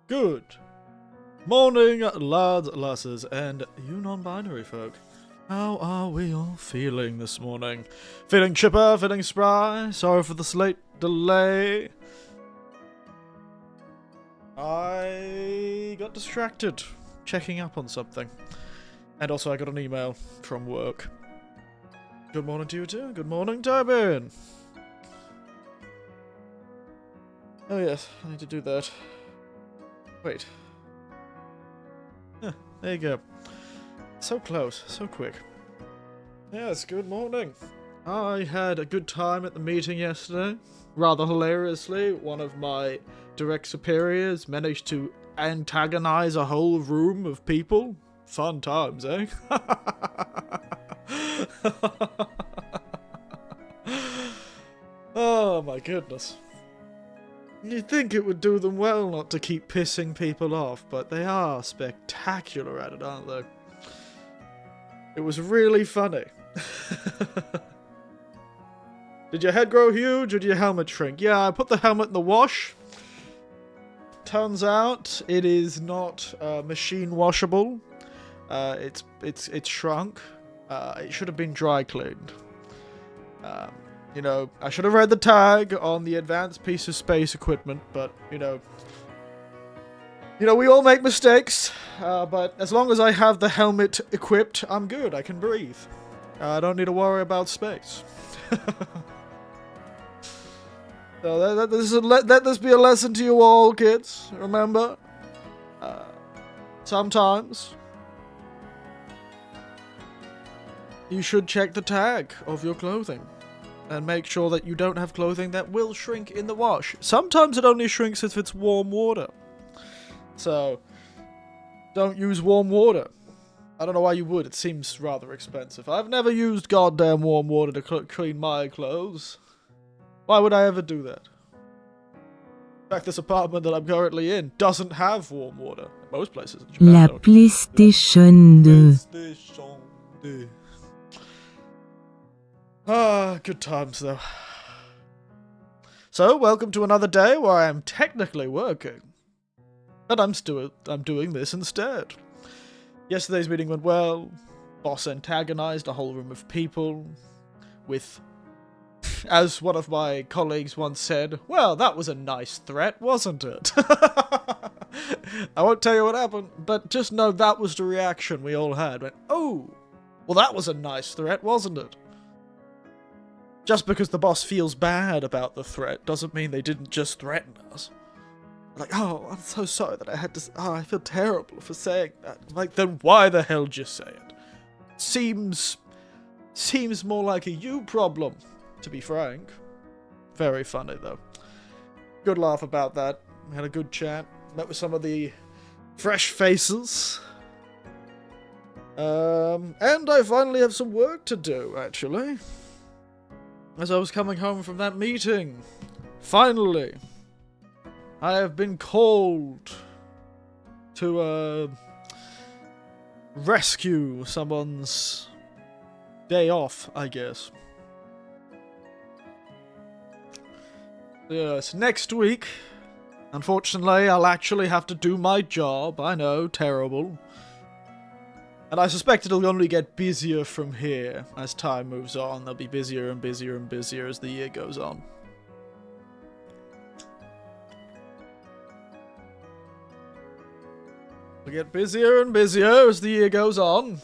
Good morning, lads, lasses, and you non-binary folk. How are we all feeling this morning? Feeling chipper, feeling spry? Sorry for the slight delay. I got distracted checking up on something. And also I got an email from work. Good morning to you too. Good morning, Tobin. Oh yes, I need to do that. Wait. There you go. So close, so quick. Yes, good morning. I had a good time at the meeting yesterday. Rather hilariously, one of my direct superiors managed to antagonize a whole room of people. Fun times, eh? Oh my goodness. You'd think it would do them well not to keep pissing people off, but they are spectacular at it, aren't they? It was really funny. Did your head grow huge or did your helmet shrink? Yeah, I put the helmet in the wash. Turns out it is not machine washable. It's shrunk. It should have been dry cleaned. You know, I should have read the tag on the advanced piece of space equipment, but, you know, we all make mistakes, but as long as I have the helmet equipped, I'm good, I can breathe. I don't need to worry about space. So let this be a lesson to you all, kids, remember, sometimes you should check the tag of your clothing. And make sure that you don't have clothing that will shrink in the wash. Sometimes it only shrinks if it's warm water. So, don't use warm water. I don't know why you would, it seems rather expensive. I've never used goddamn warm water to clean my clothes. Why would I ever do that? In fact, this apartment that I'm currently in doesn't have warm water. Most places in Japan La don't. PlayStation 2. Ah, good times though. So, welcome to another day where I am technically working. But I'm doing this instead. Yesterday's meeting went well. Boss antagonized a whole room of people with, as one of my colleagues once said, well, that was a nice threat, wasn't it? I won't tell you what happened, but just know that was the reaction we all had. Went, oh, well, that was a nice threat, wasn't it? Just because the boss feels bad about the threat doesn't mean they didn't just threaten us. Like, oh, I'm so sorry that I had to... Oh, I feel terrible for saying that. Like, then why the hell just say it? Seems more like a you problem, to be frank. Very funny, though. Good laugh about that. We had a good chat. Met with some of the fresh faces. And I finally have some work to do, actually. As I was coming home from that meeting, finally, I have been called to rescue someone's day off, I guess. Yes, next week, unfortunately, I'll actually have to do my job. I know, terrible. And I suspect it'll only get busier from here. As time moves on, they'll be busier and busier and busier as the year goes on. They'll get busier and busier as the year goes on.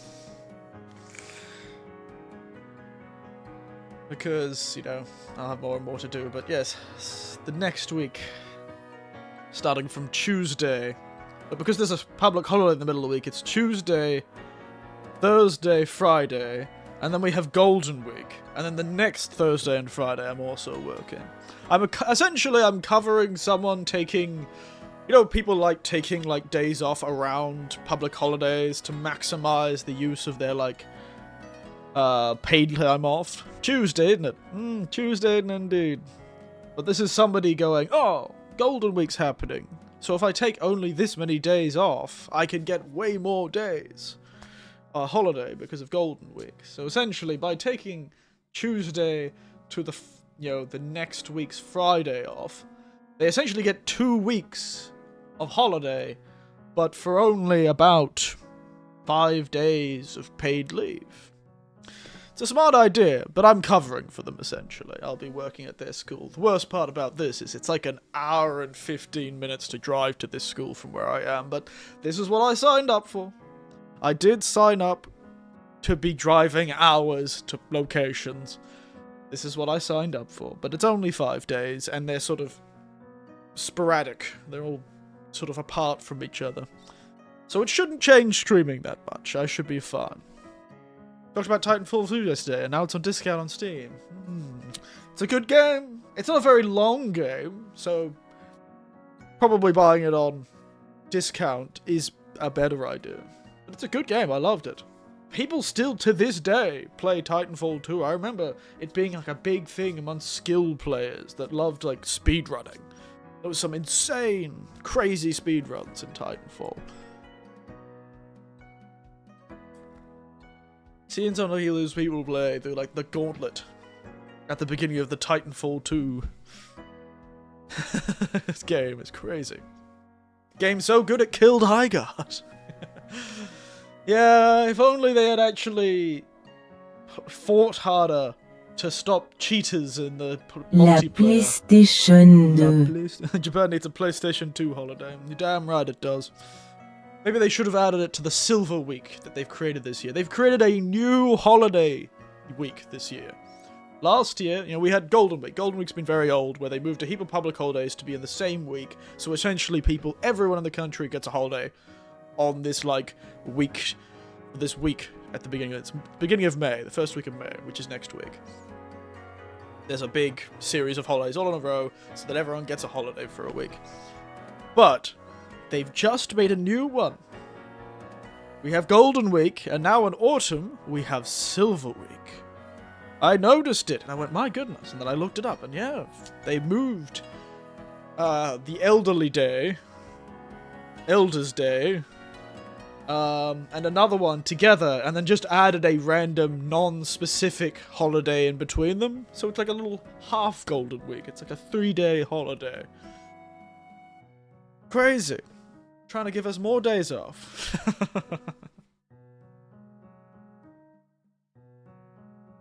Because, you know, I'll have more and more to do. But yes, the next week, starting from Tuesday. But because there's a public holiday in the middle of the week, it's Tuesday, Thursday, Friday, and then we have Golden Week, and then the next Thursday and Friday I'm also working. Essentially I'm covering someone taking, you know, people like taking like days off around public holidays to maximize the use of their like paid time off. Tuesday, isn't it? Tuesday indeed. But this is somebody going, oh, Golden Week's happening, so if I take only this many days off, I can get way more days. A holiday because of Golden Week. So essentially, by taking Tuesday to the next week's Friday off, they essentially get 2 weeks of holiday, but for only about 5 days of paid leave. It's a smart idea, but I'm covering for them, essentially. I'll be working at their school. The worst part about this is it's like an hour and 15 minutes to drive to this school from where I am, but this is what I signed up for. I did sign up to be driving hours to locations. This is what I signed up for, but it's only 5 days, and they're sort of sporadic. They're all sort of apart from each other. So it shouldn't change streaming that much. I should be fine. Talked about Titanfall 2 yesterday, and now it's on discount on Steam. It's a good game. It's not a very long game, so probably buying it on discount is a better idea. But it's a good game. I loved it. People still, to this day, play Titanfall 2. I remember it being like a big thing among skilled players that loved like speedrunning. There was some insane, crazy speedruns in Titanfall. Seeing some of those people play through like the gauntlet at the beginning of the Titanfall 2. This game is crazy. Game's so good it killed Highguard. Yeah, if only they had actually fought harder to stop cheaters in the La multiplayer. PlayStation 2. Japan needs a PlayStation 2 holiday. You're damn right it does. Maybe they should have added it to the Silver Week that they've created this year. They've created a new holiday week this year. Last year, we had Golden Week. Golden Week's been very old, where they moved a heap of public holidays to be in the same week. So essentially everyone in the country gets a holiday on this, week, at the beginning of May, the first week of May, which is next week. There's a big series of holidays all in a row, so that everyone gets a holiday for a week. But they've just made a new one. We have Golden Week, and now in autumn, we have Silver Week. I noticed it, and I went, my goodness, and then I looked it up, and yeah, they moved the Elderly Day, Elders Day, and another one together, and then just added a random, non-specific holiday in between them, so it's like a little half Golden Week. It's like a 3-day holiday. Crazy. Trying to give us more days off.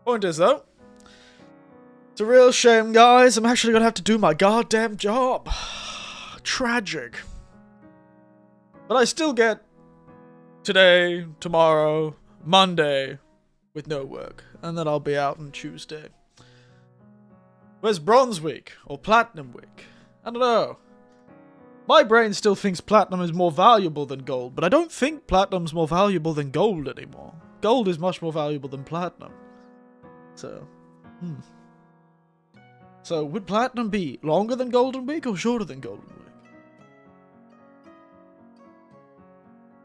Point is, though, it's a real shame, guys. I'm actually going to have to do my goddamn job. Tragic. But I still get today, tomorrow, Monday with no work. And then I'll be out on Tuesday. Where's Bronze Week? Or Platinum Week? I don't know. My brain still thinks platinum is more valuable than gold, but I don't think platinum's more valuable than gold anymore. Gold is much more valuable than platinum. So, So, would platinum be longer than Golden Week or shorter than Golden Week?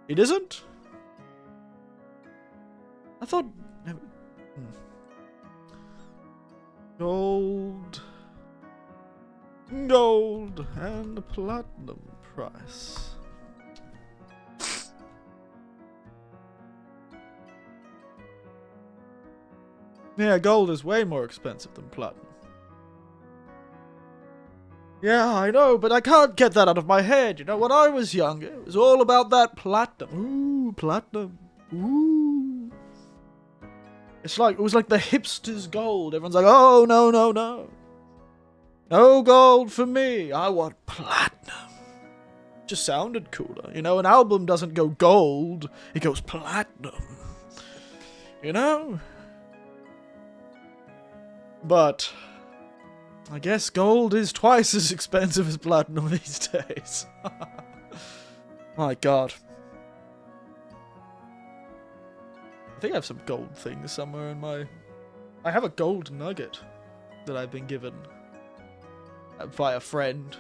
It isn't? I thought... Gold... Gold and platinum price. Yeah, gold is way more expensive than platinum. Yeah, I know, but I can't get that out of my head. When I was younger, it was all about that platinum. Ooh, platinum. Ooh. It was like the hipster's gold. Everyone's like, oh, no, no, no. No gold for me. I want platinum. Just sounded cooler. An album doesn't go gold. It goes platinum. But I guess gold is twice as expensive as platinum these days. My god. I think I have some gold things somewhere in my... I have a gold nugget that I've been given by a friend.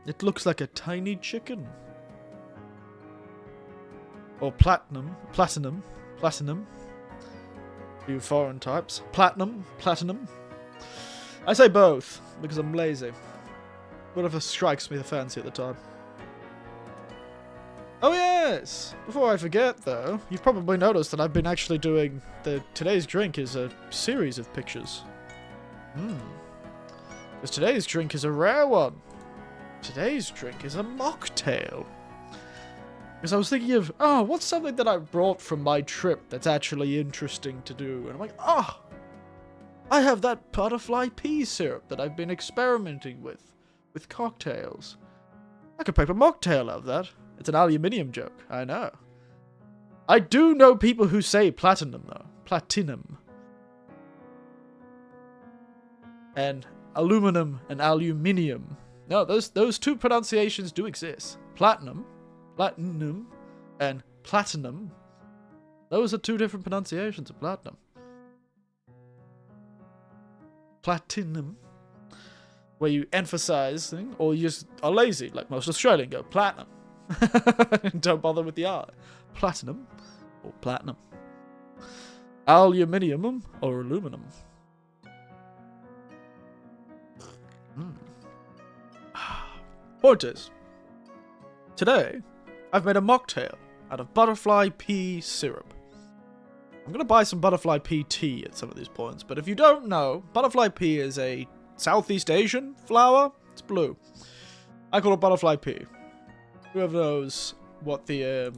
It looks like a tiny chicken. Or platinum. You foreign types. Platinum. I say both, because I'm lazy. Whatever strikes me the fancy at the time. Oh yes! Before I forget, though, you've probably noticed that I've been actually doing... Today's drink is a series of pictures. Because today's drink is a rare one. Today's drink is a mocktail. Because I was thinking of, oh, what's something that I brought from my trip that's actually interesting to do? And I'm like, oh, I have that butterfly pea syrup that I've been experimenting with cocktails. I could make a mocktail out of that. It's an aluminium joke, I know. I do know people who say platinum, though. Platinum. And aluminum and aluminium. No, those two pronunciations do exist. Platinum, and platinum. Those are two different pronunciations of platinum. Platinum, where you emphasize thing, or you just are lazy, like most Australian go platinum. Don't bother with the R. Platinum or platinum. Aluminium or aluminum. Point is, today I've made a mocktail out of butterfly pea syrup. I'm going to buy some butterfly pea tea at some of these points, but if you don't know, butterfly pea is a Southeast Asian flower. It's blue. I call it butterfly pea. Whoever knows what the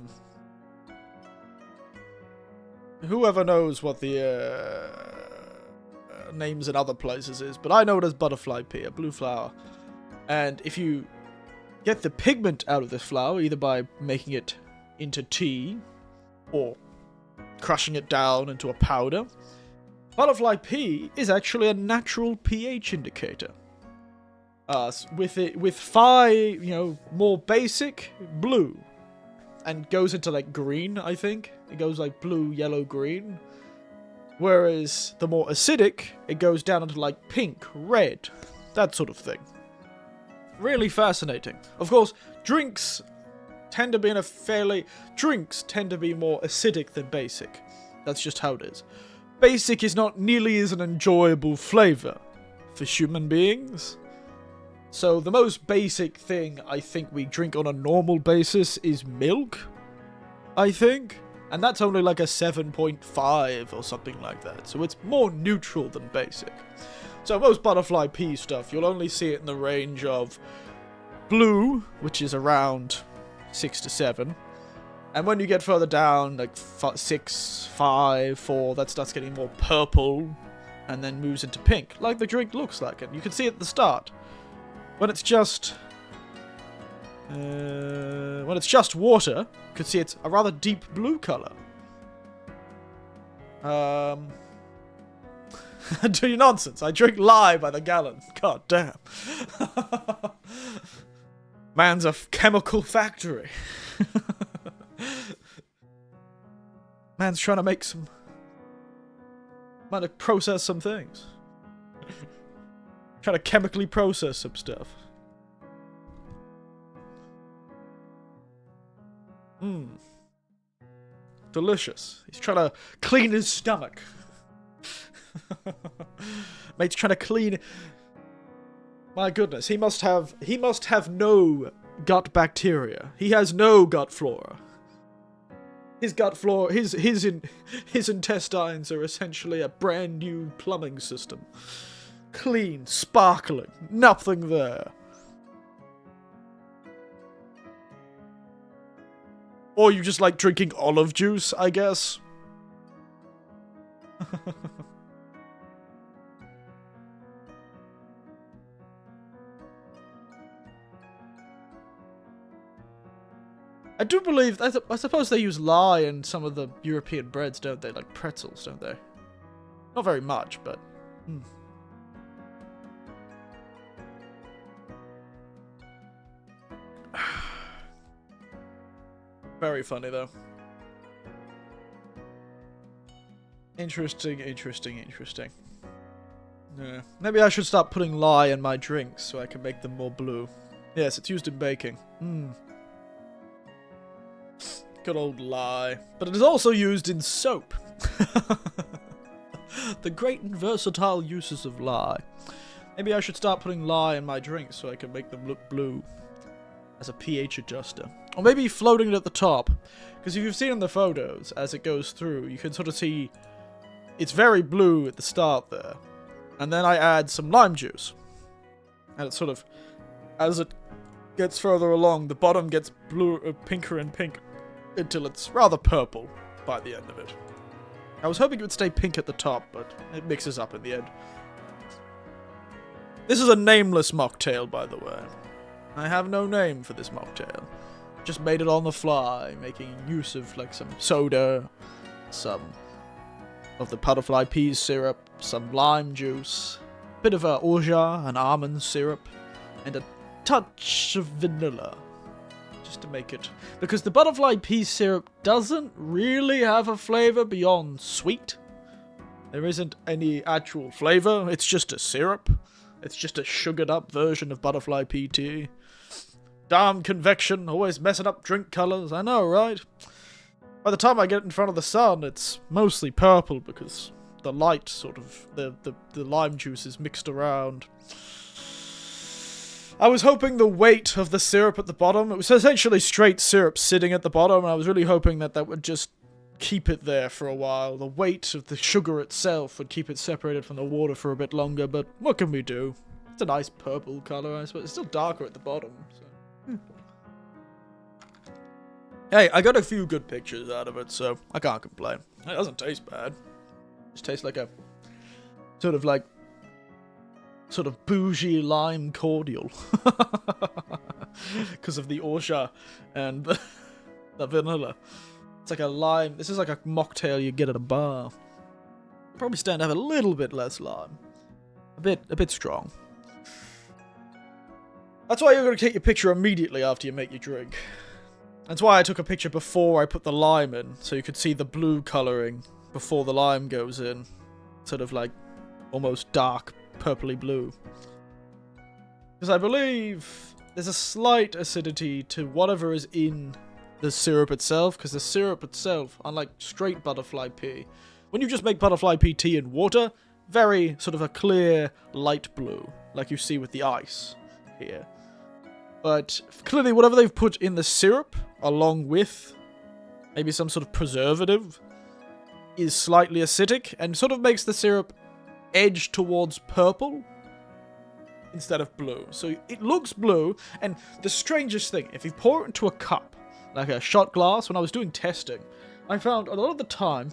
names in other places is, but I know it as butterfly pea, a blue flower. And if you get the pigment out of this flower, either by making it into tea or crushing it down into a powder, butterfly pea is actually a natural pH indicator. With 5, more basic blue, and goes into like green. I think it goes like blue, yellow, green. Whereas the more acidic, it goes down into like pink, red, that sort of thing. Really fascinating. Of course, drinks tend to be more acidic than basic. That's just how it is. Basic is not nearly as an enjoyable flavor for human beings. So the most basic thing I think we drink on a normal basis is milk, I think. And that's only like a 7.5 or something like that. So it's more neutral than basic. So most butterfly pea stuff, you'll only see it in the range of blue, which is around 6 to 7. And when you get further down, like 6, 5, 4, that starts getting more purple and then moves into pink, like the drink looks like. And you can see at the start, when it's just water, you can see it's a rather deep blue color. Do you nonsense? I drink lye by the gallon. God damn. Man's a chemical factory. Man's trying to make some... Trying to process some things. Trying to chemically process some stuff. Delicious. He's trying to clean his stomach. Mate's trying to clean... My goodness, he must have no gut bacteria. He has no gut flora. His gut flora, his intestines are essentially a brand new plumbing system. Clean, sparkling, nothing there. Or you just like drinking olive juice, I guess. I do believe, I suppose they use lye in some of the European breads, don't they? Like pretzels, don't they? Not very much, but... Very funny, though. Interesting. Yeah. Maybe I should start putting lye in my drinks so I can make them more blue. Yes, it's used in baking. Good old lye. But it is also used in soap. The great and versatile uses of lye. Maybe I should start putting lye in my drinks so I can make them look blue. As a pH adjuster. Or maybe floating it at the top. Because if you've seen in the photos, as it goes through, you can sort of see it's very blue at the start there. And then I add some lime juice. And it sort of, as it gets further along, the bottom gets pinker and pink until it's rather purple by the end of it. I was hoping it would stay pink at the top, but it mixes up in the end. This is a nameless mocktail, by the way. I have no name for this mocktail. Just made it on the fly, making use of like some soda, some of the butterfly peas syrup, some lime juice, a bit of orgeat and almond syrup, and a touch of vanilla. Just to make it... Because the butterfly pea syrup doesn't really have a flavor beyond sweet. There isn't any actual flavor, it's just a syrup. It's just a sugared up version of butterfly pea tea. Damn convection, always messing up drink colors, I know, right? By the time I get it in front of the sun, it's mostly purple because the light sort of, the lime juice is mixed around. I was hoping the weight of the syrup at the bottom, it was essentially straight syrup sitting at the bottom, and I was really hoping that that would just keep it there for a while. The weight of the sugar itself would keep it separated from the water for a bit longer, but what can we do? It's a nice purple color, I suppose. It's still darker at the bottom, so... Hey, I got a few good pictures out of it, so I can't complain. It doesn't taste bad. It just tastes like a sort of bougie lime cordial. Because of the orgeat and the vanilla. It's like a lime. This is like a mocktail you get at a bar. Probably stand to have a little bit less lime. A bit strong. That's why you're going to take your picture immediately after you make your drink. That's why I took a picture before I put the lime in, so you could see the blue colouring before the lime goes in. Sort of like almost dark purpley blue. Because I believe there's a slight acidity to whatever is in the syrup itself, because the syrup itself, unlike straight butterfly pea, when you just make butterfly pea tea in water, very sort of a clear light blue, like you see with the ice here. But clearly whatever they've put in the syrup, along with maybe some sort of preservative, is slightly acidic, and sort of makes the syrup edge towards purple instead of blue. So it looks blue, and the strangest thing, if you pour it into a cup, like a shot glass, when I was doing testing, I found a lot of the time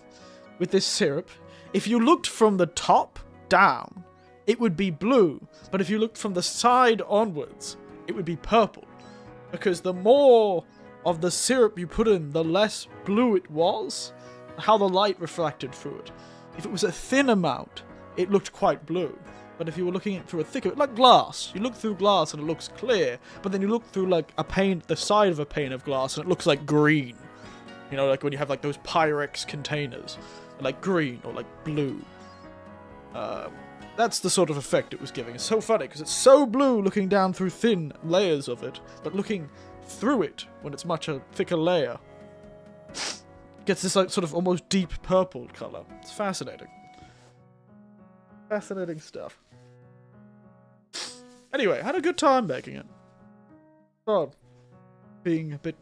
with this syrup, if you looked from the top down, it would be blue, but if you looked from the side onwards, it would be purple. Because the more of the syrup you put in, the less blue it was, how the light reflected through it. If it was a thin amount, it looked quite blue. But if you were looking at through a thicker, like glass, you look through glass and it looks clear, but then you look through like a pane, the side of a pane of glass, and it looks like green. You know, like when you have like those Pyrex containers, like green or like blue. That's the sort of effect it was giving. It's so funny because it's so blue looking down through thin layers of it, but looking through it when it's much a thicker layer, gets this like sort of almost deep purple color. It's fascinating. Fascinating stuff. Anyway, had a good time making it. Fun. Being a bit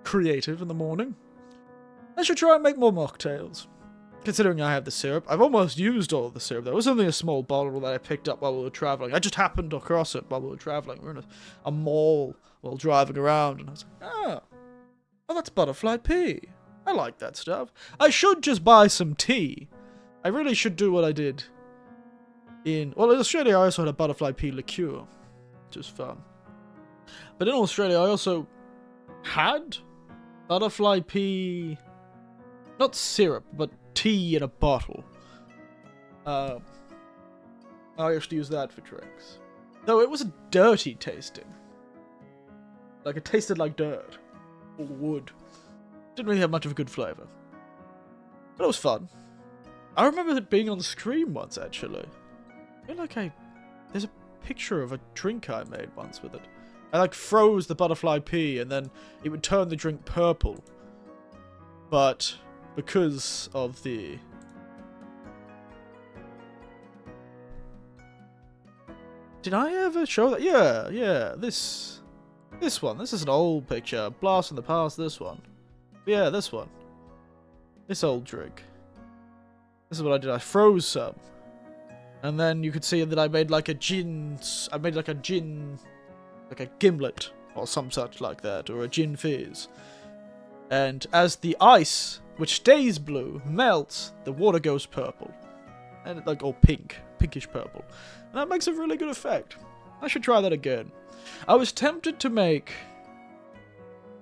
creative in the morning. I should try and make more mocktails. Considering I have the syrup. I've almost used all of the syrup. There was only a small bottle that I picked up while we were traveling. I just happened across it while we were traveling. We were in a mall while driving around, and I was like, oh, that's butterfly pea. I like that stuff. I should just buy some tea. I really should do what I did in Australia. I also had a butterfly pea liqueur, which was fun. But in Australia, I also had butterfly pea, not syrup, but tea in a bottle. I used to use that for drinks. Though it was dirty tasting. Like it tasted like dirt. Or wood. Didn't really have much of a good flavour. But it was fun. I remember it being on the screen once, actually. I feel like there's a picture of a drink I made once with it. I like froze the butterfly pea and then it would turn the drink purple. But because of the... Did I ever show that? Yeah, this one. This is an old picture. Blast from the past, this one. Yeah, this one. This old drink. This is what I did. I froze some. And then you could see that I made like a gin... like a gimlet or some such like that, or a gin fizz. And as the ice, which stays blue, melts, the water goes purple. And like, or pinkish purple. And that makes a really good effect. I should try that again. I was tempted to make...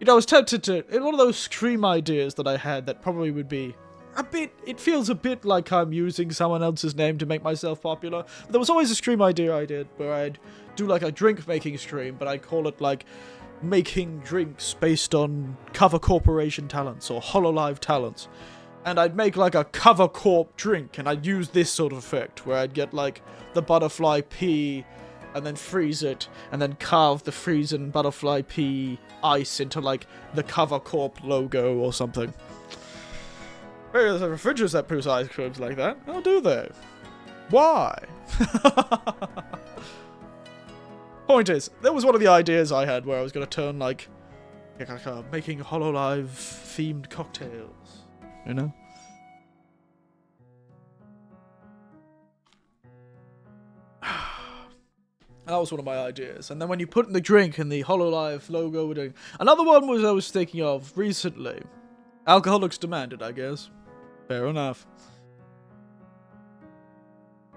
I was tempted to... One of those Scream ideas that I had that probably would be a bit... It feels a bit like I'm using someone else's name to make myself popular. But there was always a Scream idea I did where I'd do like a drink making stream, but I'd call it like making drinks based on Cover Corporation talents or Hololive talents. And I'd make like a Cover Corp drink, and I'd use this sort of effect where I'd get like the butterfly pea and then freeze it, and then carve the frozen butterfly pea ice into like the Cover Corp logo or something. There's refrigerators that produce ice creams like that. How do they? Why? Point is, that was one of the ideas I had where I was going to turn like making Hololive themed cocktails. You know? That was one of my ideas. And then when you put in the drink and the Hololive logo... Another one was I was thinking of recently. Alcoholics Demanded, I guess. Fair enough.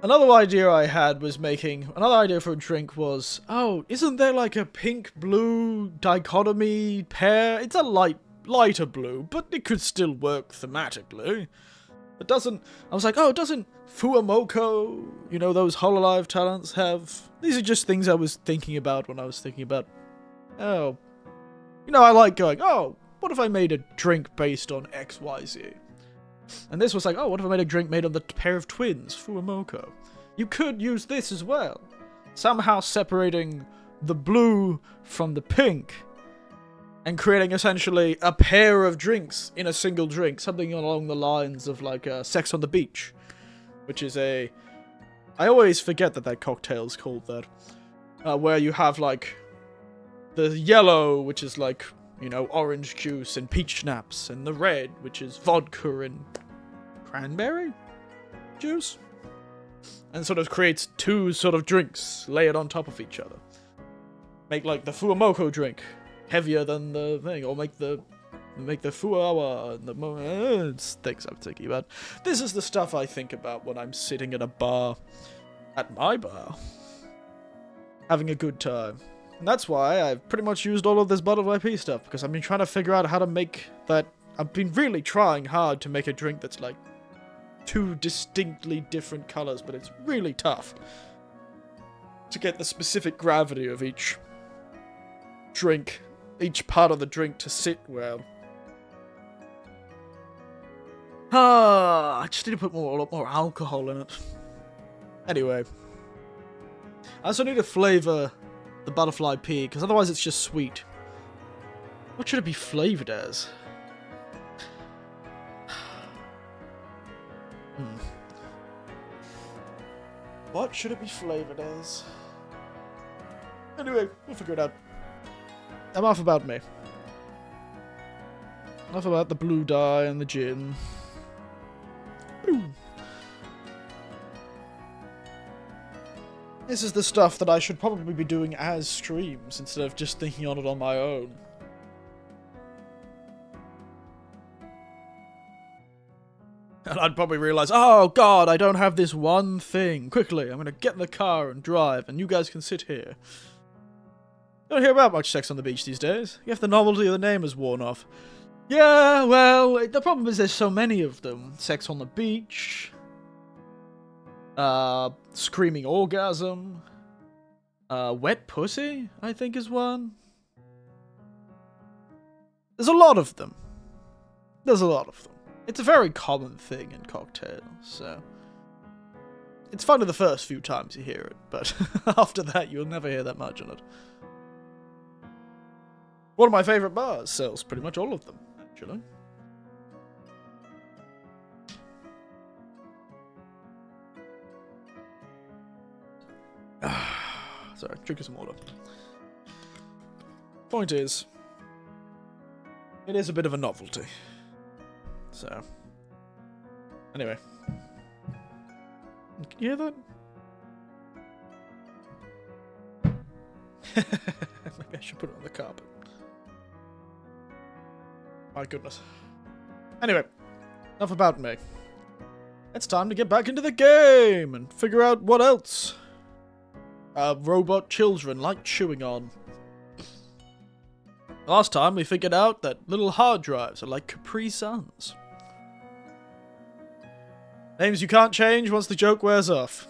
Another idea I had was making... Another idea for a drink was... Oh, isn't there like a pink-blue dichotomy pair? It's a lighter blue, but it could still work thematically. It doesn't... I was like, oh, doesn't Fuamoko, you know, those Hololive talents have... These are just things I was thinking about when I was thinking about... Oh... You know, I like going, oh, what if I made a drink based on XYZ? And this was like, oh, what if I made a drink made on the pair of twins, Fuamoko? You could use this as well. Somehow separating the blue from the pink. And creating essentially a pair of drinks in a single drink. Something along the lines of like Sex on the Beach. Which is a... I always forget that cocktail's called that. Where you have like... The yellow, which is like, you know, orange juice and peach schnapps. And the red, which is vodka and cranberry juice. And sort of creates two sort of drinks layered on top of each other. Make like the Fuamoko drink heavier than the thing, or make the Fuawa and the things I'm thinking about. This is the stuff I think about when I'm sitting at a bar, at my bar, having a good time. And that's why I've pretty much used all of this butterfly pea stuff, because I've been trying to figure out how to make that. I've been really trying hard to make a drink that's like two distinctly different colors, but it's really tough to get the specific gravity of each drink. Each part of the drink to sit well. I just need to put a lot more alcohol in it. Anyway. I also need to flavour the butterfly pea, because otherwise it's just sweet. What should it be flavoured as? What should it be flavoured as? Anyway, we'll figure it out. Enough about me. Enough about the blue dye and the gin. Blue. This is the stuff that I should probably be doing as streams instead of just thinking on it on my own. And I'd probably realise, oh god, I don't have this one thing. Quickly, I'm going to get in the car and drive, and you guys can sit here. Don't hear about much Sex on the Beach these days. I guess the novelty of the name has worn off. Yeah, well, the problem is there's so many of them. Sex on the Beach. Screaming Orgasm. Wet Pussy, I think is one. There's a lot of them. There's a lot of them. It's a very common thing in cocktails, so... It's funny the first few times you hear it, but after that you'll never hear that much on it. One of my favourite bars sells pretty much all of them, actually. Sorry, drinking some water. Point is, it is a bit of a novelty. So, anyway. Can you hear that? Maybe I should put it on the carpet. My goodness. Anyway, enough about me. It's time to get back into the game and figure out what else robot children like chewing on. Last time we figured out that little hard drives are like Capri Suns. Names you can't change once the joke wears off.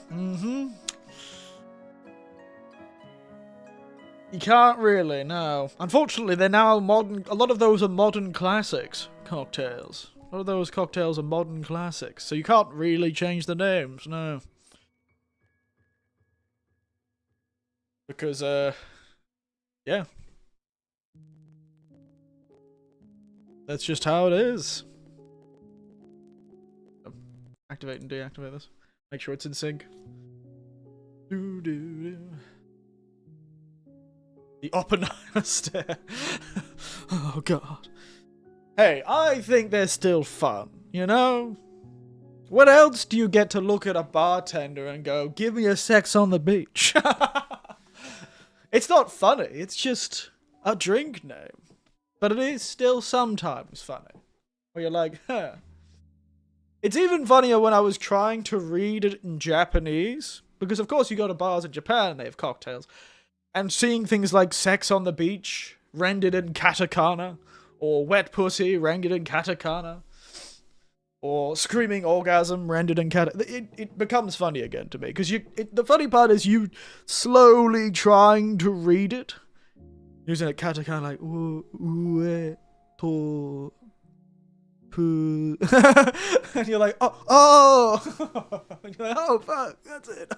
You can't really, no. Unfortunately, they're now modern. A lot of those are modern classics cocktails. A lot of those cocktails are modern classics, so you can't really change the names, no. Because, yeah. That's just how it is. Activate and deactivate this. Make sure it's in sync. The Oppenheimer stare. Oh, God. Hey, I think they're still fun, you know? What else do you get to look at a bartender and go, give me a sex on the beach? It's not funny, it's just a drink name. But it is still sometimes funny. Where you're like, huh. It's even funnier when I was trying to read it in Japanese. Because of course you go to bars in Japan and they have cocktails. And seeing things like sex on the beach, rendered in katakana. Or wet pussy, rendered in katakana. Or screaming orgasm, rendered in katakana. It becomes funny again to me. Because the funny part is you slowly trying to read it. Using a katakana like, ue, to, pu. And you're like, oh. And you're like, oh, fuck, that's it.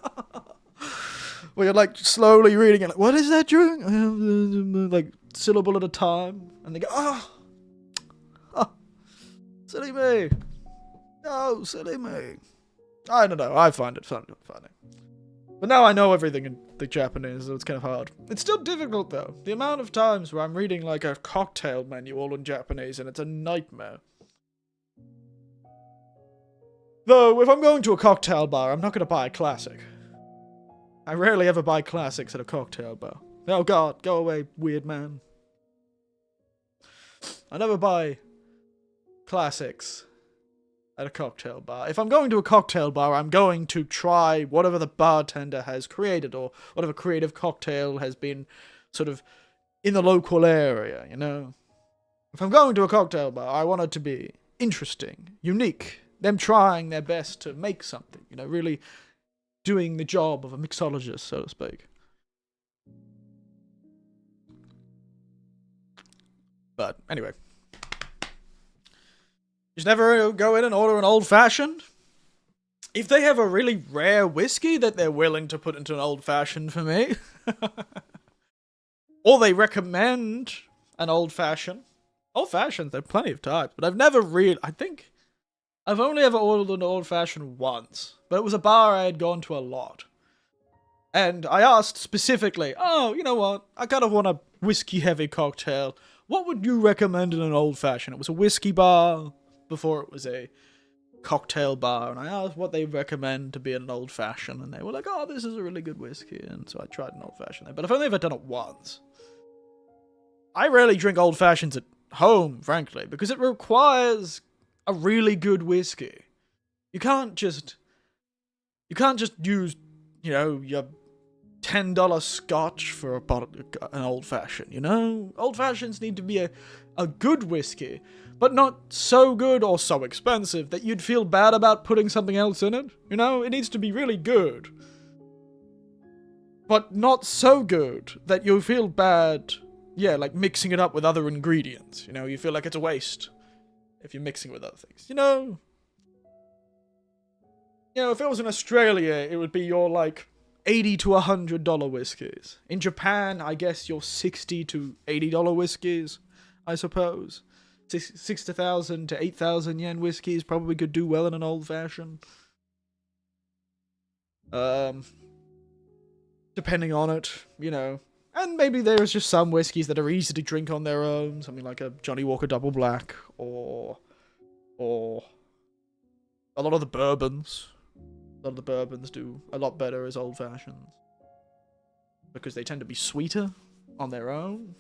Well, you're like slowly reading it, like, what is that doing? Like, syllable at a time. And they go, oh, silly me. Oh, silly me. I don't know, I find it funny. But now I know everything in the Japanese, so it's kind of hard. It's still difficult, though. The amount of times where I'm reading, like, a cocktail menu all in Japanese, and it's a nightmare. Though, if I'm going to a cocktail bar, I'm not going to buy a classic. I rarely ever buy classics at a cocktail bar. Oh god, go away, weird man. I never buy classics at a cocktail bar. If I'm going to a cocktail bar, I'm going to try whatever the bartender has created, or whatever creative cocktail has been sort of in the local area, you know? If I'm going to a cocktail bar, I want it to be interesting, unique, them trying their best to make something, you know, really doing the job of a mixologist, so to speak. But anyway. Just never go in and order an old-fashioned. If they have a really rare whiskey that they're willing to put into an old-fashioned for me. Or they recommend an old-fashioned. Old-fashions, there are plenty of types. But I've never really... I think I've only ever ordered an old-fashioned once. But it was a bar I had gone to a lot. And I asked specifically, oh, you know what? I kind of want a whiskey-heavy cocktail. What would you recommend in an old-fashioned? It was a whiskey bar before it was a cocktail bar. And I asked what they recommend to be in an old-fashioned. And they were like, oh, this is a really good whiskey. And so I tried an old-fashioned there. But I've only ever done it once. I rarely drink old-fashions at home, frankly, because it requires a really good whiskey. You can't just use, you know, your $10 scotch for an old-fashioned, you know? Old-fashions need to be a good whiskey, but not so good or so expensive that you'd feel bad about putting something else in it, you know? It needs to be really good, but not so good that you feel bad, yeah, like mixing it up with other ingredients, you know? You feel like it's a waste if you're mixing with other things, you know? You know, if it was in Australia, it would be your, like, $80 to $100 whiskies. In Japan, I guess your $60 to $80 whiskies, I suppose. 6,000 to 8,000 yen whiskies probably could do well in an old-fashioned. Depending on it, you know. And maybe there's just some whiskies that are easy to drink on their own. Something like a Johnny Walker Double Black, or a lot of the bourbons. A lot of the bourbons do a lot better as old-fashions. Because they tend to be sweeter on their own.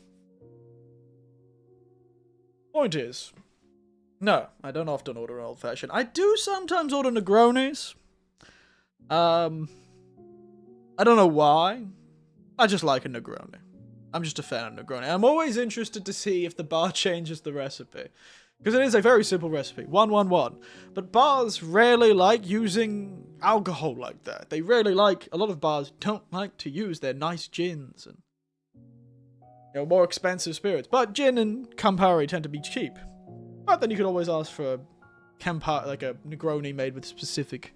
Point is, no, I don't often order an old-fashioned. I do sometimes order Negronis. I don't know why. I just like a Negroni. I'm just a fan of Negroni. I'm always interested to see if the bar changes the recipe. Because it is a very simple recipe. 1-1-1. But bars rarely like using alcohol like that. They rarely like... A lot of bars don't like to use their nice gins and... more expensive spirits. But gin and Campari tend to be cheap. But then you could always ask for a Campari, like a Negroni made with specific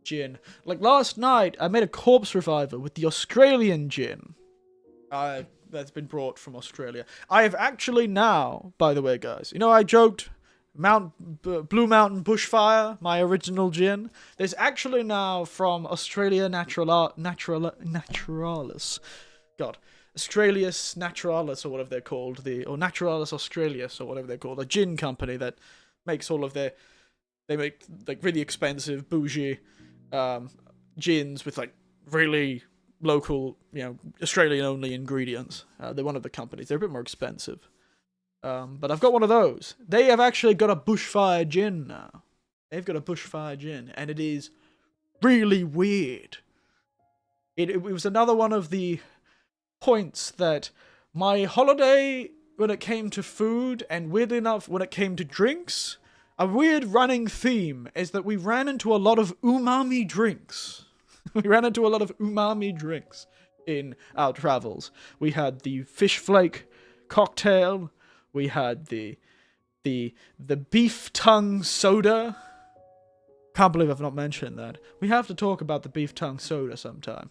gin. Like last night, I made a corpse reviver with the Australian gin. That's been brought from Australia. I have actually now, by the way, guys, I joked Blue Mountain Bushfire, my original gin. There's actually now from Australia Naturalis. God. Australius Naturalis, or whatever they're called, or Naturalis Australis, or whatever they're called, a gin company that makes all of they make, like, really expensive, bougie, gins with, like, really local, Australian-only ingredients. They're one of the companies. They're a bit more expensive. But I've got one of those. They have actually got a bushfire gin now. They've got a bushfire gin, and it is really weird. It was another one of the points that my holiday, when it came to food, and weirdly enough, when it came to drinks, a weird running theme is that we ran into a lot of umami drinks. We ran into a lot of umami drinks in our travels. We had the fish flake cocktail. We had the beef tongue soda. Can't believe I've not mentioned that. We have to talk about the beef tongue soda sometime.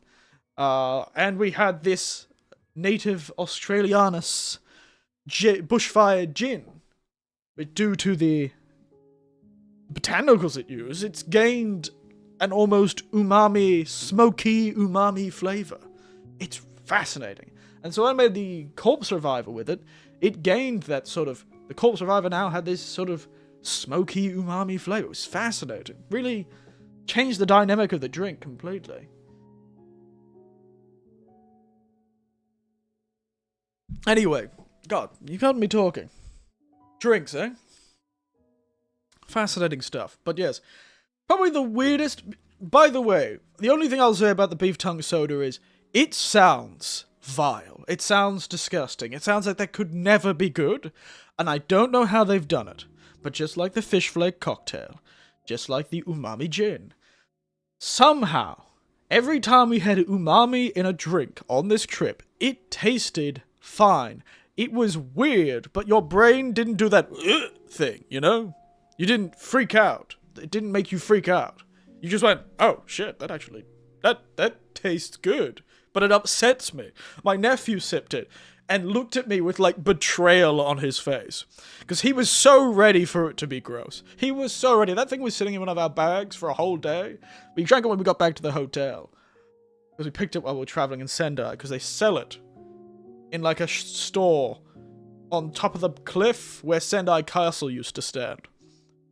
And we had this native Australianus bushfire gin. But due to the botanicals it used, it's gained an almost smoky umami flavor. It's fascinating. And so I made the corpse reviver with it. It gained that sort of... The corpse reviver now had this sort of smoky umami flavor. It was fascinating. Really changed the dynamic of the drink completely. Anyway, God, you got me talking. Drinks, eh? Fascinating stuff. But yes, probably the weirdest... By the way, the only thing I'll say about the beef tongue soda is it sounds vile. It sounds disgusting. It sounds like that could never be good. And I don't know how they've done it. But just like the fish flake cocktail, just like the umami gin, somehow, every time we had umami in a drink on this trip, it tasted fine. It was weird, but your brain didn't do that thing, You didn't freak out. It didn't make you freak out. You just went, oh shit, that tastes good. But it upsets me. My nephew sipped it and looked at me with, like, betrayal on his face. Because he was so ready for it to be gross. He was so ready. That thing was sitting in one of our bags for a whole day. We drank it when we got back to the hotel. Because we picked it while we were traveling in Sendai, because they sell it in, like, a store on top of the cliff where Sendai Castle used to stand.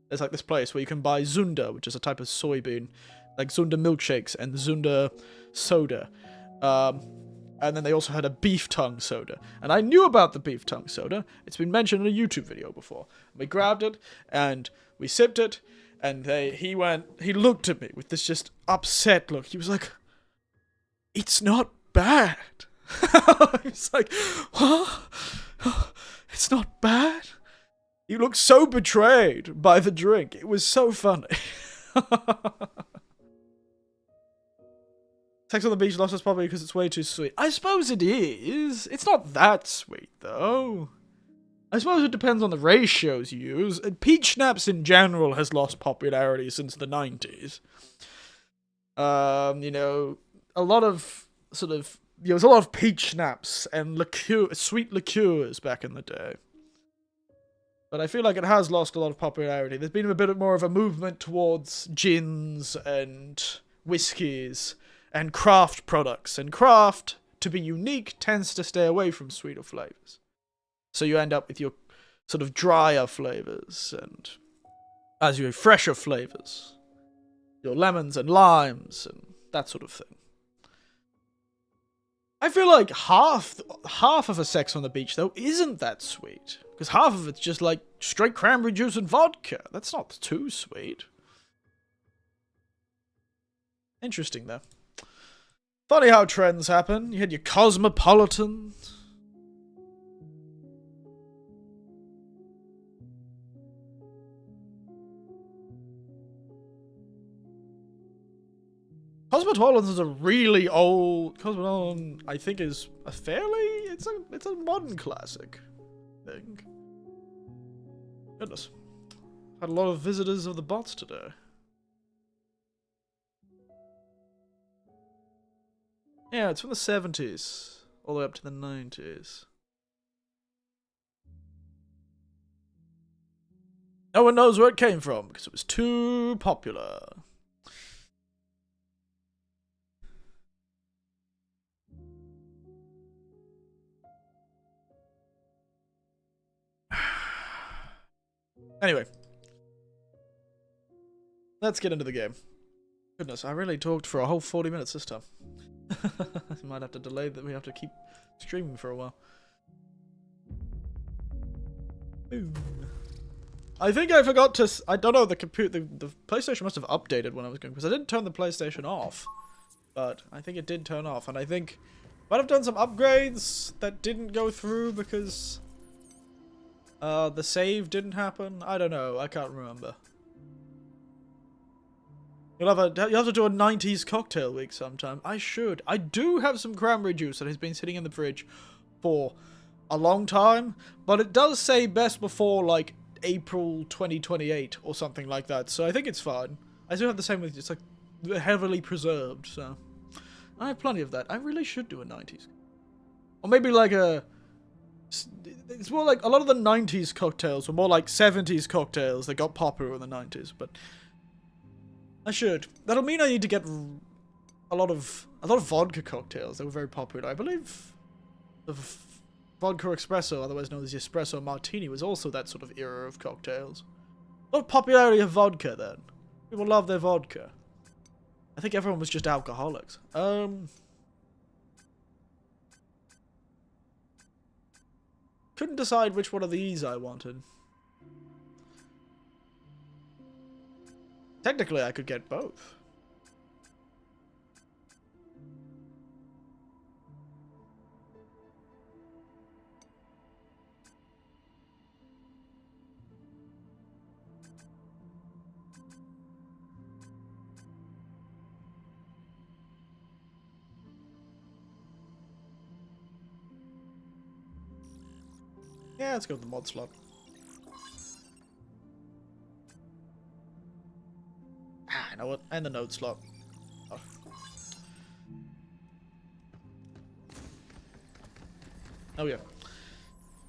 There's, like, this place where you can buy Zunda, which is a type of soybean, like Zunda milkshakes and Zunda soda. And then they also had a beef tongue soda. And I knew about the beef tongue soda. It's been mentioned in a YouTube video before. We grabbed it, and we sipped it, and he looked at me with this just upset look. He was like, it's not bad. I was like, what? It's not bad? You looked so betrayed by the drink. It was so funny. Sex on the beach lost us probably because it's way too sweet. I suppose it is. It's not that sweet, though. I suppose it depends on the ratios you use. Peach schnapps in general has lost popularity since the 90s. A lot of sort of... there was a lot of peach schnapps and sweet liqueurs back in the day. But I feel like it has lost a lot of popularity. There's been a bit more of a movement towards gins and whiskies and craft products. And craft, to be unique, tends to stay away from sweeter flavors. So you end up with your sort of drier flavors and fresher flavors. Your lemons and limes and that sort of thing. I feel like half of a sex on the beach, though, isn't that sweet. Because half of it's just like straight cranberry juice and vodka. That's not too sweet. Interesting, though. Funny how trends happen. You had your cosmopolitan. Cosmopolitan is a really old Cosmopolitan. I think is a fairly it's a modern classic thing. Goodness, had a lot of visitors of the bots today. Yeah, it's from the 70s all the way up to the 90s. No one knows where it came from because it was too popular. Anyway, let's get into the game. Goodness, I really talked for a whole 40 minutes this time. I might have to delay that. We have to keep streaming for a while. Boom. I think I forgot to. I don't know. The PlayStation must have updated when I was going because I didn't turn the PlayStation off, but I think it did turn off, and I think might have done some upgrades that didn't go through because the save didn't happen. I don't know. I can't remember. You'll have to do a 90s cocktail week sometime. I should. I do have some cranberry juice that has been sitting in the fridge for a long time, but it does say best before like April 2028 or something like that. So I think it's fine. I still have the same with it's like heavily preserved. So I have plenty of that. I really should do a 90s, or maybe like a. It's more like a lot of the 90s cocktails were more like 70s cocktails that got popular in the 90s, but I should. That'll mean I need to get a lot of vodka cocktails that were very popular. I believe the vodka espresso, otherwise known as the espresso martini, was also that sort of era of cocktails. A lot of popularity of vodka then. People love their vodka. I think everyone was just alcoholics. Couldn't decide which one of these I wanted. Technically, I could get both. Yeah, let's go with the mod slot. Ah, you know what? And the node slot. Oh. Oh yeah.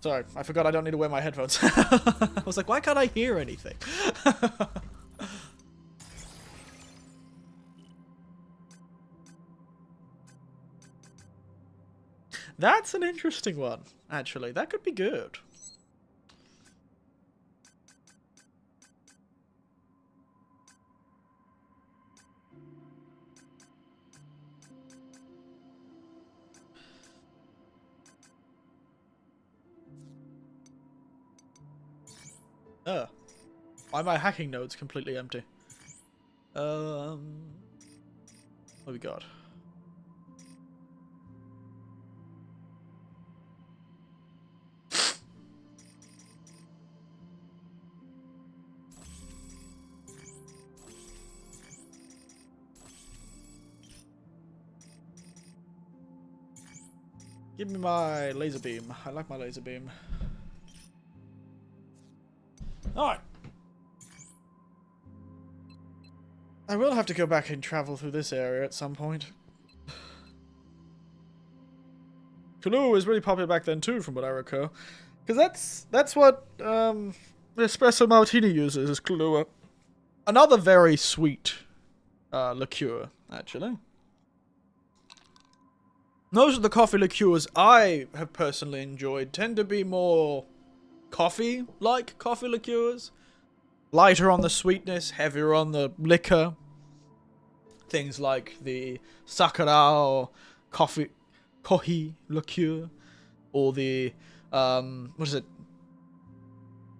Sorry, I forgot I don't need to wear my headphones. I was like, why can't I hear anything? That's an interesting one, actually. That could be good. Why are my hacking nodes completely empty? What have we got? Give me my laser beam. I like my laser beam. Alright. I will have to go back and travel through this area at some point. Kahlua was really popular back then too, from what I recall. Because that's what the espresso martini uses, is Kahlua. Another very sweet liqueur, actually. Most of the coffee liqueurs I have personally enjoyed tend to be more coffee-like coffee liqueurs. Lighter on the sweetness, heavier on the liquor. Things like the Sakura or coffee Kohi liqueur, or the what is it?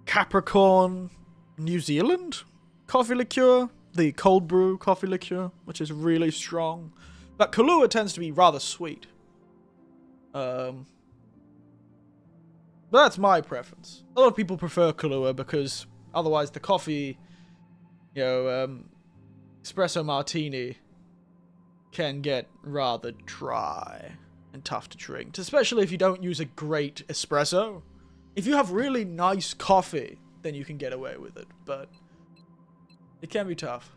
Capricorn, New Zealand coffee liqueur, the cold brew coffee liqueur, which is really strong. But Kahlua tends to be rather sweet. But that's my preference. A lot of people prefer Kahlua because otherwise the coffee, espresso martini can get rather dry and tough to drink, especially if you don't use a great espresso. If you have really nice coffee, then you can get away with it, but it can be tough.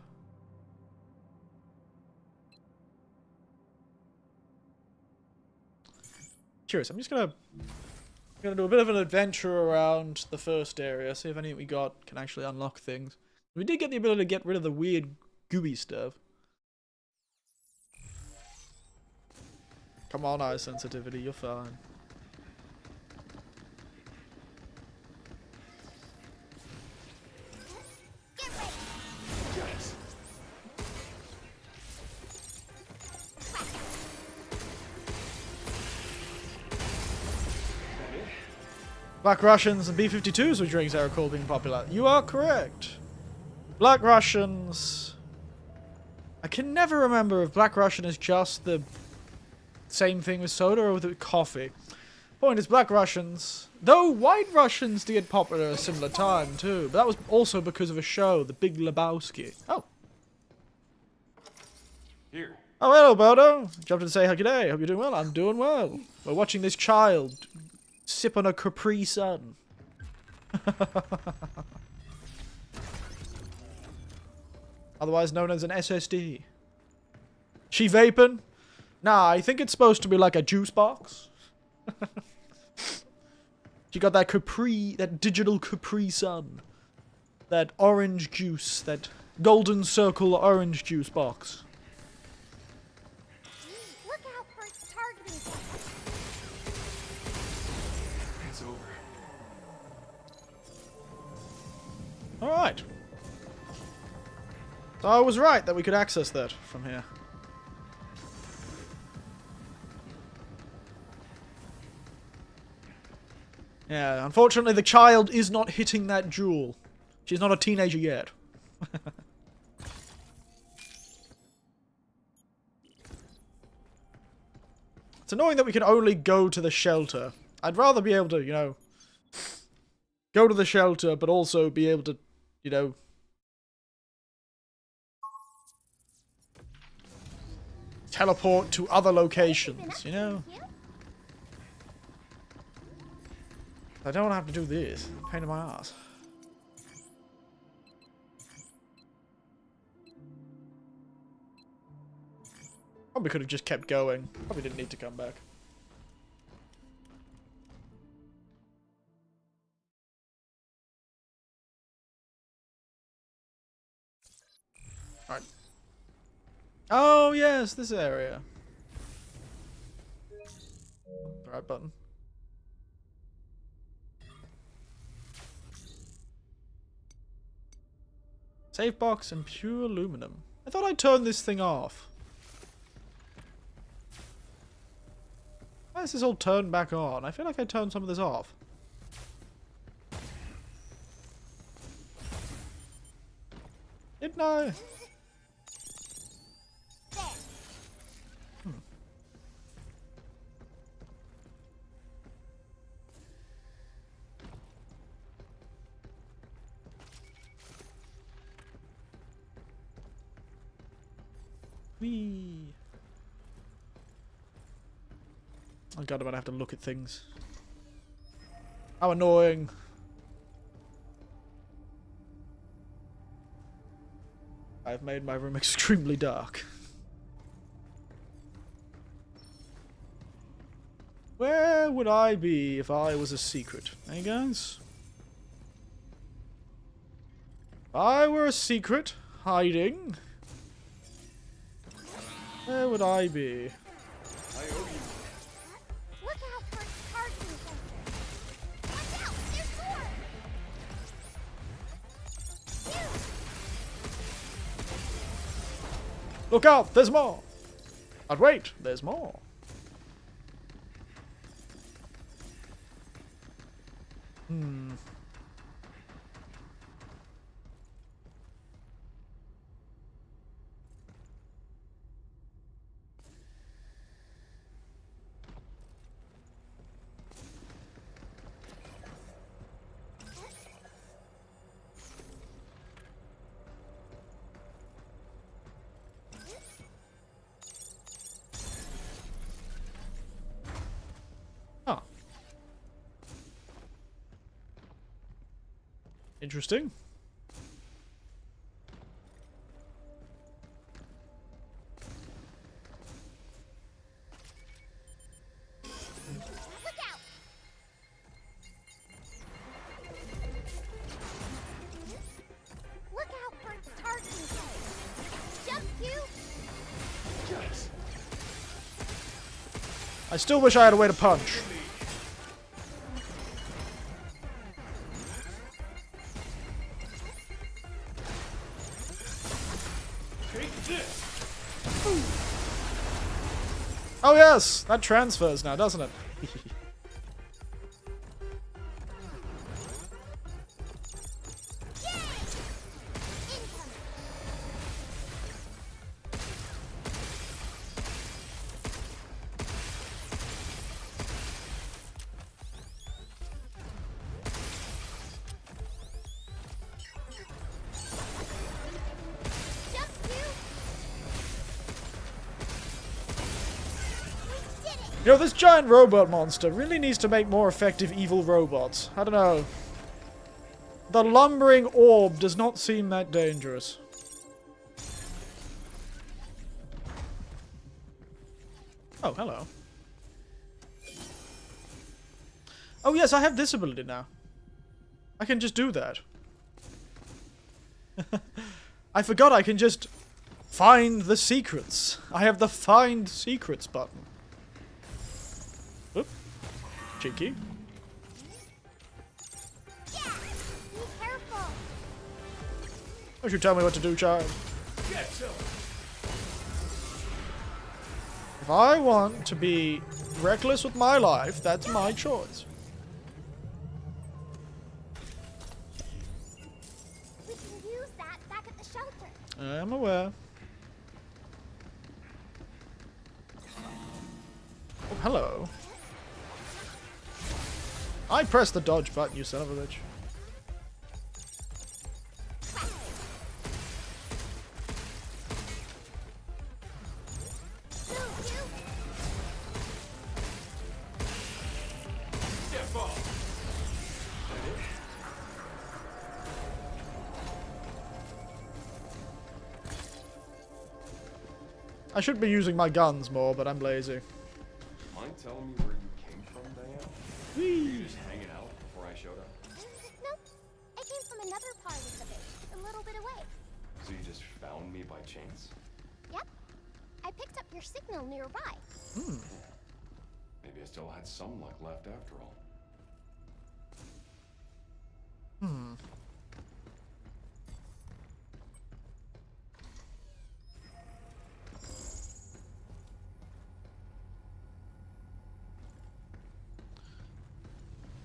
Curious, I'm just gonna do a bit of an adventure around the first area, see if anything we got can actually unlock things. We did get the ability to get rid of the weird gooey stuff. Come on, eye sensitivity, you're fine. Black Russians and B-52s were drinks I recall being popular. You are correct. Black Russians... I can never remember if Black Russian is just the same thing with soda or with coffee. Point is, Black Russians... Though White Russians did get popular at a similar time, too. But that was also because of a show, The Big Lebowski. Oh. Here. Oh, hello, Bodo. Jumped in to say, good day. Hope you're doing well. I'm doing well. We're watching this child sip on a Capri Sun. Otherwise known as an SSD. She vaping? Nah, I think it's supposed to be like a juice box. She got that Capri, that digital Capri Sun. That orange juice, that golden circle orange juice box. Look out for its targeting. It's over. Alright. So I was right that we could access that from here. Yeah, unfortunately the child is not hitting that jewel. She's not a teenager yet. It's annoying that we can only go to the shelter. I'd rather be able to, go to the shelter, but also be able to, teleport to other locations, I don't have to do this. Pain in my ass. Probably could have just kept going. Probably didn't need to come back. Alright. Oh, yes, this area. The right button. Save box and pure aluminum. I thought I turned this thing off. Why is this all turned back on? I feel like I turned some of this off. Didn't I? Whee. Oh god, I'm gonna have to look at things. How annoying. I've made my room extremely dark. Where would I be if I was a secret? Hey guys? If I were a secret, hiding, where would I be? I owe you. Look out for its targeting sensor. Watch out! There's more! Look out! There's more! But wait, there's more. Hmm. Huh. Interesting. Look out! Look out for its targeting sight. Jump, you! Yes. I still wish I had a way to punch. Take this. Oh yes, that transfers now, doesn't it? Incoming! Jump, you! We did it! You know, this giant robot monster really needs to make more effective evil robots. I don't know. The lumbering orb does not seem that dangerous. Oh, hello. Oh yes, I have this ability now. I can just do that. I forgot I can just find the secrets. I have the find secrets button. Oop. Cheeky. Yeah! Be careful! Don't you tell me what to do, child. Get some. If I want to be reckless with my life, that's my choice. We can use that back at the shelter. I am aware. Oh, hello. I pressed the dodge button, you son of a bitch. Move, you! Step off. I should be using my guns more, but I'm lazy. Mind telling me where you came from, Diane? Were you just hanging out before I showed up? No, I came from another part of the base, a little bit away. So you just found me by chance? Yep. I picked up your signal nearby. Maybe I still had some luck left after all.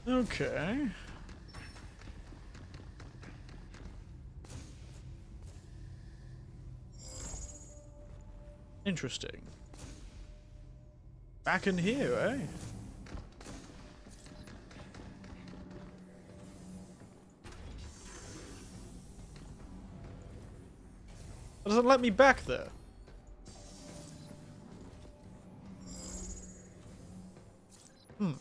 Okay. Interesting. Back in here, eh? It doesn't let me back there. Hmm.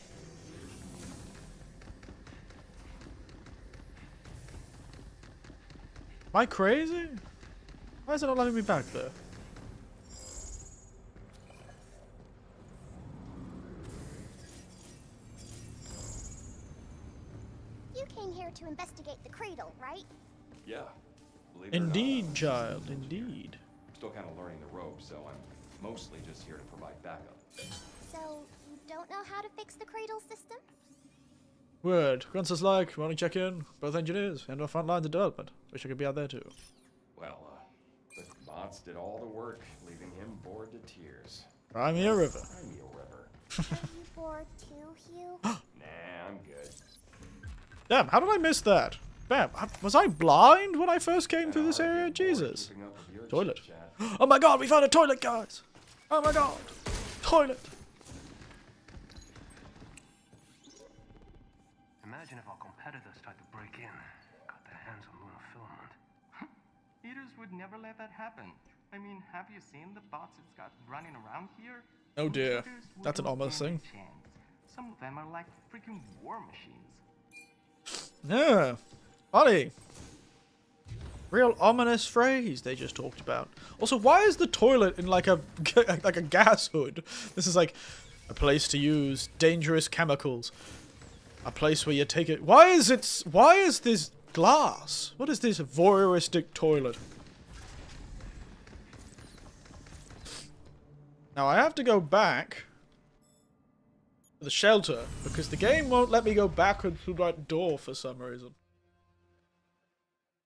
Am I crazy? Why is it not letting me back there? You came here to investigate the cradle, right? Yeah. Believe it or not, Indeed, child, indeed. I'm still kind of learning the ropes, so I'm mostly just here to provide backup. So, you don't know how to fix the cradle system? Word. Grunts like, morning check-in. Both engineers and our front lines of development. Wish I could be out there too. Well, the bots did all the work, leaving him bored to tears. Cry me a river. Cry me a river. Are you bored too, Hugh? Nah, I'm good. Damn, how did I miss that? Damn, was I blind when I first came through this area? Jesus. Toilet. Oh my god, we found a toilet, guys! Oh my god! Toilet! Imagine if our competitors tried to break in, got their hands on lunar filament. Eaters would never let that happen. I mean, have you seen the bots it's got running around here? Oh dear, Eaters that's an wouldn't ominous stand thing. a chance. Some of them are like freaking war machines. Yeah, funny. Real ominous phrase they just talked about. Also, why is the toilet in like a gas hood? This is like a place to use dangerous chemicals. A place where you take it. Why is this glass? What is this voyeuristic toilet? Now I have to go back to the shelter because the game won't let me go backward through that door for some reason.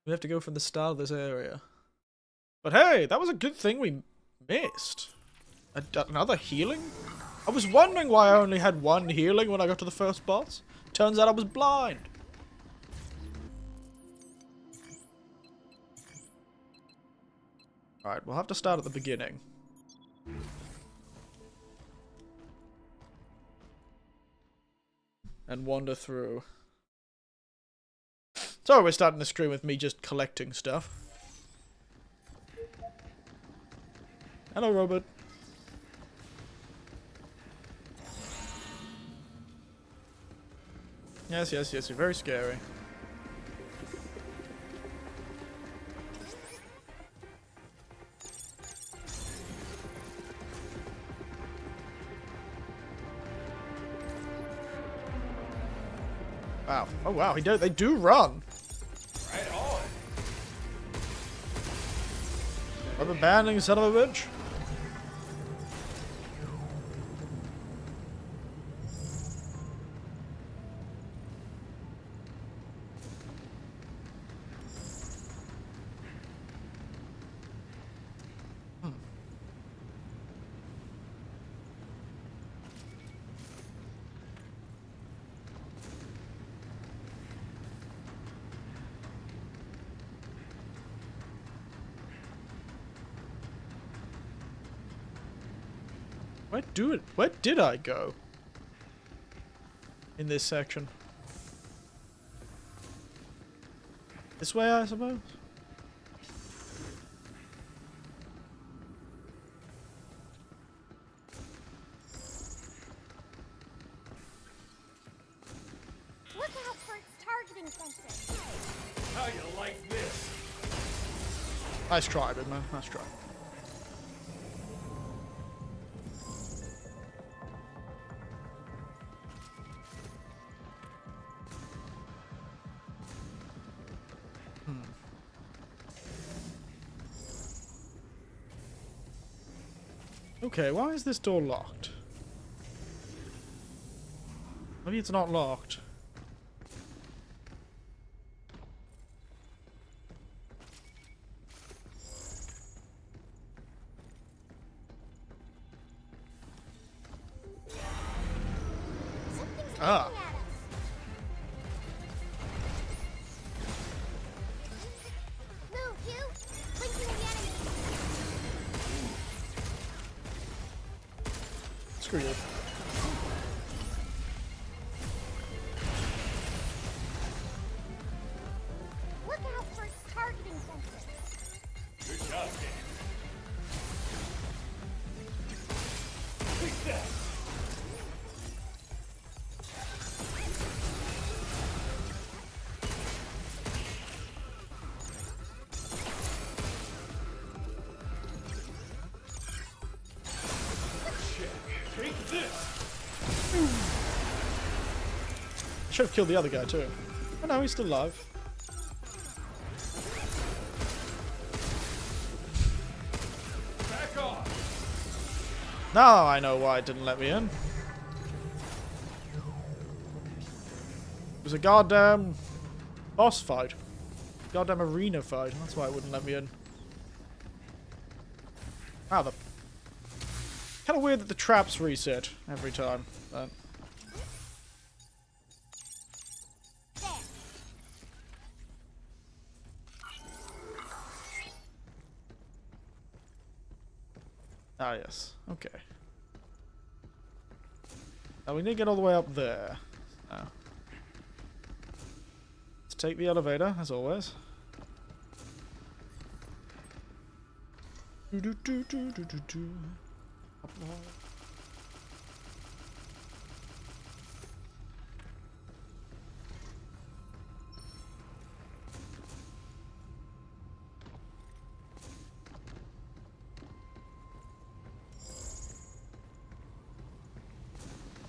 We have to go from the start of this area. But hey, that was a good thing we missed. Another healing? I was wondering why I only had one healing when I got to the first boss. Turns out I was blind. Alright, we'll have to start at the beginning. And wander through. So we're starting the stream with me just collecting stuff. Hello, Robert. Yes, yes, yes, you're very scary. Wow. Oh wow, they do run. Right on. Rubber banding, son of a bitch. Where did I go? In this section. This way, I suppose? Look out for its targeting sensor. How you like this? Nice try, big man. Nice try. Okay, why is this door locked? Maybe it's not locked. Something's Ah. coming at us. Move, you! Blinking the enemy. Screw you. Look out for its targeting sensor. Good job, game. Take that. Take this! I should have killed the other guy too. Oh no, he's still alive. Back off! Now I know why it didn't let me in. It was a goddamn boss fight. Goddamn arena fight. That's why it wouldn't let me in. Wow, the... Kind of weird that the traps reset every time. But... There. Ah, yes. Okay. Now we need to get all the way up there. Now. Let's take the elevator, as always. Do, do, do, do, do, do, do. Up the hall.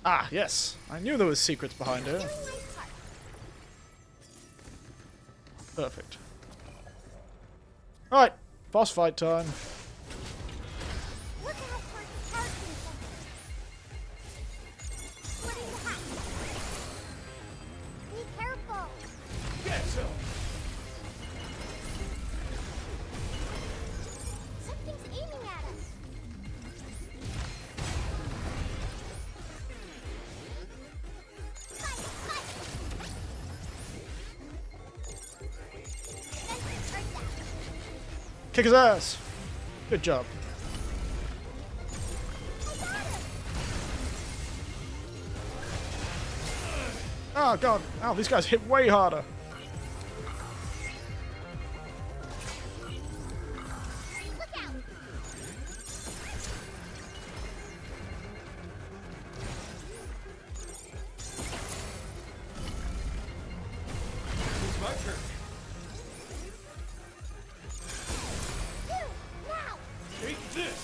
Ah, yes. I knew there was secrets behind it. Perfect. Alright, boss fight time. Look out for charging sensors. Splitting the hatch. Be careful. Get some! Something's aiming at us. Fight, fight. Sensors are down. Kick his ass. Good job. I got him. Oh, God. Oh, these guys hit way harder. Look out. It's my turn. You, now. Take this!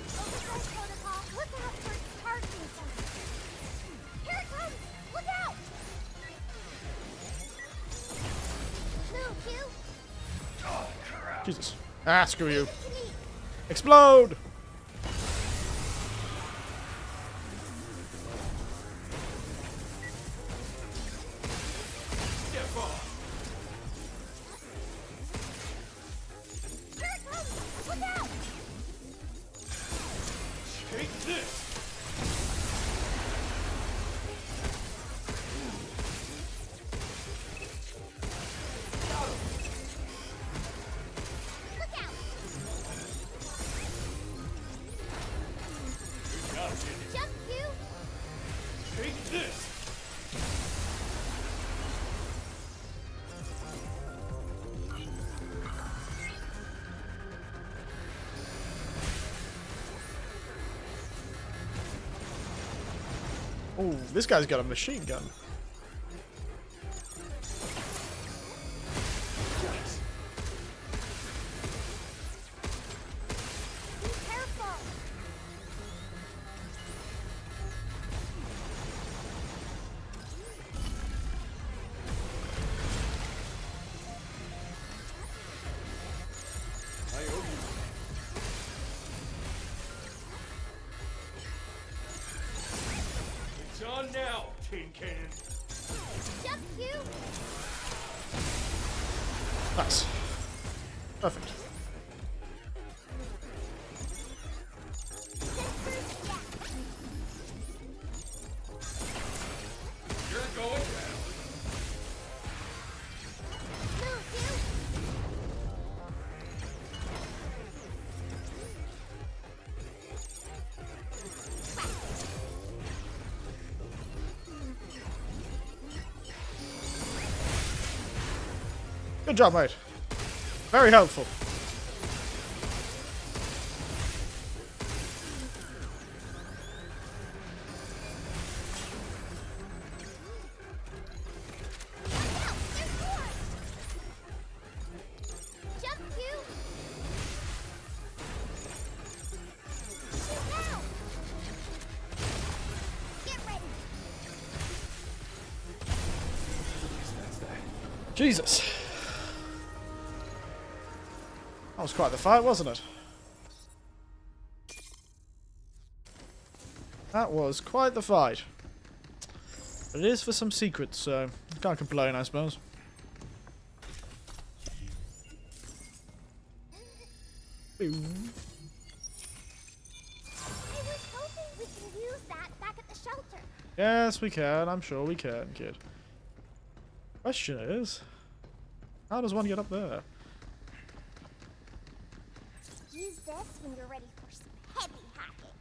Oversight protocol. Look out for charging sensors. Here it comes. Look out. Move, Q. Jesus. Ah, screw you. To me. Explode! Step off! Here it comes. Look out. Take this! Look out. Got it. Jump, Q. Take this! Oh, this guy's got a machine gun. Be careful. I owe you. It's on now, Tin Cannon. Jump, Q. Nice. Perfect. Sensors down. You're going down. Move, Q. Good job, mate. Very helpful. Look out. There's more. Jump, Q. Shoot now. Get ready. Jesus. That was quite the fight, wasn't it? That was quite the fight. But it is for some secrets, so can't complain, I suppose. Ooh. I was hoping we can use that back at the shelter. Yes, we can. I'm sure we can, kid. Question is, How does one get up there? Use this when you're ready for some heavy hacking.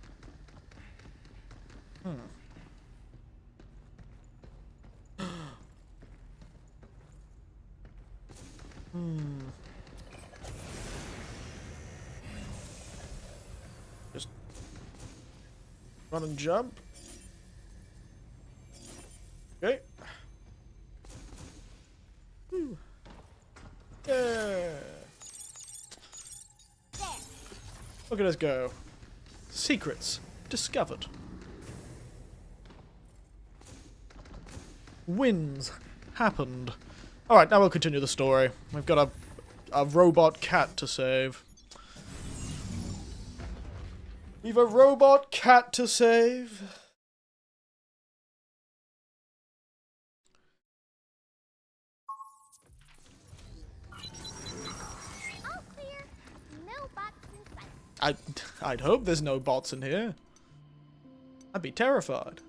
Just run and jump. Okay. Whew. Yeah. There. Look at us go. Secrets discovered. Wins happened. Alright, now we'll continue the story. We've got a robot cat to save. We've a robot cat to save. All clear. No bots in sight. I'd hope there's no bots in here. I'd be terrified.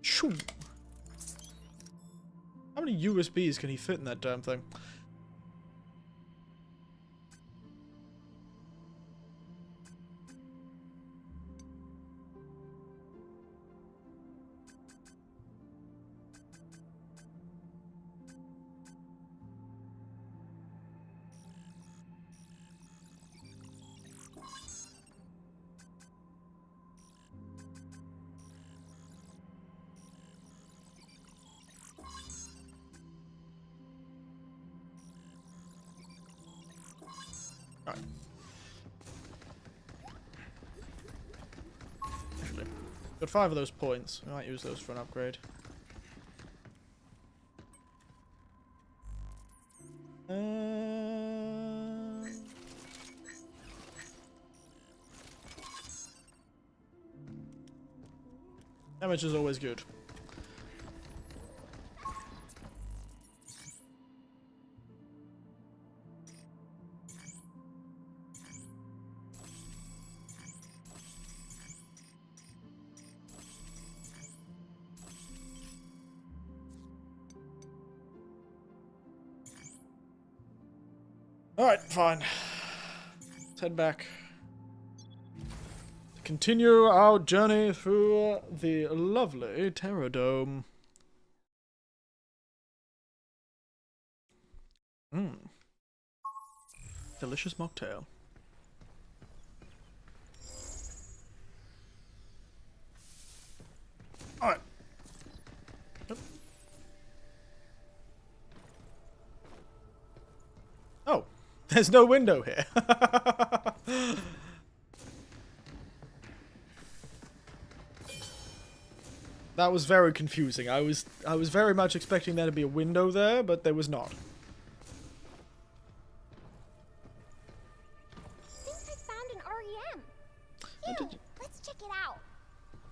Shoo. How many USBs can he fit in that damn thing? Alright. Actually, got 5 of those points. I might use those for an upgrade. Damage is always good. Alright, fine. Let's head back. Continue our journey through the lovely Terror Dome. Delicious mocktail. Alright. Yep. Oh, there's no window here. That was very confusing. I was very much expecting there to be a window there, but there was not. I think I found an REM. Ew, let's check it out.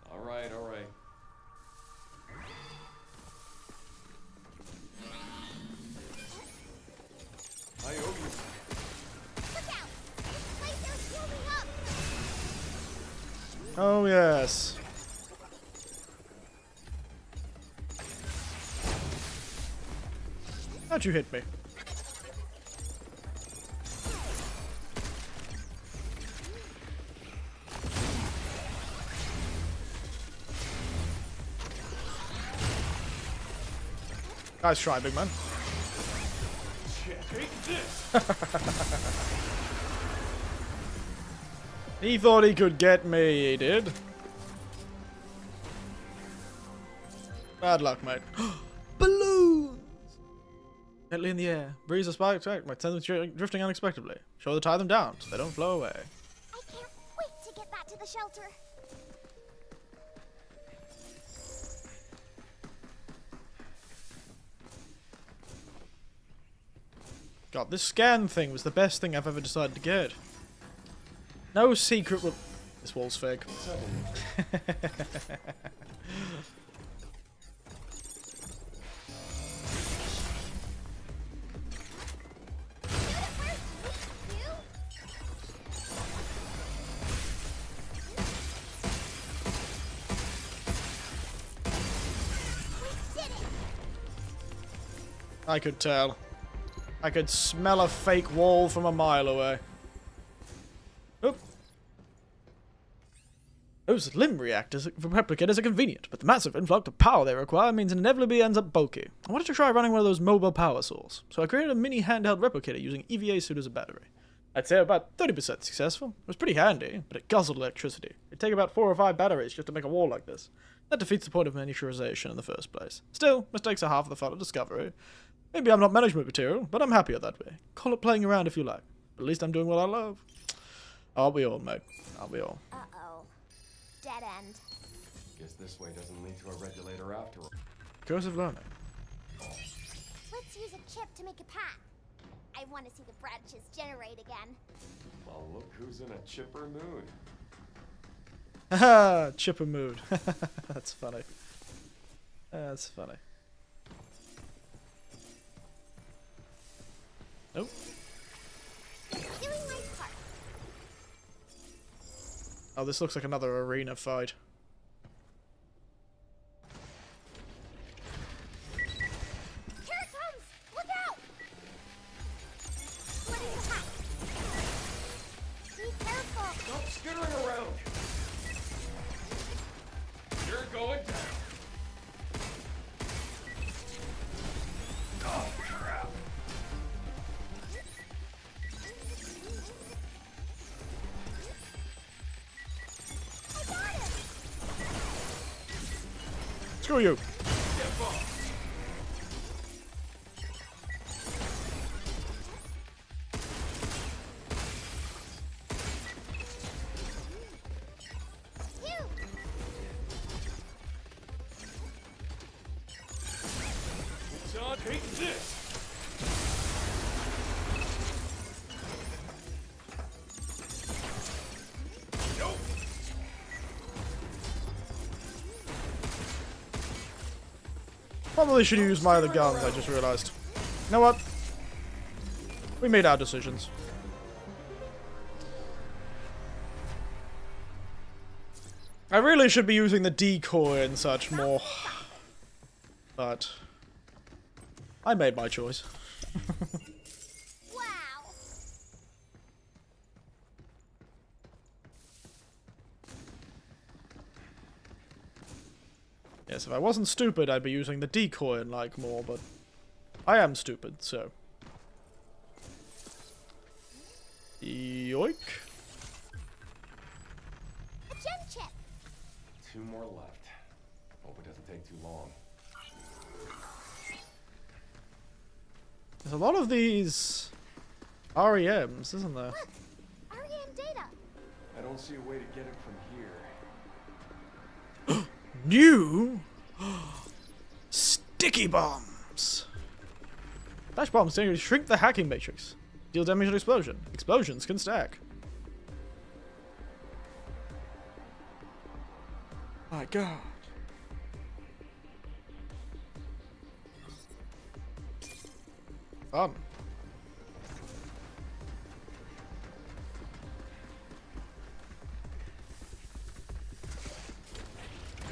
Alright, alright. I owe you. Look out! This place is healing up. Oh yes. How'd you hit me? Nice try, big man. Take this! He thought he could get me, he did. Bad luck, mate. Balloons! Gently in the air. Breeze or spark attack might send them drifting unexpectedly. Sure to tie them down so they don't flow away. I can't wait to get back to the shelter. God, this scan thing was the best thing I've ever decided to get. No secret will... This wall's fake. I could tell. I could smell a fake wall from a mile away. Oop. Those limb reactors replicators are convenient, but the massive influx of power they require means it inevitably ends up bulky. I wanted to try running one of those mobile power sources, so I created a mini handheld replicator using EVA suit as a battery. I'd say about 30% successful. It was pretty handy, but it guzzled electricity. It'd take about 4 or 5 batteries just to make a wall like this. That defeats the point of miniaturization in the first place. Still, mistakes are half the fun of discovery. Maybe I'm not management material, but I'm happier that way. Call it playing around if you like. But at least I'm doing what I love. Aren't we all, mate? Aren't we all? Uh-oh. Dead end. Guess this way doesn't lead to a regulator after all. Cursive learning. Let's use a chip to make a path. I want to see the branches generate again. Well, look who's in a chipper mood. Haha, chipper mood. That's funny. That's funny. Nope. Doing my part. Oh, this looks like another arena fight. Here it comes! Look out! What is that? Be careful! Stop skittering around! You're going down! Oh, crap! I got him! Screw you. Get bumped! Phew! John, take this! Nope! Probably should use my other guns, I just realized. You know what? We made our decisions. I really should be using the decoy and such more. But I made my choice. Wow! Yes, if I wasn't stupid, I'd be using the decoy and like more, but I am stupid, so. Yoink. A gem chip! 2 more left. Hope it doesn't take too long. There's a lot of these REMs, isn't there? Look! REM data! I don't see a way to get it from here. New sticky bombs. Flash bombs can shrink the hacking matrix. Deal damage and explosion. Explosions can stack. My God. Fun.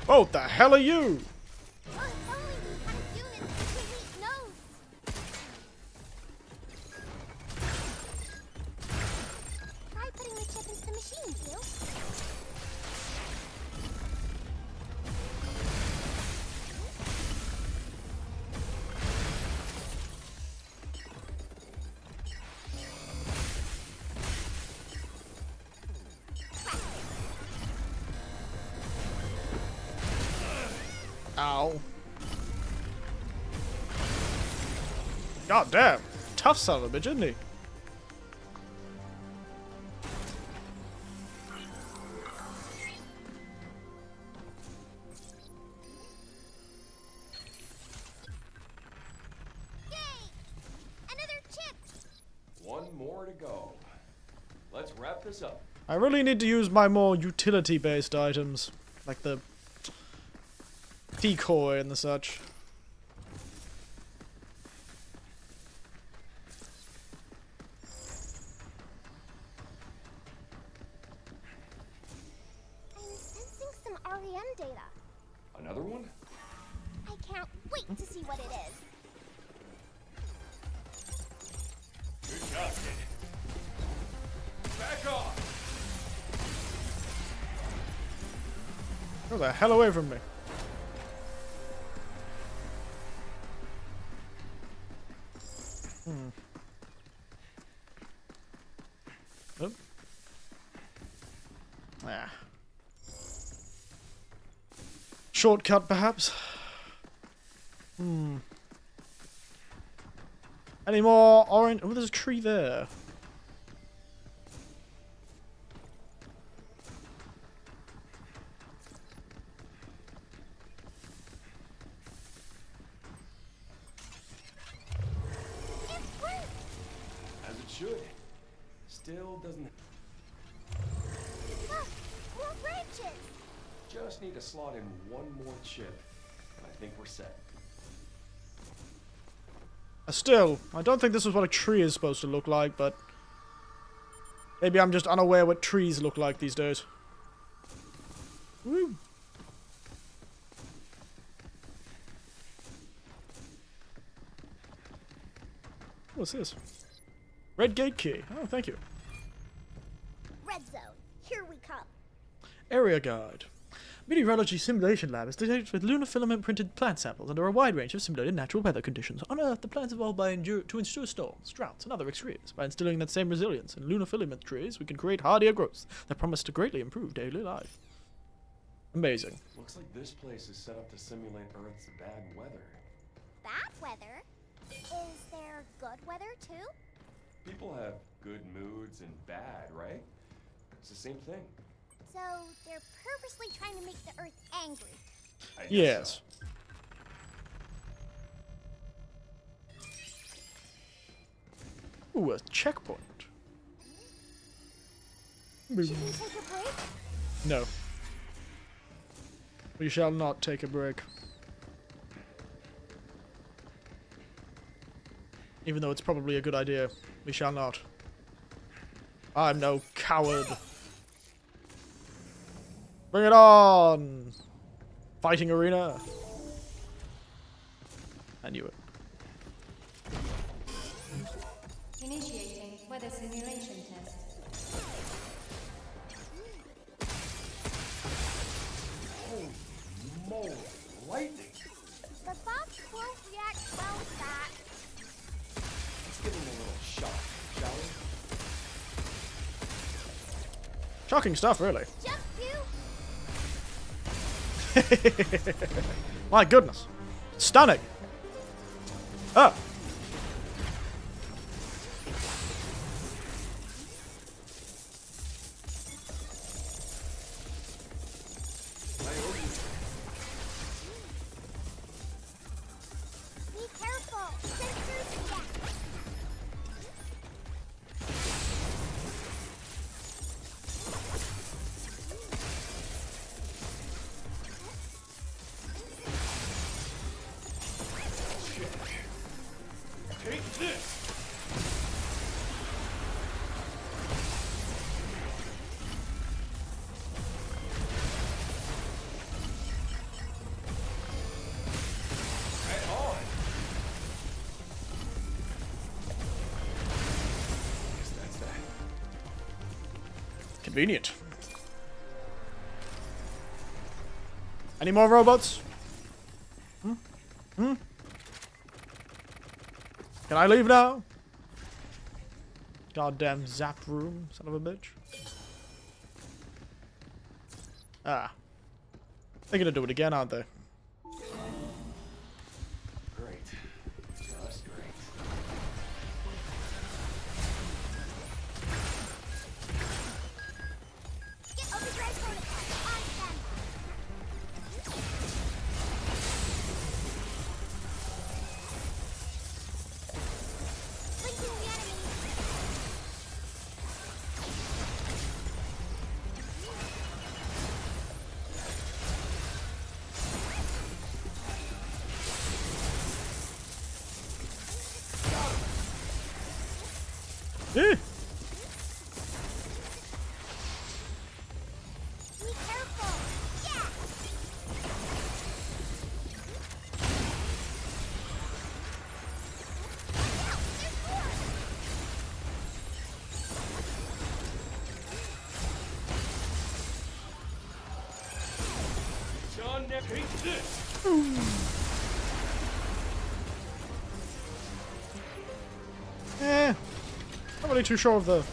Oh, the hell are you? Oh, if only we had a unit that could meet nose! Try putting the chip into the machine, you. Ow. God damn. Tough son of a bitch, isn't he? Yay! Another chip! 1 more to go. Let's wrap this up. I really need to use my more utility-based items, like the decoy and the such. I'm sensing some REM data. Another one? I can't wait to see what it is. the hell away from me. Oh. Ah. Shortcut, perhaps? Any more orange? Oh, there's a tree there. As it should. Still doesn't. Look, more branches. Just need to slot in one more chip. I think we're set. Still, I don't think this is what a tree is supposed to look like, but maybe I'm just unaware what trees look like these days. Woo. What's this? Red gate key. Oh, thank you. Red zone. Here we come. Area guide. Meteorology Simulation Lab is detected with lunar filament printed plant samples under a wide range of simulated natural weather conditions. On Earth, the plants evolved to endure storms, droughts, and other extremes. By instilling that same resilience in lunar filament trees, we can create hardier growths that promise to greatly improve daily life. Amazing. Looks like this place is set up to simulate Earth's bad weather. Bad weather? Is there good weather too? People have good moods and bad, right? It's the same thing. So they're purposely trying to make the Earth angry. I guess Yes. so. Ooh, a checkpoint. Should we take a break? No. We shall not take a break. Even though it's probably a good idea, we shall not. I'm no coward. Bring it on! Fighting arena. I knew it. Initiating weather simulation test. Holy moly, lightning! The box won't react well to that. Let's give him a little shock, shall we? Shocking stuff, really. Jump you. My goodness. Stunning. Ah. Be careful. Sensors check. Take this! Right on! Guess that's that. Convenient. Any more robots? Hmm? Can I leave now? Goddamn zap room, son of a bitch. Ah. They're gonna do it again, aren't they? Great. Just great. Get overdrive protocol on standby. Blinking the enemy. Eh. Be careful. Yeah. Now, there's more. Not really too sure of the...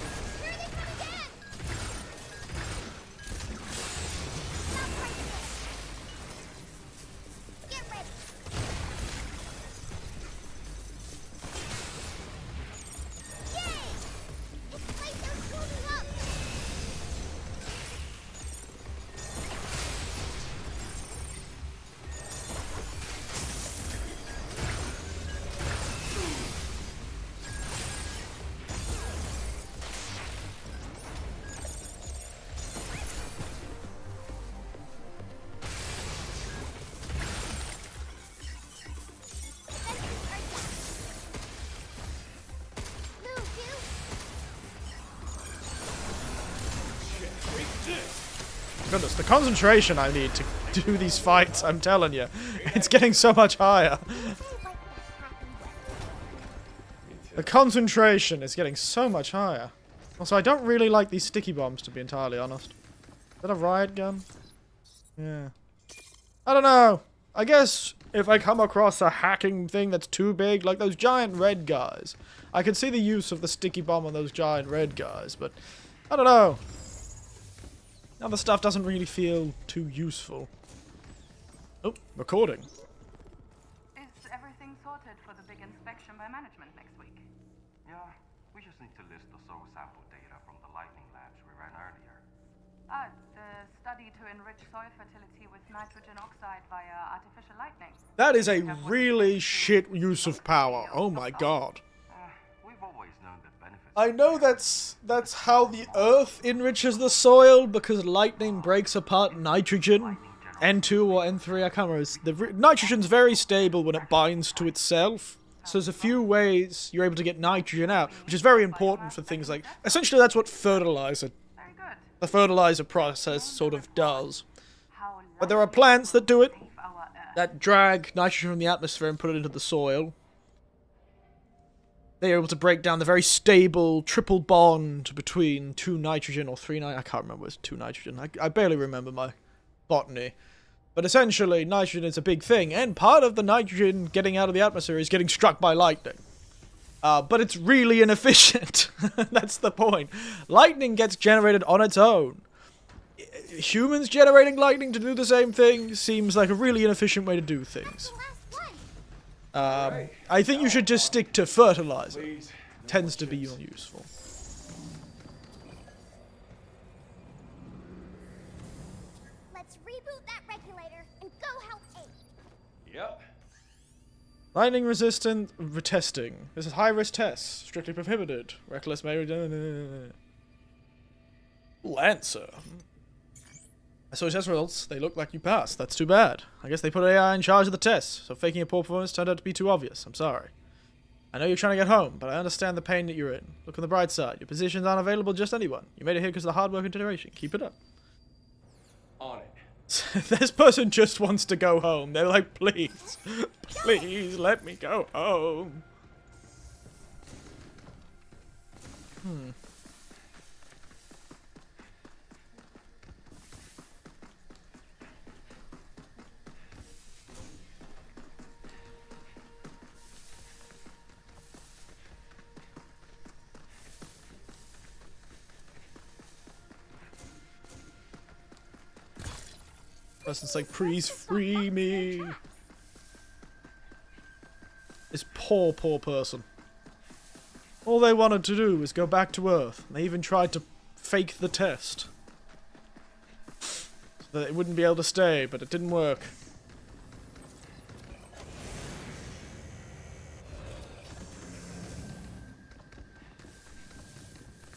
Get ready. Yay! It's like they're closing up. Goodness, the concentration I need to do these fights, I'm telling you. It's getting so much higher. The concentration is getting so much higher. Also, I don't really like these sticky bombs, to be entirely honest. Is that a riot gun? Yeah. I don't know. I guess if I come across a hacking thing that's too big, like those giant red guys, I could see the use of the sticky bomb on those giant red guys, but I don't know. Other stuff doesn't really feel too useful. Oh, recording. Is everything sorted for the big inspection by management next week? Yeah, we just need to list the soil sample data from the lightning labs we ran earlier. The study to enrich soil fertility with nitrogen oxide via artificial lightning. That is a really shit use of power. Oh my god. We've always known the benefits. I know that's how the earth enriches the soil, because lightning breaks apart nitrogen. N2 or N3, I can't remember. Nitrogen's very stable when it binds to itself. So there's a few ways you're able to get nitrogen out, which is very important for things like... Essentially, that's what fertilizer... Very good. The fertilizer process sort of does. But there are plants that do it, that drag nitrogen from the atmosphere and put it into the soil. They are able to break down the very stable triple bond between 2 nitrogen or 3 nitrogen. I can't remember it's 2 nitrogen. I barely remember my botany. But essentially, nitrogen is a big thing, and part of the nitrogen getting out of the atmosphere is getting struck by lightning. But it's really inefficient. That's the point. Lightning gets generated on its own. Humans generating lightning to do the same thing seems like a really inefficient way to do things. I think you should just stick to fertilizer. Tends to be more useful. Let's reboot that regulator and go help Abe. Yep. Lightning resistant testing. This is high risk test. Strictly prohibited. Reckless may... Lancer. I saw your test results. They look like you passed. That's too bad. I guess they put AI in charge of the test, so faking a poor performance turned out to be too obvious. I'm sorry. I know you're trying to get home, but I understand the pain that you're in. Look on the bright side. Your positions aren't available to just anyone. You made it here because of the hard work and generation. Keep it up. On it. This person just wants to go home. They're like, please, please let me go home. Person's like, please free me. This poor, poor person. All they wanted to do was go back to Earth. They even tried to fake the test. So that they wouldn't be able to stay, but it didn't work.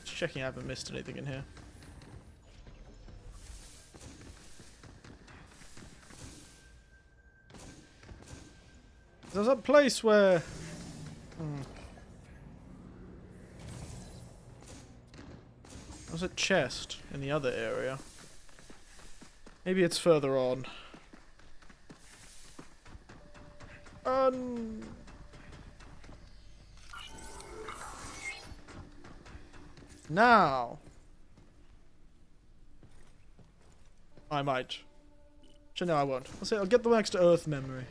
Just checking I haven't missed anything in here. There's a place where... There's a chest in the other area. Maybe it's further on. Now... I might Actually, no, I won't. I'll get the next Earth memory.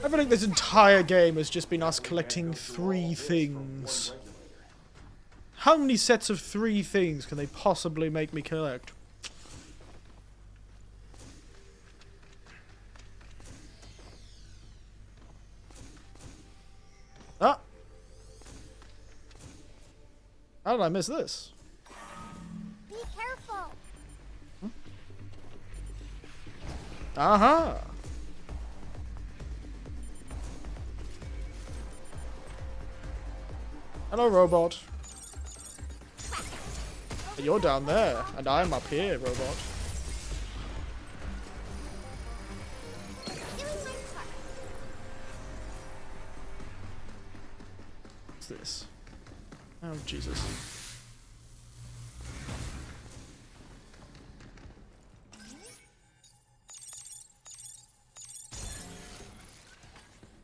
I feel like this entire game has just been us collecting 3 things. How many sets of 3 things can they possibly make me collect? Ah! How did I miss this? Be careful. Aha! Hello, robot. You're down there, and I'm up here, robot. Doing my part. What's this? Oh, Jesus.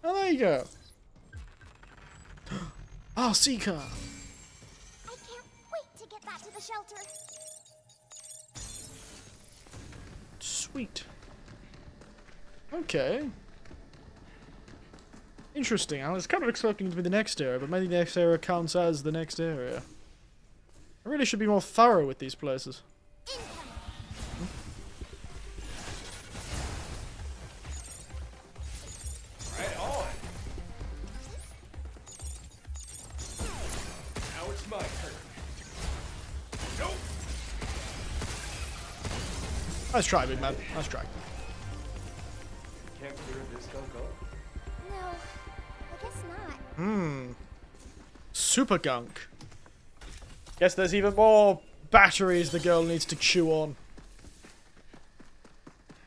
Oh, there you go. Ah, Seeker. I can't wait to get back to the shelter. Sweet. Okay. Interesting. I was kind of expecting it to be the next area, but maybe the next area counts as the next area. I really should be more thorough with these places. Right on. Now it's my turn. Nope. Nice try, big man. Nice try. Can't clear this gunk up. No, I guess not. Super gunk. Guess there's even more batteries the girl needs to chew on.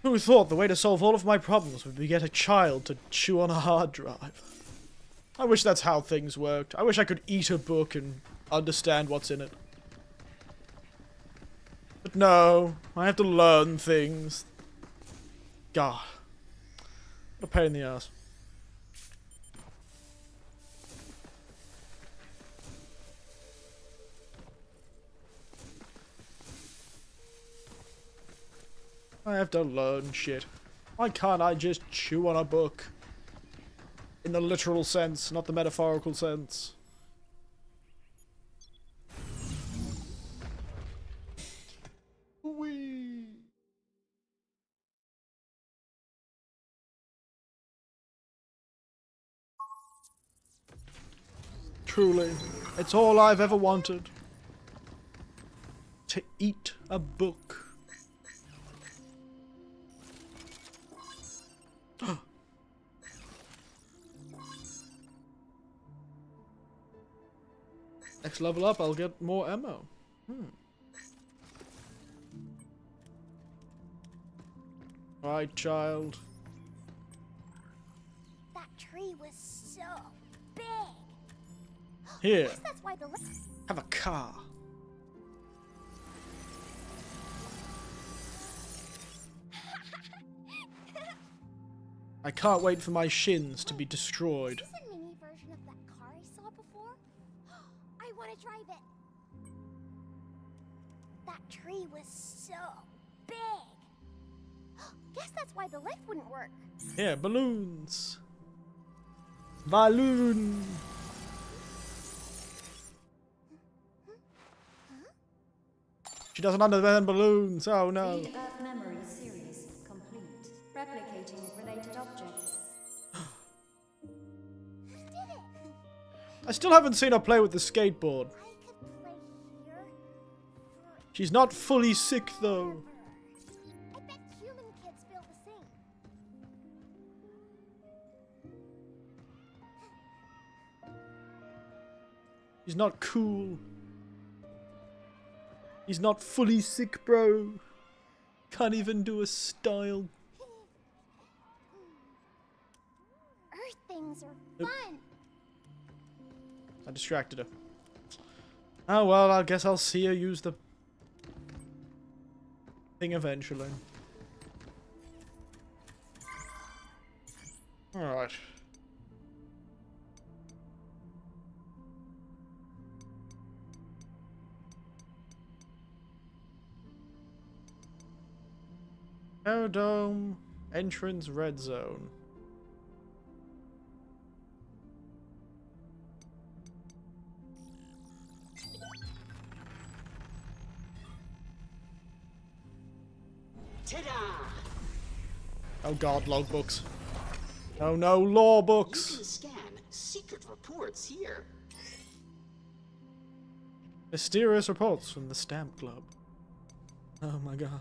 Who thought the way to solve all of my problems would be get a child to chew on a hard drive? I wish that's how things worked. I wish I could eat a book and understand what's in it. But no, I have to learn things. God. What a pain in the ass. I have to learn shit. Why can't I just chew on a book? In the literal sense, not the metaphorical sense. Whee! Truly, it's all I've ever wanted. To eat a book. Next level up, I'll get more ammo. Right, child. That tree was so big. Here, Guess that's why the have a car. I can't wait for my shins to be destroyed. Is this a mini version of that car I saw before? I want to drive it. That tree was so big. Guess that's why the lift wouldn't work. Here, balloons. Balloon. She doesn't understand balloons. Oh no. Read Earth Memory Series complete. Replicating related objects. You did it. I still haven't seen her play with the skateboard. I could play here She's not fully sick though. I bet human kids feel the same. He's not cool. He's not fully sick, bro. Can't even do a style. Earth things are fun. I distracted her. Oh well, I guess I'll see her use the thing eventually. Alright. Aerodome. Entrance red zone. Oh god, logbooks. Oh no, law books. You can scan secret reports here. Mysterious reports from the Stamp Club. Oh my god.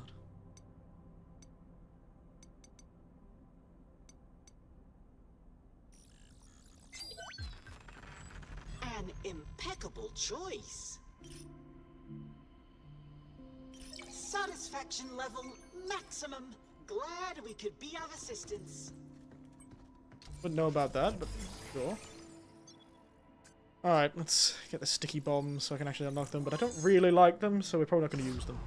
An impeccable choice. Satisfaction level maximum. Glad we could be of assistance. Wouldn't know about that, but sure. Alright, let's get the sticky bombs so I can actually unlock them, but I don't really like them, so we're probably not going to use them.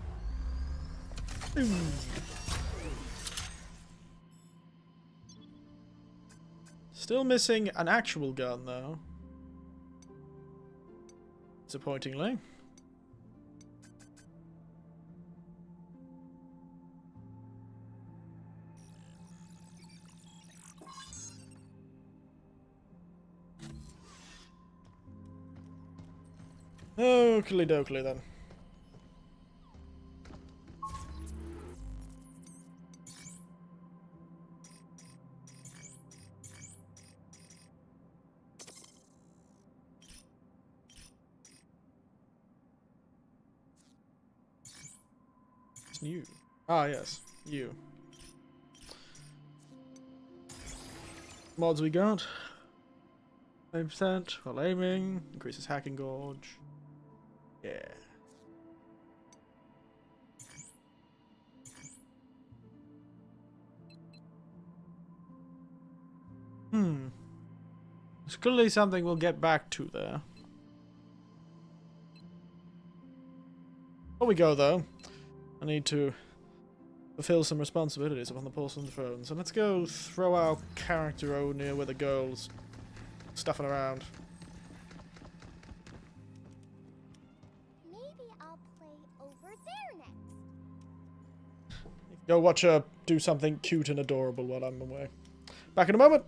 Boom. Still missing an actual gun, though. Disappointingly. Oakley dokley then. It's new. Ah, yes. You. Mods we got. 5% while aiming. Increases hacking gauge. Yeah. There's clearly something we'll get back to there. Before we go, though, I need to fulfill some responsibilities upon the porcelain throne. So let's go throw our character over near where the girl's stuffing around. Maybe I'll play over there next. Go watch her do something cute and adorable while I'm away. Back in a moment.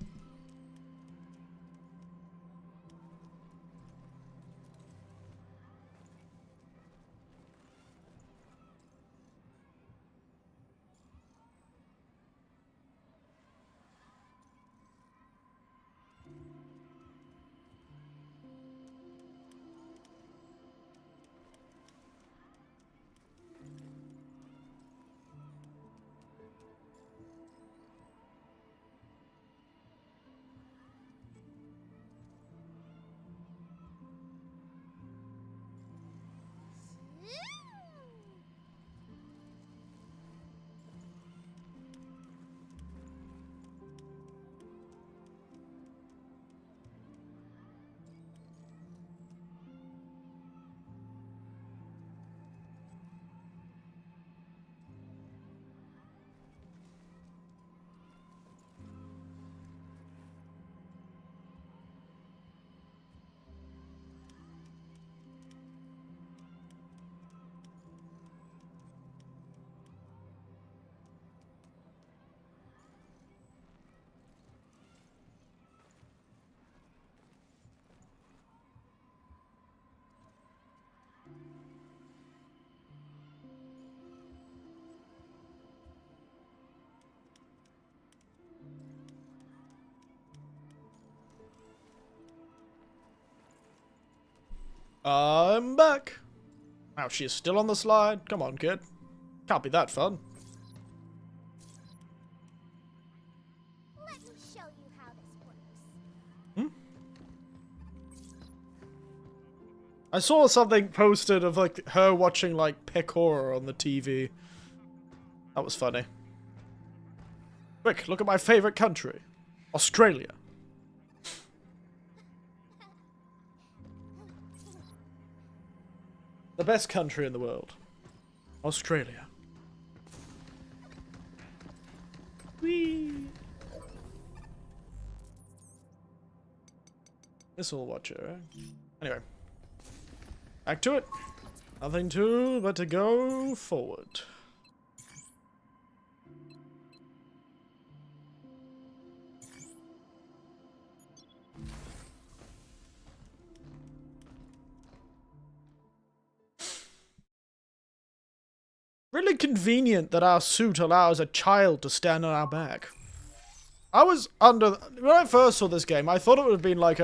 I'm back. Now she's still on the slide. Come on, kid. Can't be that fun. Let me show you how this works. I saw something posted of like her watching like Pecora on the TV. That was funny. Quick, look at my favorite country. Australia. The best country in the world. Australia. Whee! This'll watch her, right? Anyway. Back to it. Nothing to but to go forward. really convenient that our suit allows a child to stand on our back. I was when I first saw this game, I thought it would have been like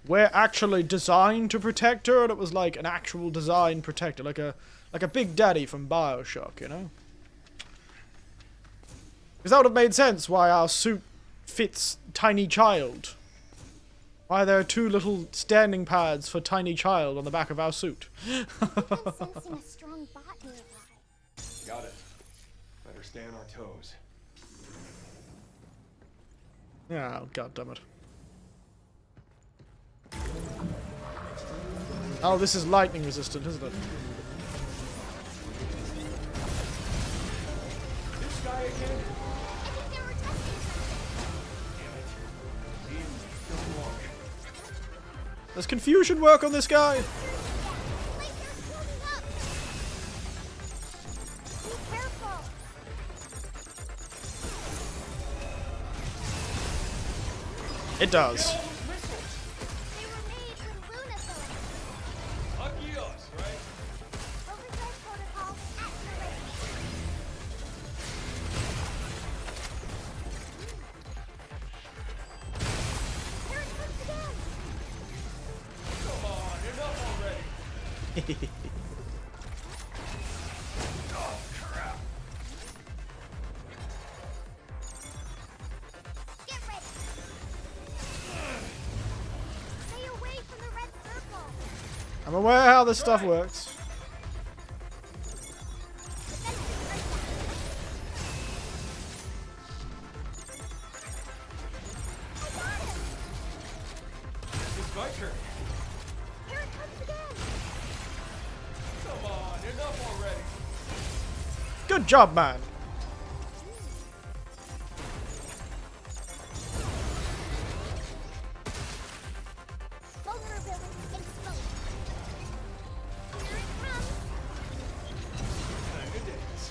we're actually designed to protect her, and it was like an actual design protector, like a Big Daddy from BioShock, you know? Because that would have made sense why our suit fits tiny child. Why there are 2 little standing pads for tiny child on the back of our suit. I'm sensing a strong bot nearby. Got it. Better stay on our toes. Oh, goddammit. Oh, this is lightning resistant, isn't it? This guy again? I think they were testing something. Does confusion work on this guy? Like they're floating up. Be careful. It does. They were made with lunaphylline. Lucky us, right? Overdrive protocol activated. Here it comes again. Come on, enough already. Oh, crap. Get ready. Stay away from the red circle. I'm aware how this stuff works. It's my turn. Here it comes again. Come on, enough already. Good job, man. Vulnerability exposed. Here it comes. Time to dance.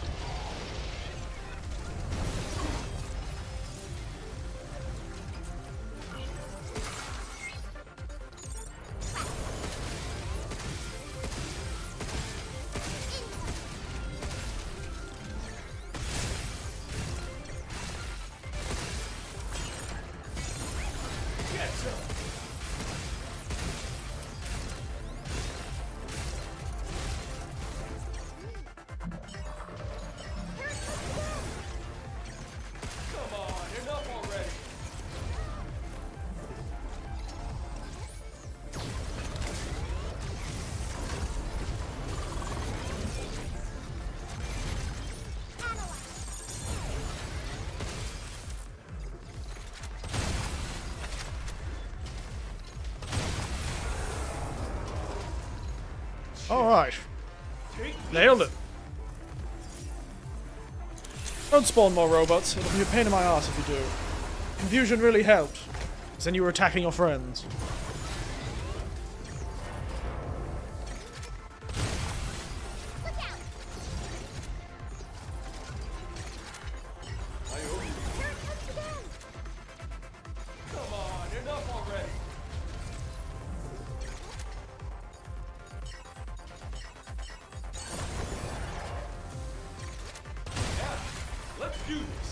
Get some. Come on, enough already. Alright. Take Nailed it. Don't spawn more robots. It'll be a pain in my ass if you do. Confusion really helped. 'Cause then you were attacking your friends. Look out. I owe you. Here it comes again. Come on, enough already. Yeah, let's do this.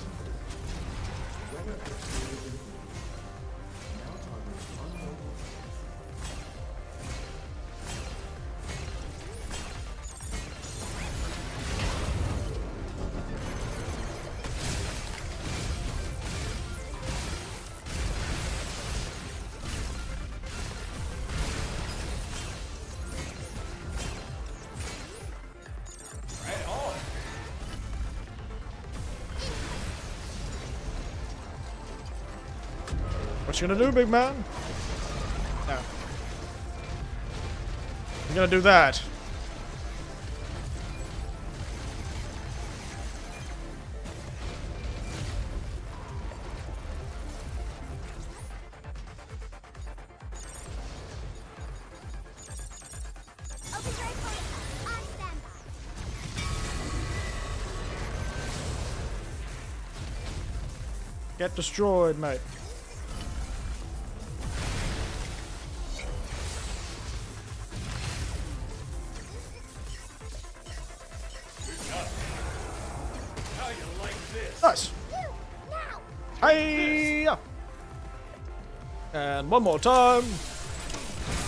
Right on. What you gonna do, big man? No. You're gonna do that. Overdrive protocol on standby. Get destroyed, mate. Good job. Hiya! And one more time.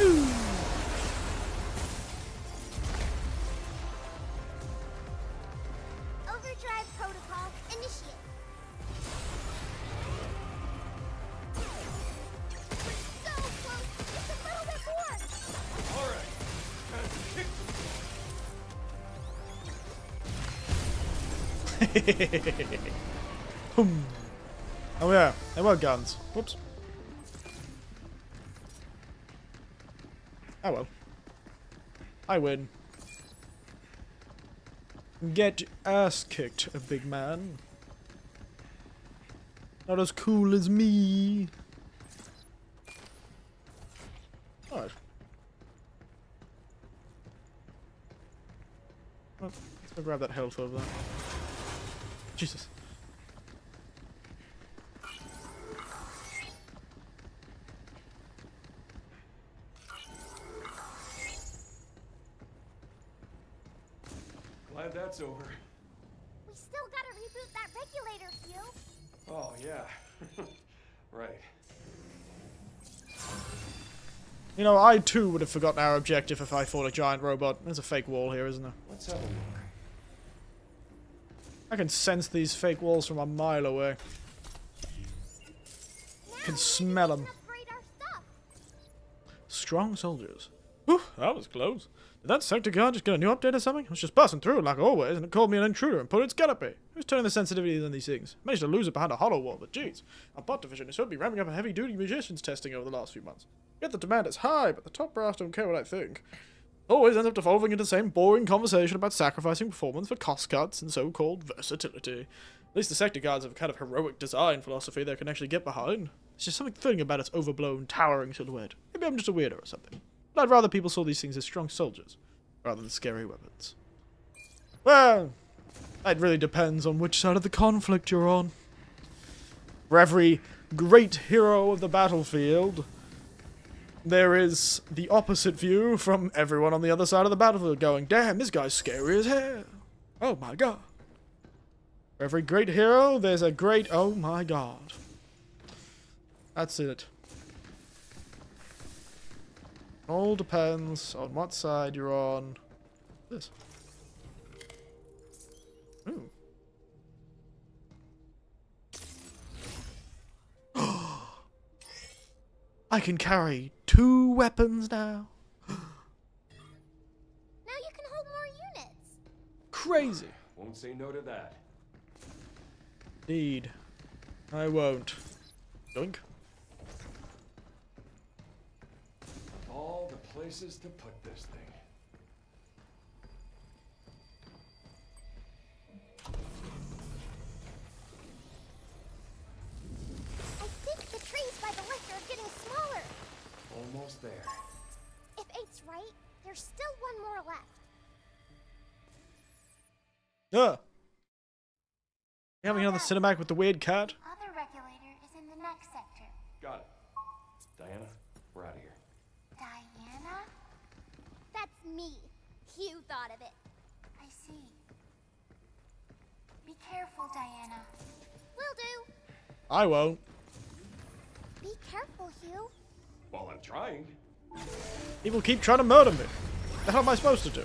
Ooh. Overdrive protocol initiate. We're so close. Just a little bit more. All right. Time to kick Boom. Oh yeah, they were guns. Whoops. Oh well. I win. Get your ass kicked, a big man. Not as cool as me. Alright. Well, let's go grab that health over there. Jesus. Glad that's over. We still gotta reboot that regulator, Hugh. Oh, yeah. Right. You know, I too would have forgotten our objective if I fought a giant robot. There's a fake wall here, isn't there? Let's have a look. I can sense these fake walls from a mile away. I can smell them. Upgrade our stuff. Strong soldiers. Whew, that was close. Did that sector guard just get a new update or something? I was just passing through like always, and it called me an intruder and put its canopy. Who's turning the sensitivities on these things? Managed to lose it behind a hollow wall, but geez. Our bot division is supposed to be ramping up a heavy-duty munitions testing over the last few months. Yet the demand is high, but the top brass don't care what I think. Always ends up devolving into the same boring conversation about sacrificing performance for cost cuts and so-called versatility. At least the sector guards have a kind of heroic design philosophy they can actually get behind. There's just something fitting about its overblown, towering silhouette. Maybe I'm just a weirdo or something. But I'd rather people saw these things as strong soldiers, rather than scary weapons. Well, it really depends on which side of the conflict you're on. For every great hero of the battlefield, there is the opposite view from everyone on the other side of the battlefield going, damn, this guy's scary as hell. Oh my god. For every great hero, there's a great oh my god. That's it. All depends on what side you're on. This. Ooh. I can carry 2 weapons now. Now you can hold more units. Crazy. Won't say no to that. Indeed. I won't. Doink. All the places to put this thing. I think the trees by the lift are getting smaller. Almost there. If 8's right, there's still one more left. You having another cinematic with the weird cat? Other regulator is in the next sector. Got it. Diana, we're out of here. Diana? That's me. You thought of it. I see. Be careful, Diana. Will do. I won't. Be careful, Hugh. Well, I'm trying. People keep trying to murder me. What the hell am I supposed to do?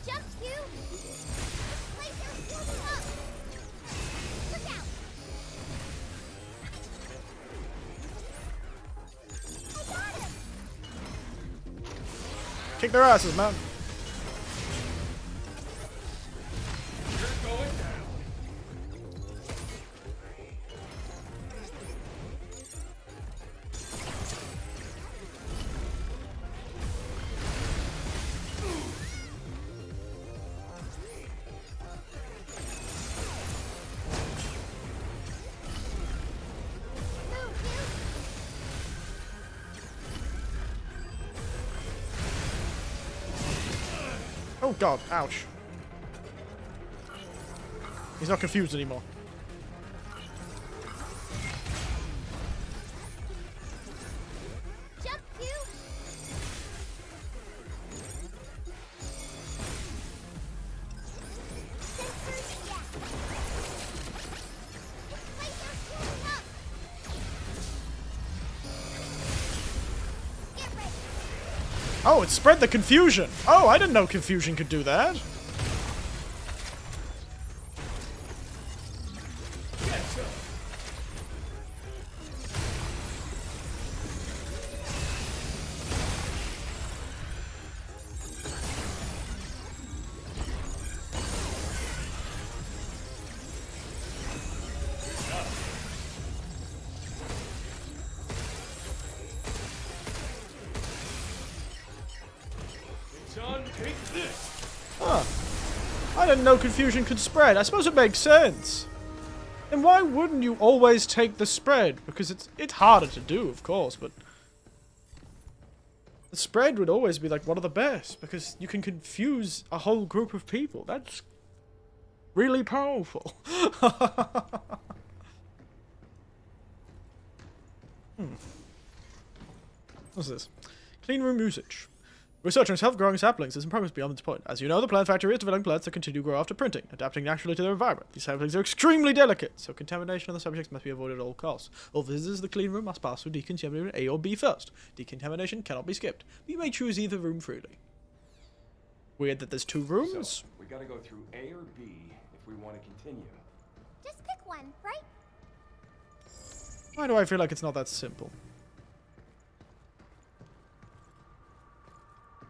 Jump, Hugh. Laser's moving up. Look out. I got him. Kick their asses, man. You're going down. Move, Hugh. Oh god, ouch. He's not confused anymore. Jump, Hugh. Sensors, yeah. Oh, it spread the confusion. Oh, I didn't know confusion could do that. Huh. I didn't know confusion could spread. I suppose it makes sense. Then why wouldn't you always take the spread? Because it's harder to do, of course, but the spread would always be like one of the best because you can confuse a whole group of people. That's really powerful. What's this? Clean room usage. Research on self-growing saplings is in progress beyond this point. As you know, the plant factory is developing plants that continue to grow after printing, adapting naturally to their environment. These saplings are extremely delicate, so contamination of the subjects must be avoided at all costs. All visitors to the clean room must pass through decontamination A or B first. Decontamination cannot be skipped. You may choose either room freely. Weird that there's two rooms. So, we gotta go through A or B if we want to continue. Just pick one, right? Why do I feel like it's not that simple?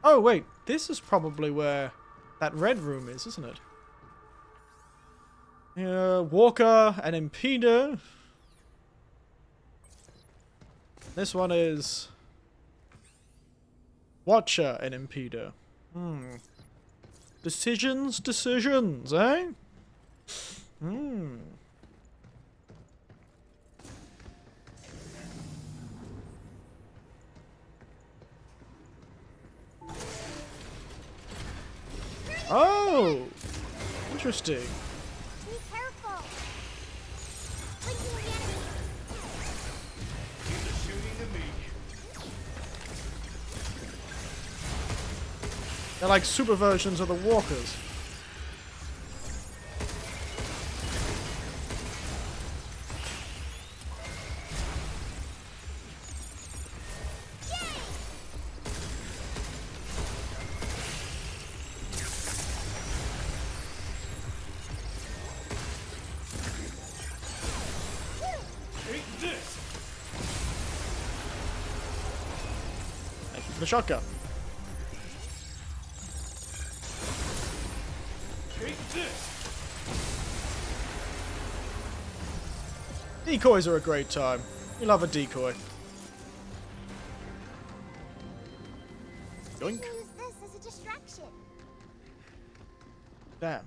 Oh, wait. This is probably where that red room is, isn't it? Yeah, Walker and Impeder. This one is Watcher and Impeder. Decisions, eh? Oh! Interesting. Be careful. Blinking the enemy. He's shooting to me. They're like super versions of the walkers. The shotgun. Decoys are a great time. You love a decoy. Yoink. Use this as a distraction. Damn.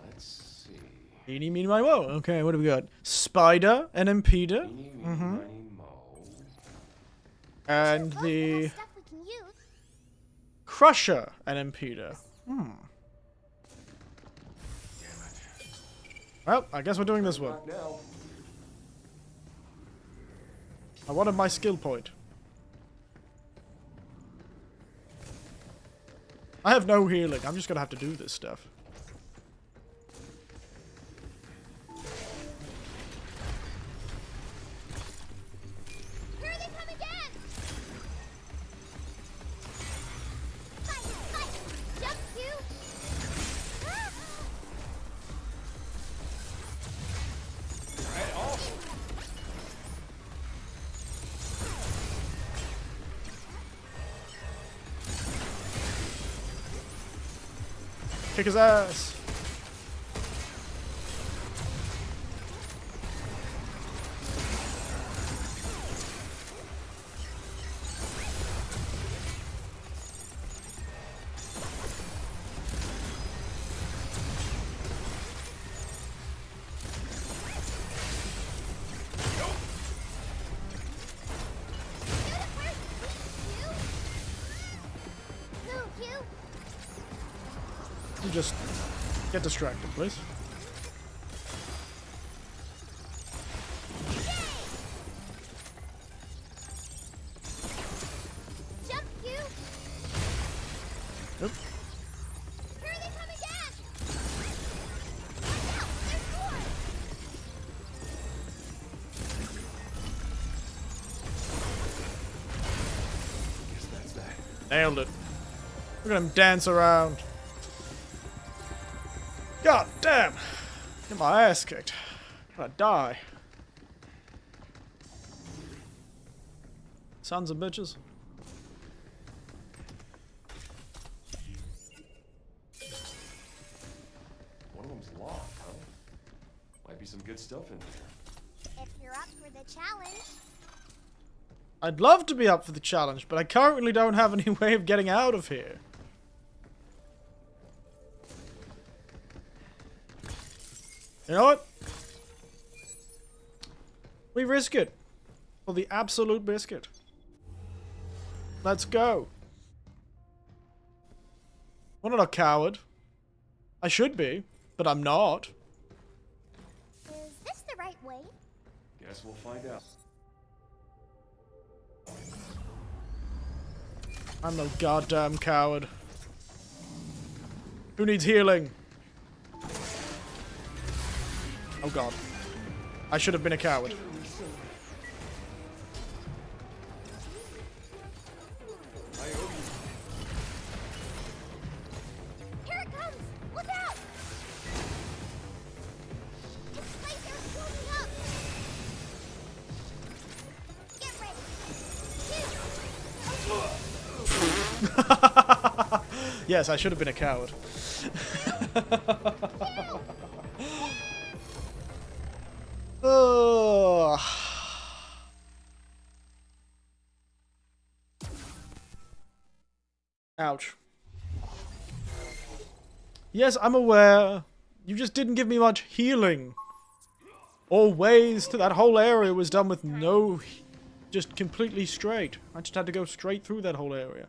Let's see. Eeny, meeny, miny, moe. Okay, what do we got? Spider and Impeder. Eeny, meeny, miny, moe. And Look, the more stuff we can use. Crusher and Impeder. Well, I guess we're doing this one. Not now. I wanted my skill point. I have no healing. I'm just gonna have to do this stuff. Here they come again. Fight, fight. Jump, you. Right off. Kick his ass. You just get distracted, please. Jump, you. Nope. Here they come again. Watch out, there's more. Nailed it. Look at him dance around. God damn. Get my ass kicked. I'm gonna die. Sons of bitches. One of them's locked, huh? Might be some good stuff in there. If you're up for the challenge. I'd love to be up for the challenge, but I currently don't have any way of getting out of here. You know what? We risk it. For the absolute biscuit. Let's go. I'm not a coward. I should be, but I'm not. Is this the right way? Guess we'll find out. I'm no goddamn coward. Who needs healing? Oh god. I should have been a coward. Here it comes! Look out! It's right there floating up! Get ready! Yes, I should have been a coward. Oh. Ouch. Yes, I'm aware. You just didn't give me much healing. Or ways to that whole area was done with no... just completely straight. I just had to go straight through that whole area.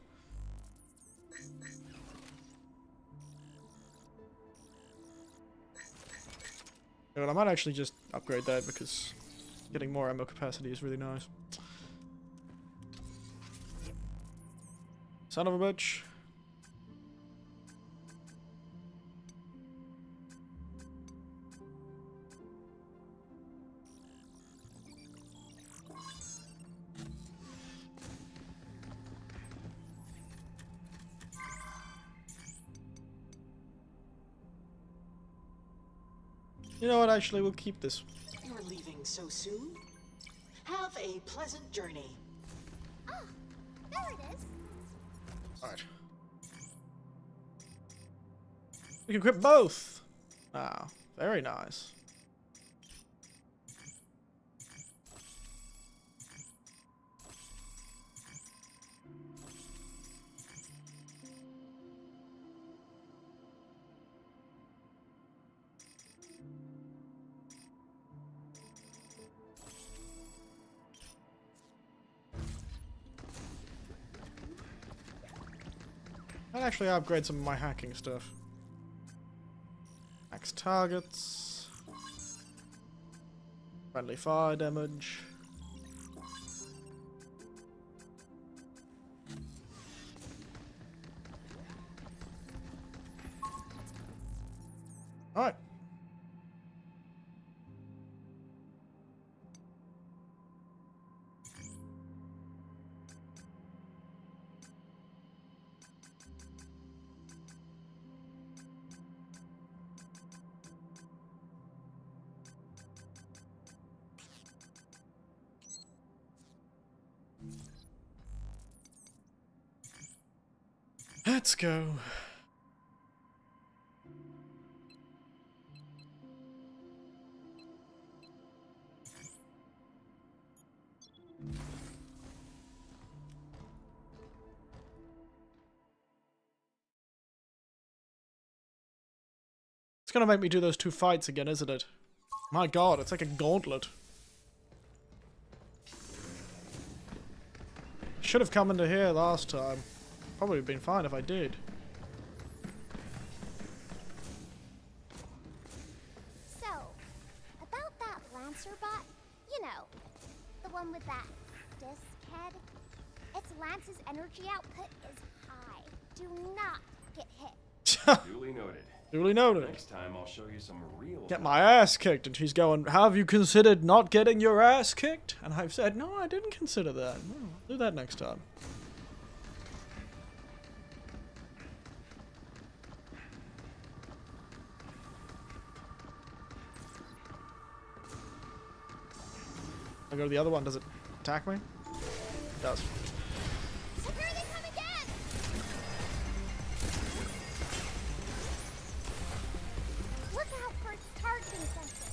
But I might actually just upgrade that because getting more ammo capacity is really nice. Son of a bitch. You know what, actually, we'll keep this. You're leaving so soon? Have a pleasant journey. Ah, there it is. Alright. We can equip both! Ah, very nice. I'll actually upgrade some of my hacking stuff. Max targets. Friendly fire damage. Alright. Let's go. It's gonna make me do those two fights again, isn't it? My god, it's like a gauntlet. Should have come into here last time. Probably been fine if I did. So, about that Lancer bot, you know, the one with that disc head, its Lance's energy output is high. Do not get hit. Duly noted. Duly noted. Next time I'll show you some real... Get my ass kicked. And she's going, have you considered not getting your ass kicked? And I've said, no, I didn't consider that. No, I'll do that next time. I go to the other one. Does it attack me? It does. Here they come again! Look out for its targeting sensor.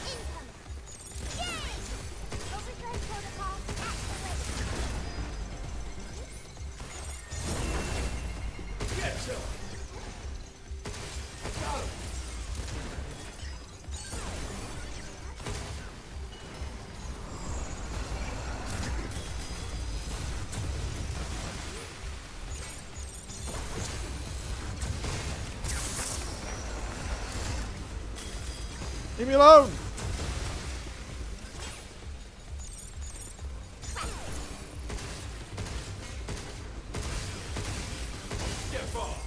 Incoming. Yay! Overdrive protocol activated. Get some! Got him! Leave me alone! Get off!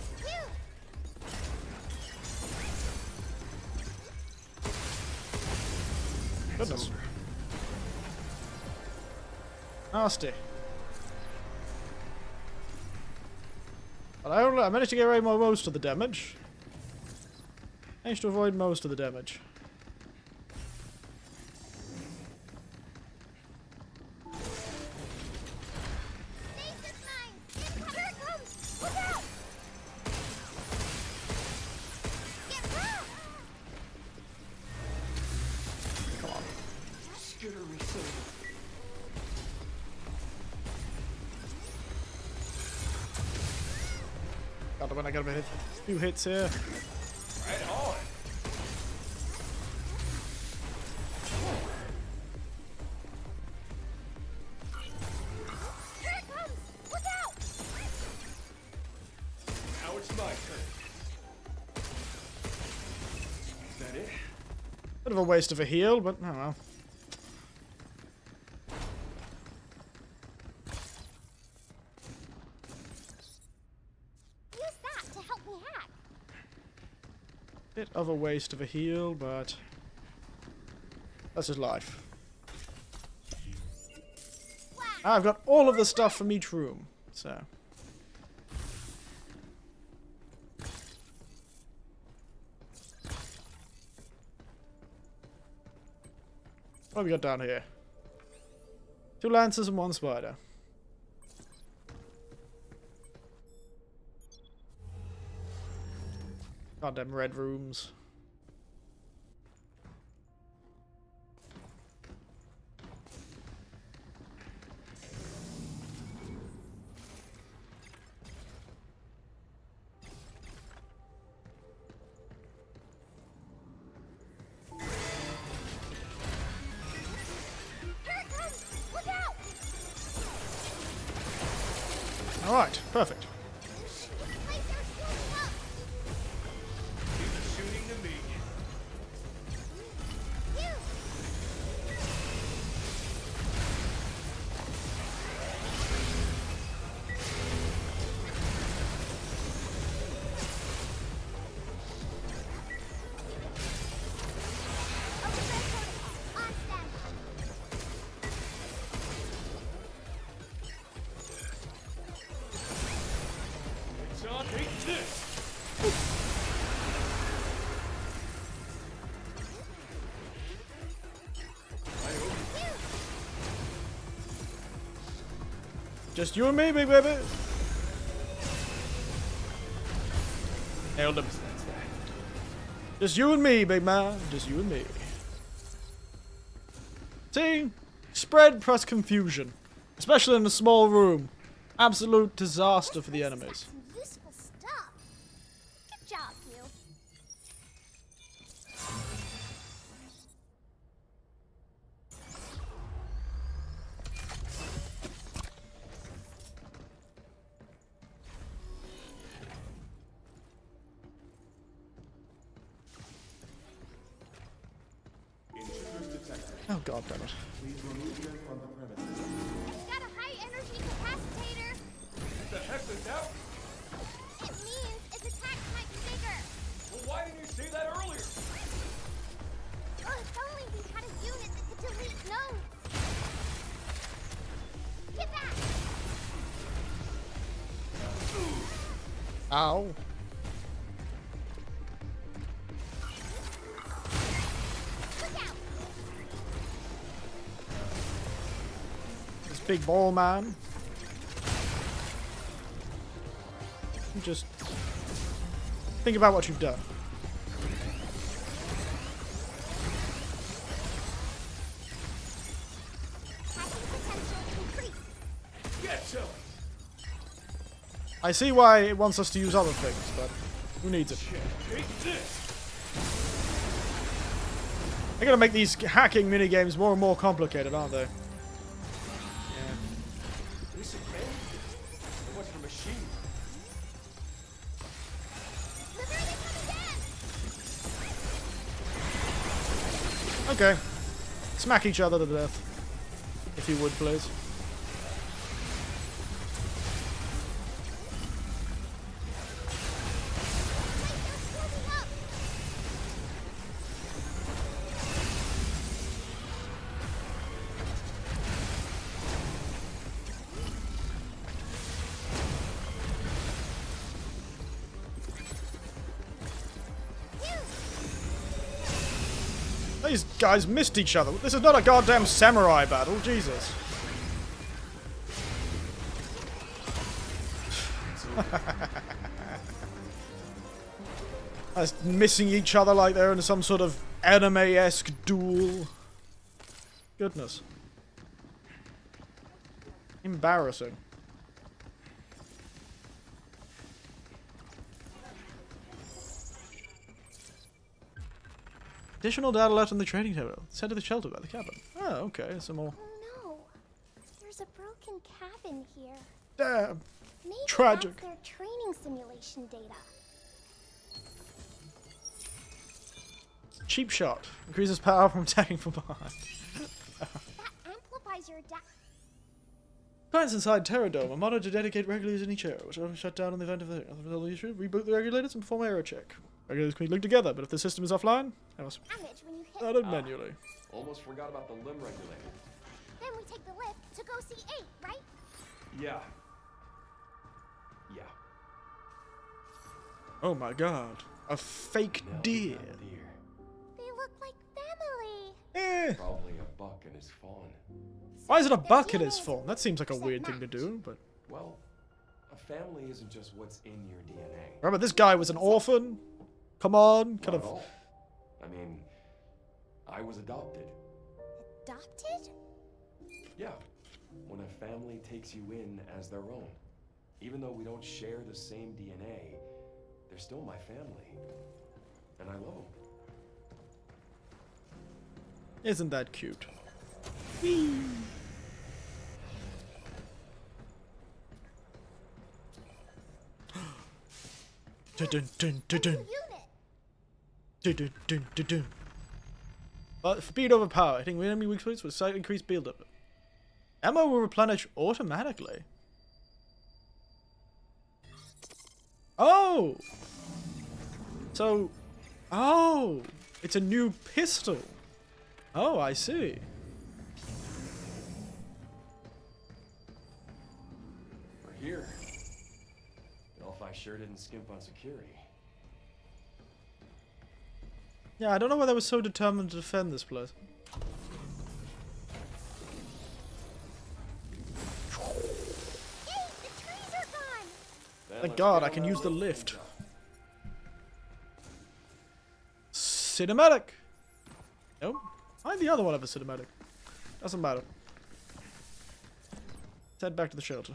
Goodness. Nasty. But I managed to get away with most of the damage. Managed to avoid most of the damage. Stasis mine! Here it comes! Look out! Get back! Come on. Skittery silver. God, when I got a few hits here. Right on! Here it comes! Look out! Now it's my turn. Is that it? Bit of a waste of a heal, but oh well. Use that to help me hack. Bit of a waste of a heal, but that's his life. I've got all of the stuff from each room, so. What have we got down here? 2 lancers and 1 spider. Goddamn red rooms. Here it comes! Look out! Alright, perfect. This place is shooting up! He's shooting to me. You! Overdrive protocol on standby. John, take this! I hope Just you and me, big baby. Nailed him. that's that. Just you and me, big man. Just you and me. See? Spread plus confusion. Especially in a small room. Absolute disaster for the enemies. Some useful stuff. Good job, you. Intruders detected. Oh god damn it. Please remove them from the premises. Got a high energy capacitator. What the heck is that? It means its attacks might be bigger. Well, why didn't you say that earlier? Oh, if only we had a unit that could delete nodes. Get back! Ow. Look Big ball man. Just think about what you've done. I see why it wants us to use other things, but who needs it? They're gonna make these hacking minigames more and more complicated, aren't they? Okay. Smack each other to death. If you would, please. These guys missed each other. This is not a goddamn samurai battle, Jesus. That's missing each other like they're in some sort of anime-esque duel. Goodness. Embarrassing. Additional data left on the trading table. Sent to the shelter by the cabin. Oh, okay. Some more. Oh no. There's a broken cabin here. Damn. Maybe Tragic. that's their training simulation data. Cheap shot. Increases power from attacking from behind. That amplifies your Clients inside Terradome are monitored to dedicate regulators in each area, which will shut down in the event of the issue. Reboot the regulators and perform an error check. Regulators can be linked together, but if the system is offline, they must damage when you hit. add it manually. Almost forgot about the limb regulator. Then we take the lift to go see 8, right? Yeah. Yeah. Oh my god. A fake Now deer. we got a deer. They look like family. Eh. Probably a buck and his fawn. Why is it a Their buck in DNA his is form? That seems like a 100% weird thing to do, matched. but... Well, a family isn't just what's in your DNA. Remember, this guy was an orphan? Come on, kind Not of... at all. I mean, I was adopted. Adopted? Yeah. When a family takes you in as their own. Even though we don't share the same DNA, they're still my family. And I love them. Isn't that cute? Dun dun dun dun dun. Unit. Dun dun dun dun dun. Speed over power. Hitting enemy weak spots with slightly increased build up. Ammo will replenish automatically. Oh! So... Oh! It's a new pistol. Oh, I see. We're here. Delphi sure didn't skimp on security. Yeah, I don't know why they were so determined to defend this place. Hey, the trees are gone. Then Thank let's God, get I can on use our the road lift. and, Cinematic! Nope. Find the other one of a cinematic. Doesn't matter. Let's head back to the shelter.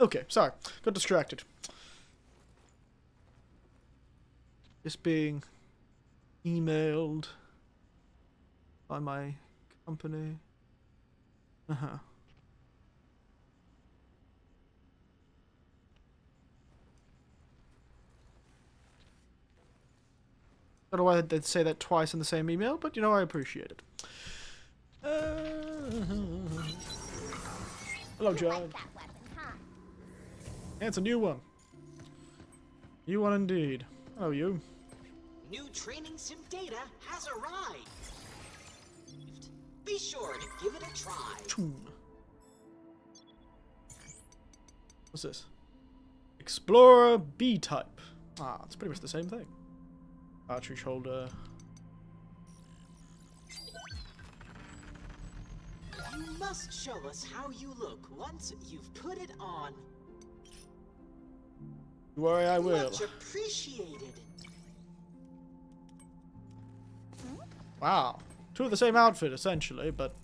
Okay, sorry. Got distracted. Just being emailed by my company. Don't know why they'd say that twice in the same email, but you know, I appreciate it. Hello, John. Like that weapon, huh? Yeah, it's a new one. New one indeed. Hello, you. New training sim data has arrived. Be sure to give it a try. What's this? Explorer B-type. Ah, it's pretty much the same thing. Cartridge holder. You must show us how you look once you've put it on. Don't worry, I will. Much appreciated. Wow. Two of the same outfit, essentially, but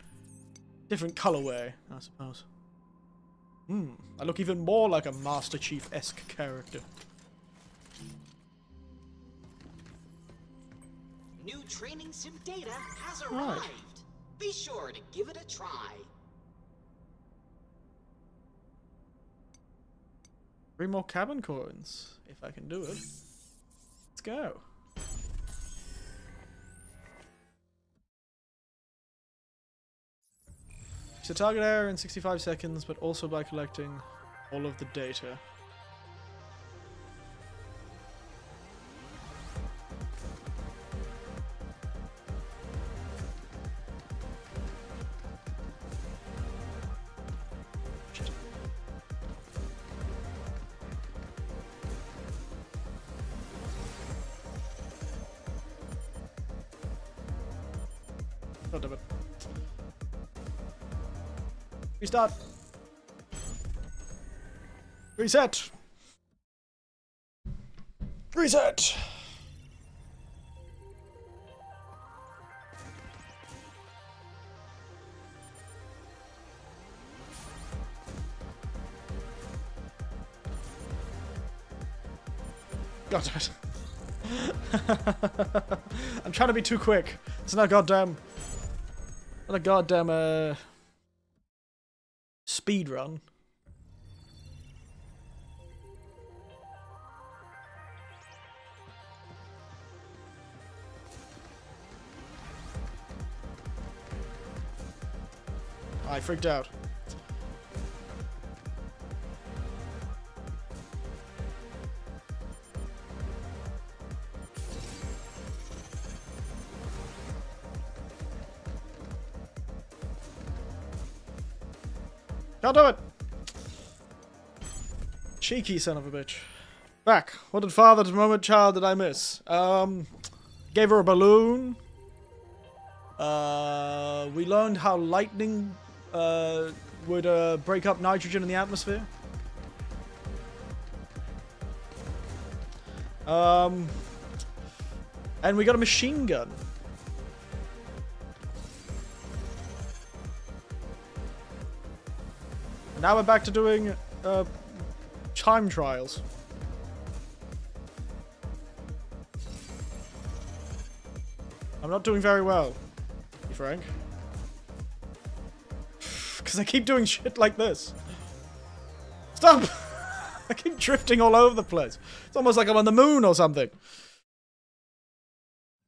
different colorway, I suppose. I look even more like a Master Chief-esque character. New training sim data has Right. arrived. Be sure to give it a try. 3 more cabin coins, if I can do it. Let's go. So target area in 65 seconds, but also by collecting all of the data. Shit. God damn it. Restart. Reset. Reset. God damn it. I'm trying to be too quick. It's not goddamn. Not a goddamn speed run. I freaked out. Can't do it! Cheeky son of a bitch. Back. What did father to moment child did I miss? Gave her a balloon. We learned how lightning would break up nitrogen in the atmosphere. And we got a machine gun. Now we're back to doing time trials. I'm not doing very well, to be frank. Because I keep doing shit like this. Stop! I keep drifting all over the place. It's almost like I'm on the moon or something.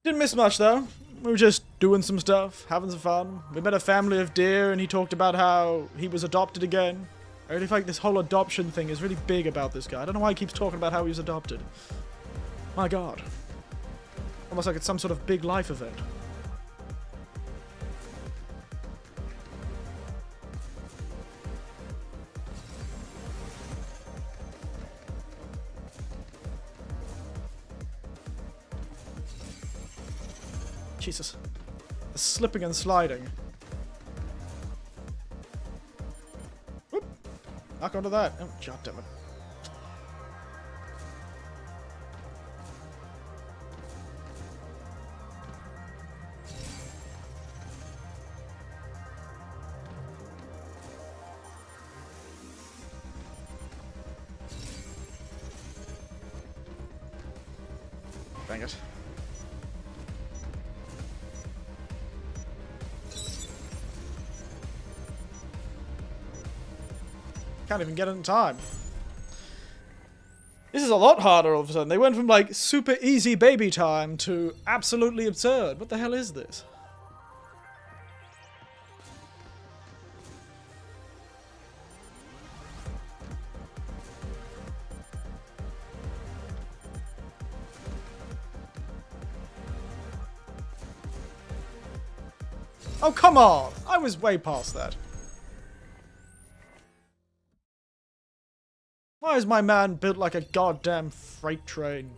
Didn't miss much though. We were just doing some stuff, having some fun. We met a family of deer and he talked about how he was adopted again. I really think this whole adoption thing is really big about this guy. I don't know why he keeps talking about how he was adopted. My god. Almost like it's some sort of big life event. Jesus. The slipping and sliding. Whoop. Knock onto that. Oh, god damn it. Dang it. Can't even get it in time. This is a lot harder all of a sudden. They went from like super easy baby time to absolutely absurd. What the hell is this? Oh, come on! I was way past that. Why is my man built like a goddamn freight train?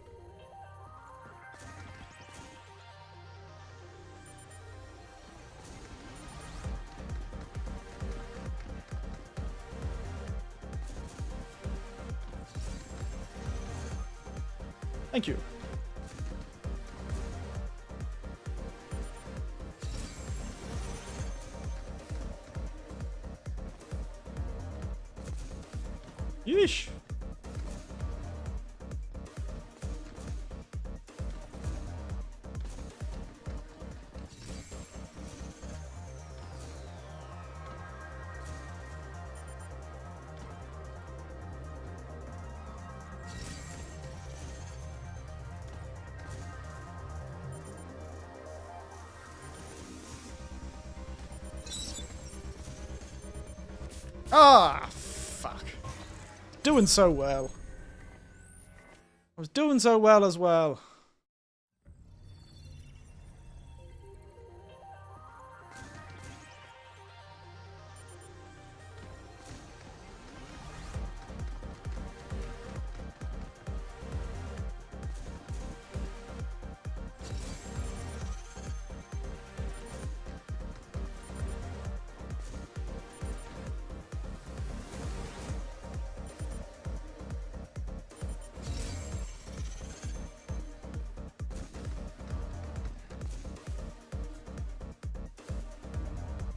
Thank you. Yeesh. Ah, fuck. Doing so well. I was doing so well as well.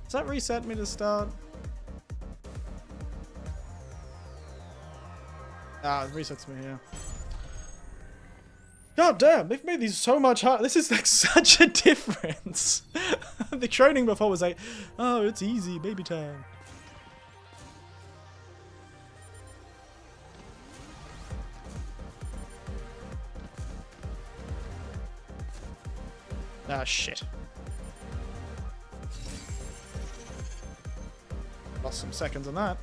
Does that reset me to start? Ah, it resets me here. God damn, they've made these so much harder. This is like such a difference. The training before was like, oh, it's easy, baby time. Ah, shit. Lost some seconds on that.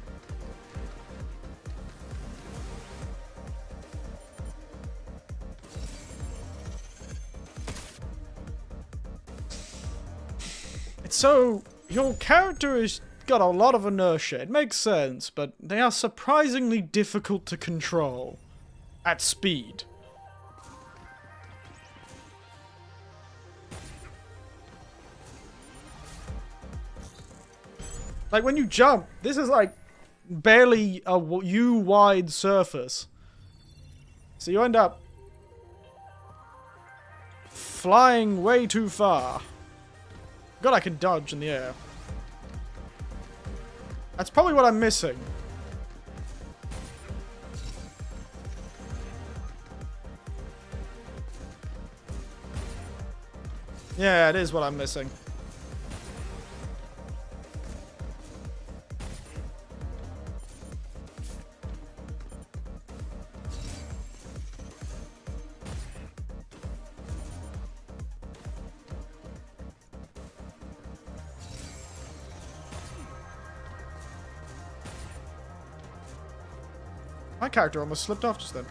It's so... Your character has got a lot of inertia. It makes sense, but they are surprisingly difficult to control. At speed. Like, when you jump, this is like barely a U-wide surface. So you end up flying way too far. God, I can dodge in the air. That's probably what I'm missing. Yeah, it is what I'm missing. My character almost slipped off just then.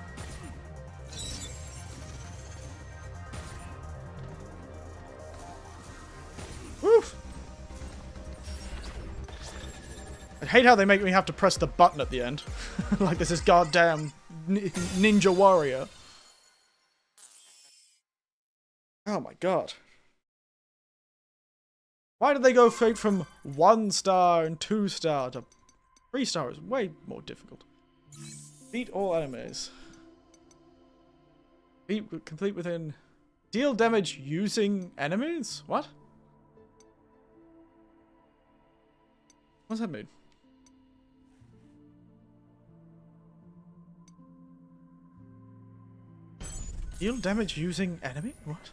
Woof! I hate how they make me have to press the button at the end. Like this is goddamn Ninja Warrior. Oh my god. Why did they go straight from 1 star and 2 star to 3 stars? Way more difficult. Beat all enemies. Beat complete within... Deal damage using enemies? What? What's that mean? Deal damage using enemy? What?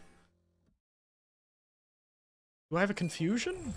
Do I have a confusion?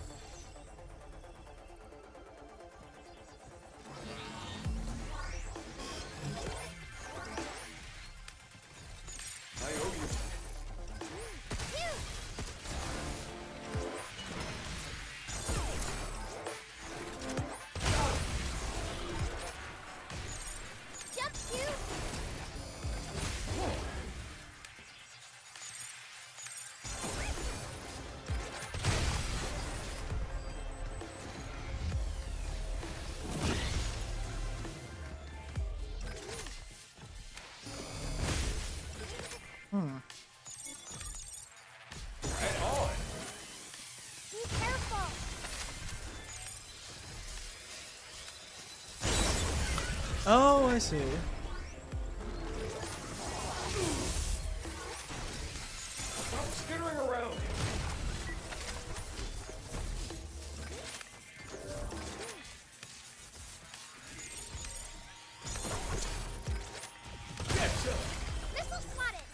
Oh, I see. Stop skittering around. Get some. Missile spotted!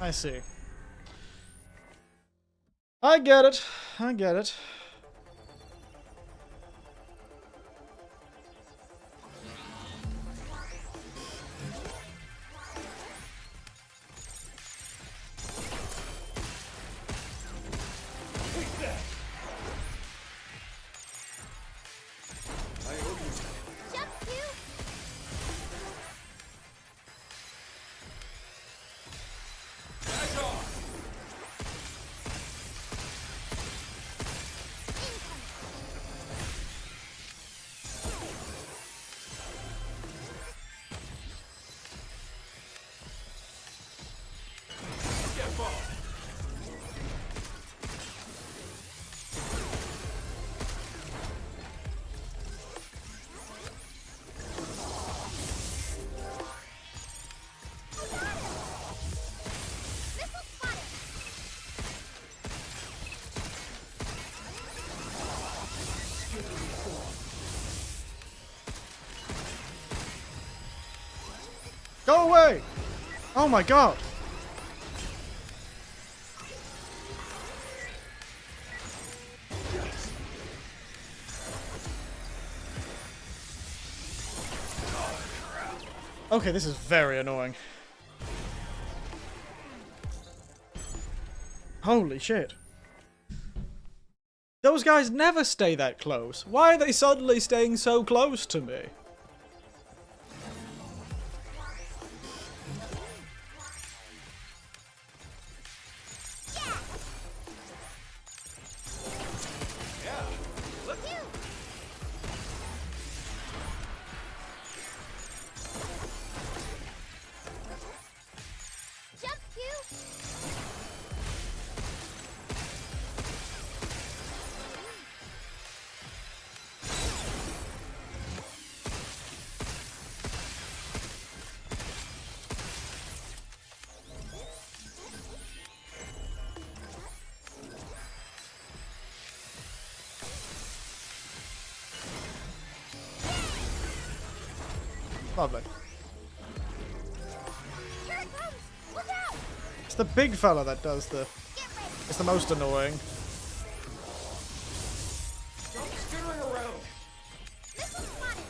I see. I get it. I get it. Jump you! Missile spotted! Go away! Oh my god! Okay, this is very annoying. Holy shit. Those guys never stay that close. Why are they suddenly staying so close to me? Jump you! Lovely. Here it comes! Look out! It's the big fella that does the... Get ready! It's the most annoying. Stop skittering around. Missile spotted!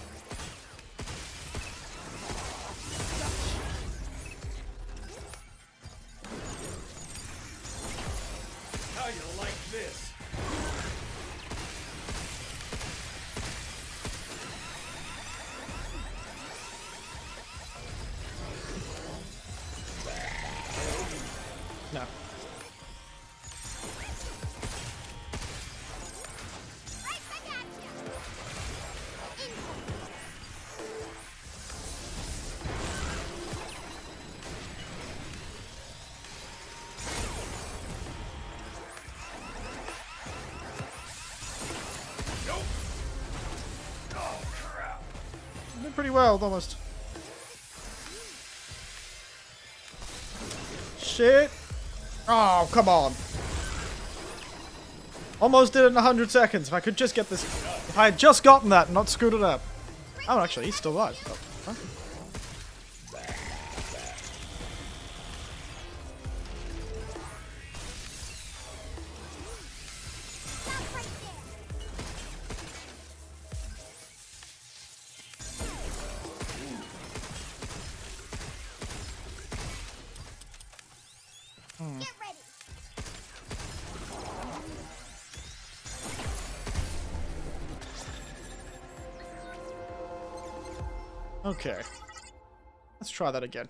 How you like this? No. Right back at you! Nope. Oh crap. Did pretty well, almost. Shit. Oh, come on. Almost did it in 100 seconds. If I could just get this... If I had just gotten that and not screwed it up. Oh, actually, he's still alive. Oh, huh? Stop right there! Get ready! Okay. Let's try that again.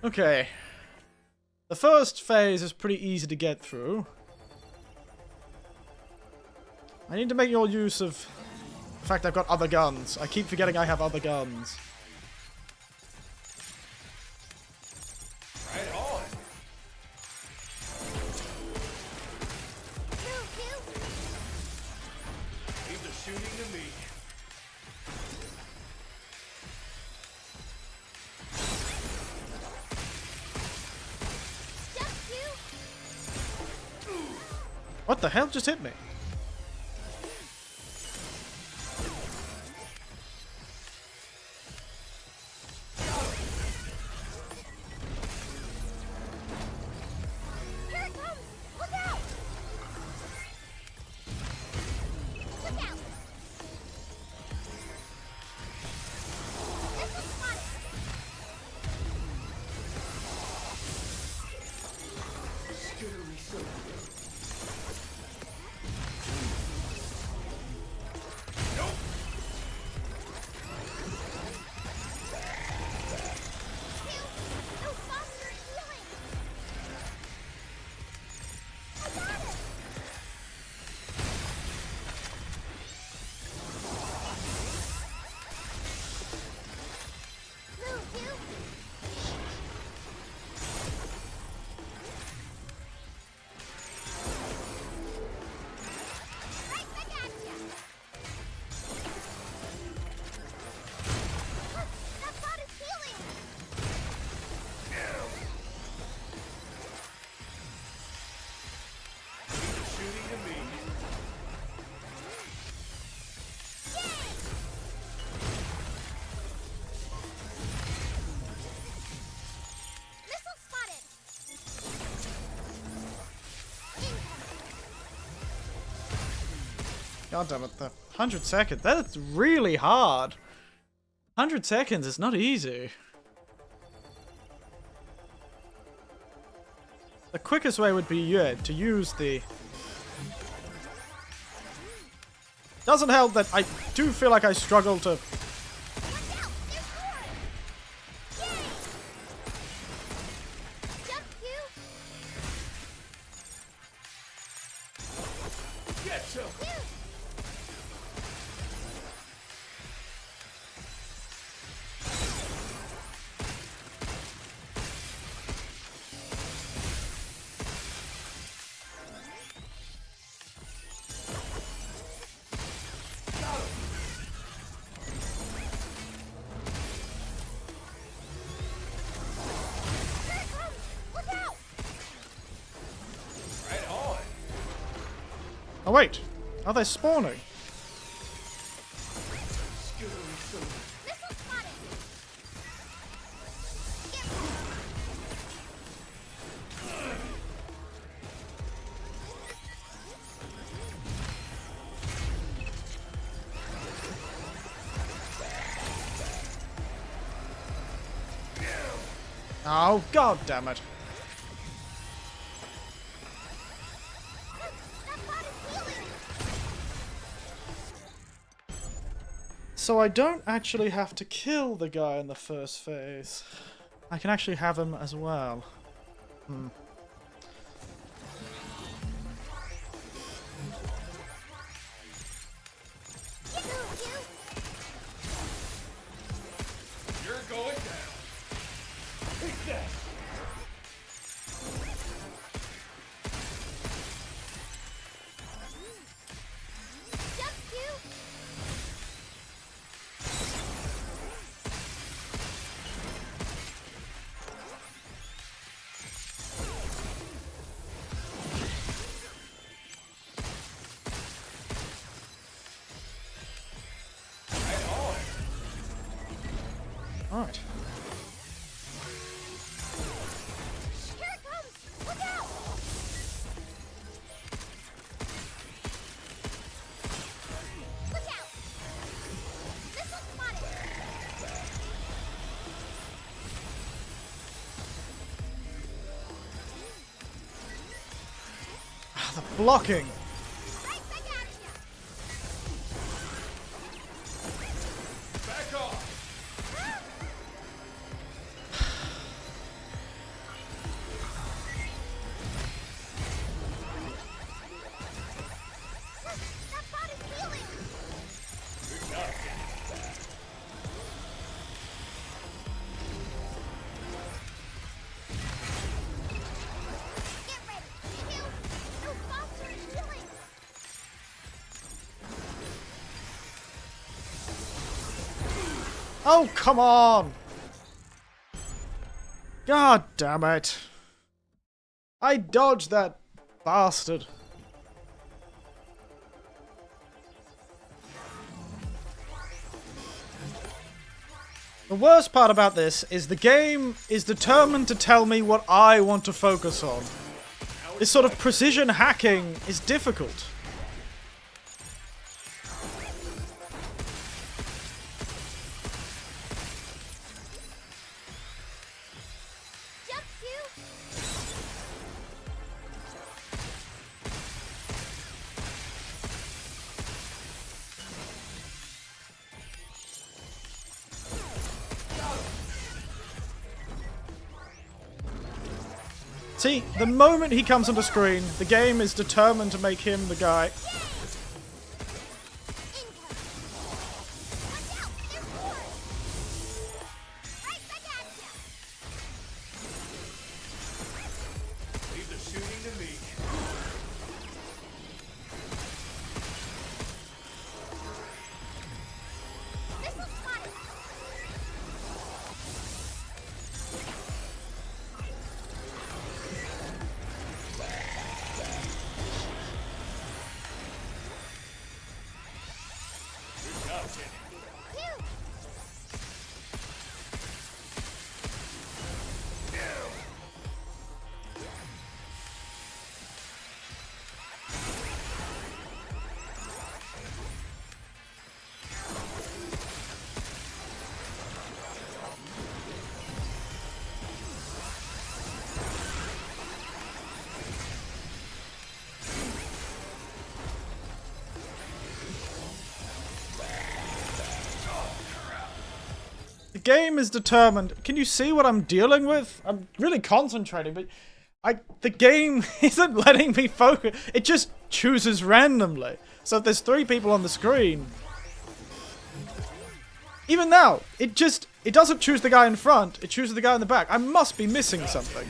Okay. The first phase is pretty easy to get through. I need to make more use of the fact I've got other guns. I keep forgetting I have other guns. Right on. Leave the shooting to me. What the hell just hit me? Here it comes! Look out! Look out! This is fun! Scary so. Those bombs are healing! I got it! Move, you! Right back at ya! Look, that bot is healing! Shooting to me. Missile spotted! God damn it, the 100 seconds. That's really hard. 100 seconds is not easy. The quickest way would be, yeah, to use the... Doesn't help that I do feel like I struggle to... Watch out! There's more! Yay! Jump, you! Getcha. You! Here it comes! Look out! Right on. Oh wait, are they spawning? Scary so. Missile spotted! Get Oh, god damn it. that bot is healing! So I don't actually have to kill the guy in the first phase. I can actually have him as well. Hmm. Move, you! You're going down. Take that. Jump, you! Alright. Here it comes! Look out! Look out! Missile spotted! Ah, the blocking! Right back at ya! Back off. That bot Oh, come on! God damn it. I dodged that bastard. The worst part about this is the game is determined to tell me what I want to focus on. This sort of precision hacking is difficult. See, the moment he comes onto screen, the game is determined to make him the guy. Leave the shooting to me. The game is determined. Can you see what I'm dealing with? I'm really concentrating, but the game isn't letting me focus. It just chooses randomly. So if there's 3 people on the screen, even now, it doesn't choose the guy in front, it chooses the guy in the back. I must be missing something.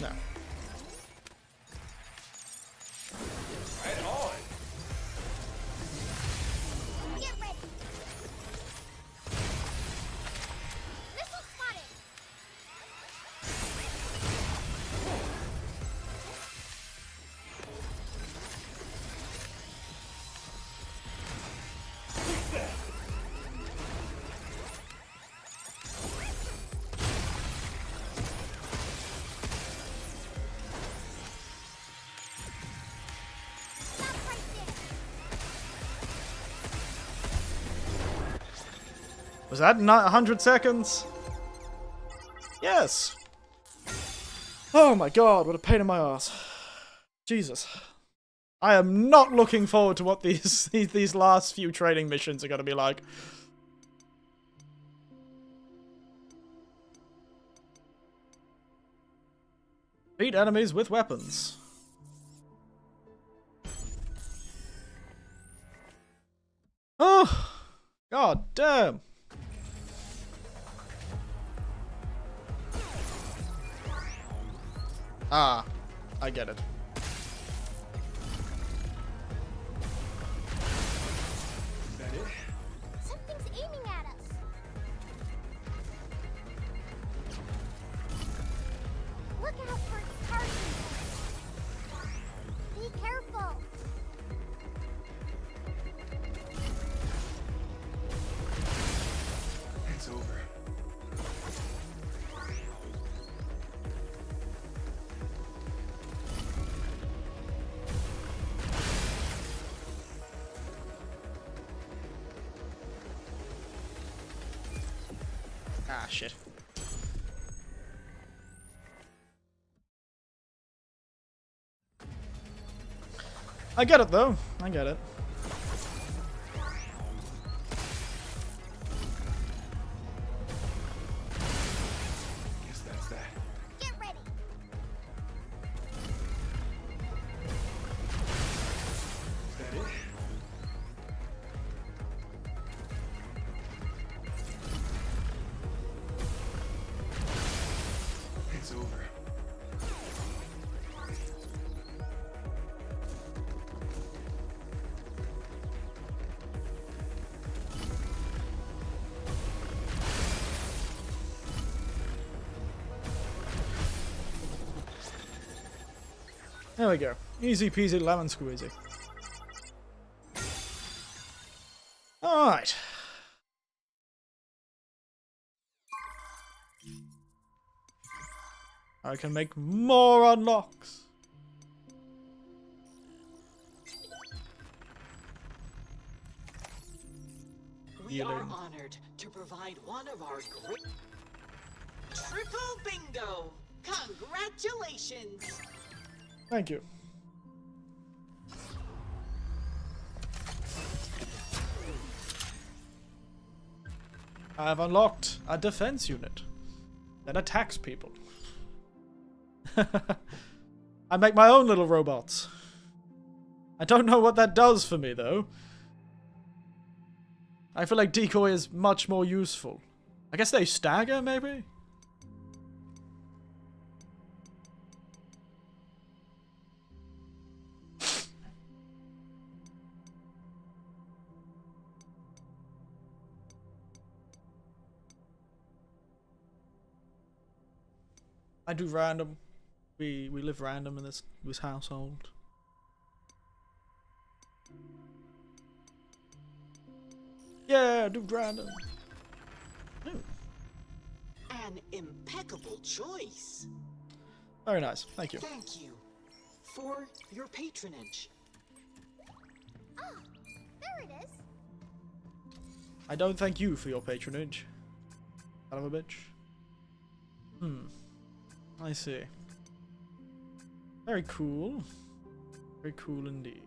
No. Right on. Get ready. Missile spotted. Was that not 100 seconds? Yes. Oh my god, what a pain in my ass. Jesus. I am not looking forward to what these last few training missions are going to be like. Beat enemies with weapons. Oh, god damn. Ah, I get it. Is that it? Something's aiming at us. Look out for its target. Be careful. It's over. Ah, shit. I get it, though. I get it. Guess that's that. There we go. Easy peasy lemon squeezy. Alright. I can make more unlocks. We are honored to provide one of our great... Triple bingo! Congratulations! Thank you. I have unlocked a defense unit that attacks people. I make my own little robots. I don't know what that does for me, though. I feel like decoy is much more useful. I guess they stagger, maybe? I do random. We live random in this household. Yeah, do random. Ooh. An impeccable choice. Very nice. Thank you. Thank you for your patronage. Oh, there it is. I don't thank you for your patronage. Son of a bitch. I see. Very cool. Very cool indeed.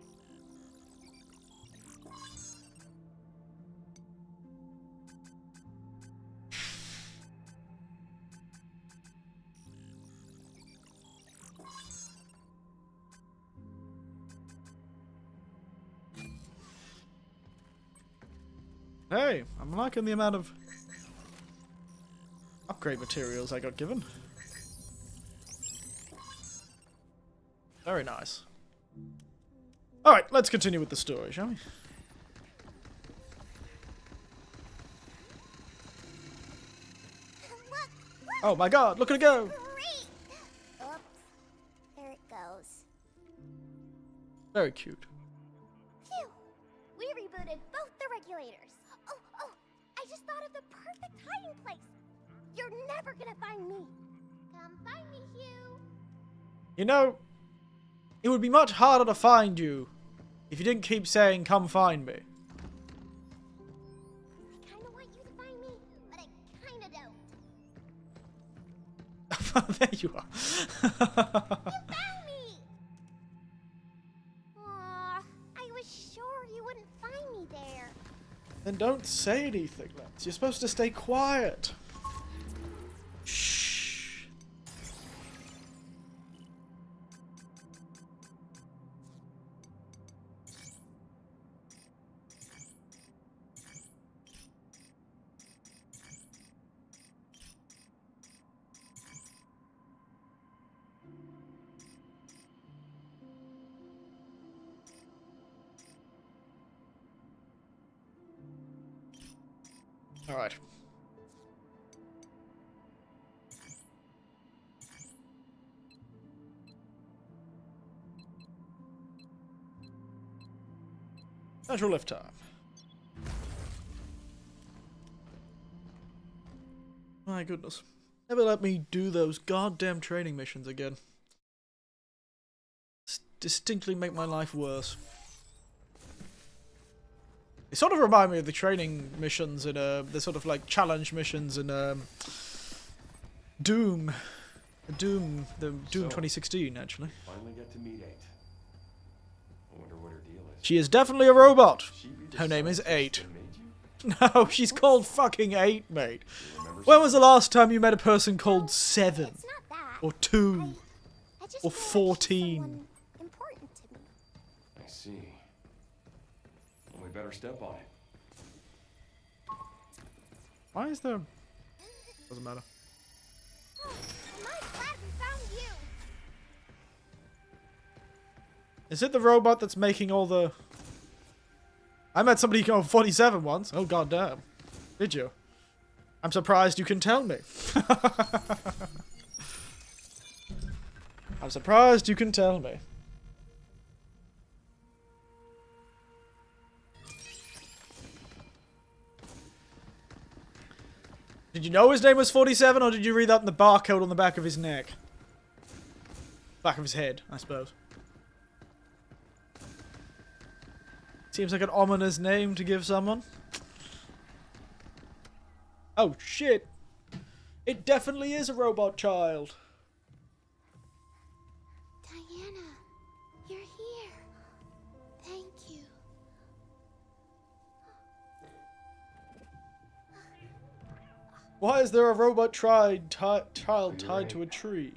Hey, I'm liking the amount of upgrade materials I got given. Very nice. Alright, let's continue with the story, shall we? Oh my god, look at it go! Great! Oops. There it goes. Very cute. Phew! We rebooted both the regulators. Oh, I just thought of the perfect hiding place. You're never gonna find me. Come find me, Hugh. You know, it would be much harder to find you if you didn't keep saying, come find me. I kinda want you to find me, but I kinda don't. There you are. You found me! Aw, I was sure you wouldn't find me there. Then don't say anything, Lance. You're supposed to stay quiet. Shh. All right. Natural lift time. My goodness. Never let me do those goddamn training missions again. Distinctly make my life worse. They sort of remind me of the training missions in the sort of like challenge missions in Doom. The Doom 2016 actually. Finally get to meet 8. I wonder what her deal is. She is definitely a robot. She be the Her name is scientist 8. that made you? No, she's called fucking 8, mate. When was the last time you met a person called 7? It's not that. Or 2? I just Or feel like she's 14? someone important to me. I see. Well, we better step on it. Why is there... Doesn't matter. Oh, am I glad we found you. Is it the robot that's making all the... I met somebody called 47 once. Oh, goddamn. Did you? I'm surprised you can tell me. I'm surprised you can tell me. Did you know his name was 47, or did you read that in the barcode on the back of his neck? Back of his head, I suppose. Seems like an ominous name to give someone. Oh, shit. It definitely is a robot child. Diana, you're here. Thank you. Why is there a robot child tied to a tree?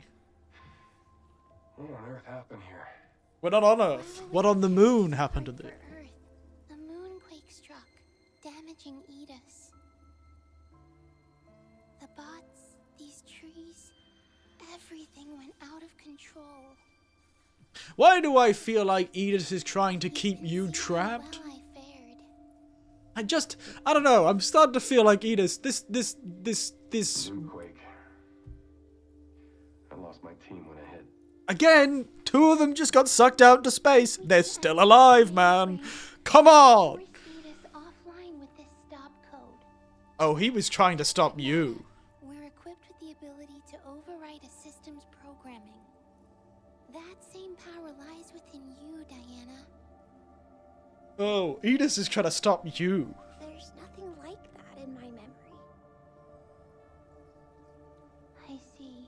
What on earth happened here? We're not on Earth. What on the moon happened to this? Earth, the moonquake struck, damaging Edis. The bots, these trees, everything went out of control. Why do I feel like Edith is trying to keep you trapped? Well, I fared. I don't know. I'm starting to feel like Edith. This. Moonquake. I lost my team when it hit. Again, two of them just got sucked out into space. They're still alive, man. Come on. Force Edis offline with this stop code. Oh, he was trying to stop you. We're equipped with the ability to override a system's programming. That same power lies within you, Diana. Oh, Edith is trying to stop you. There's nothing like that in my memory. I see.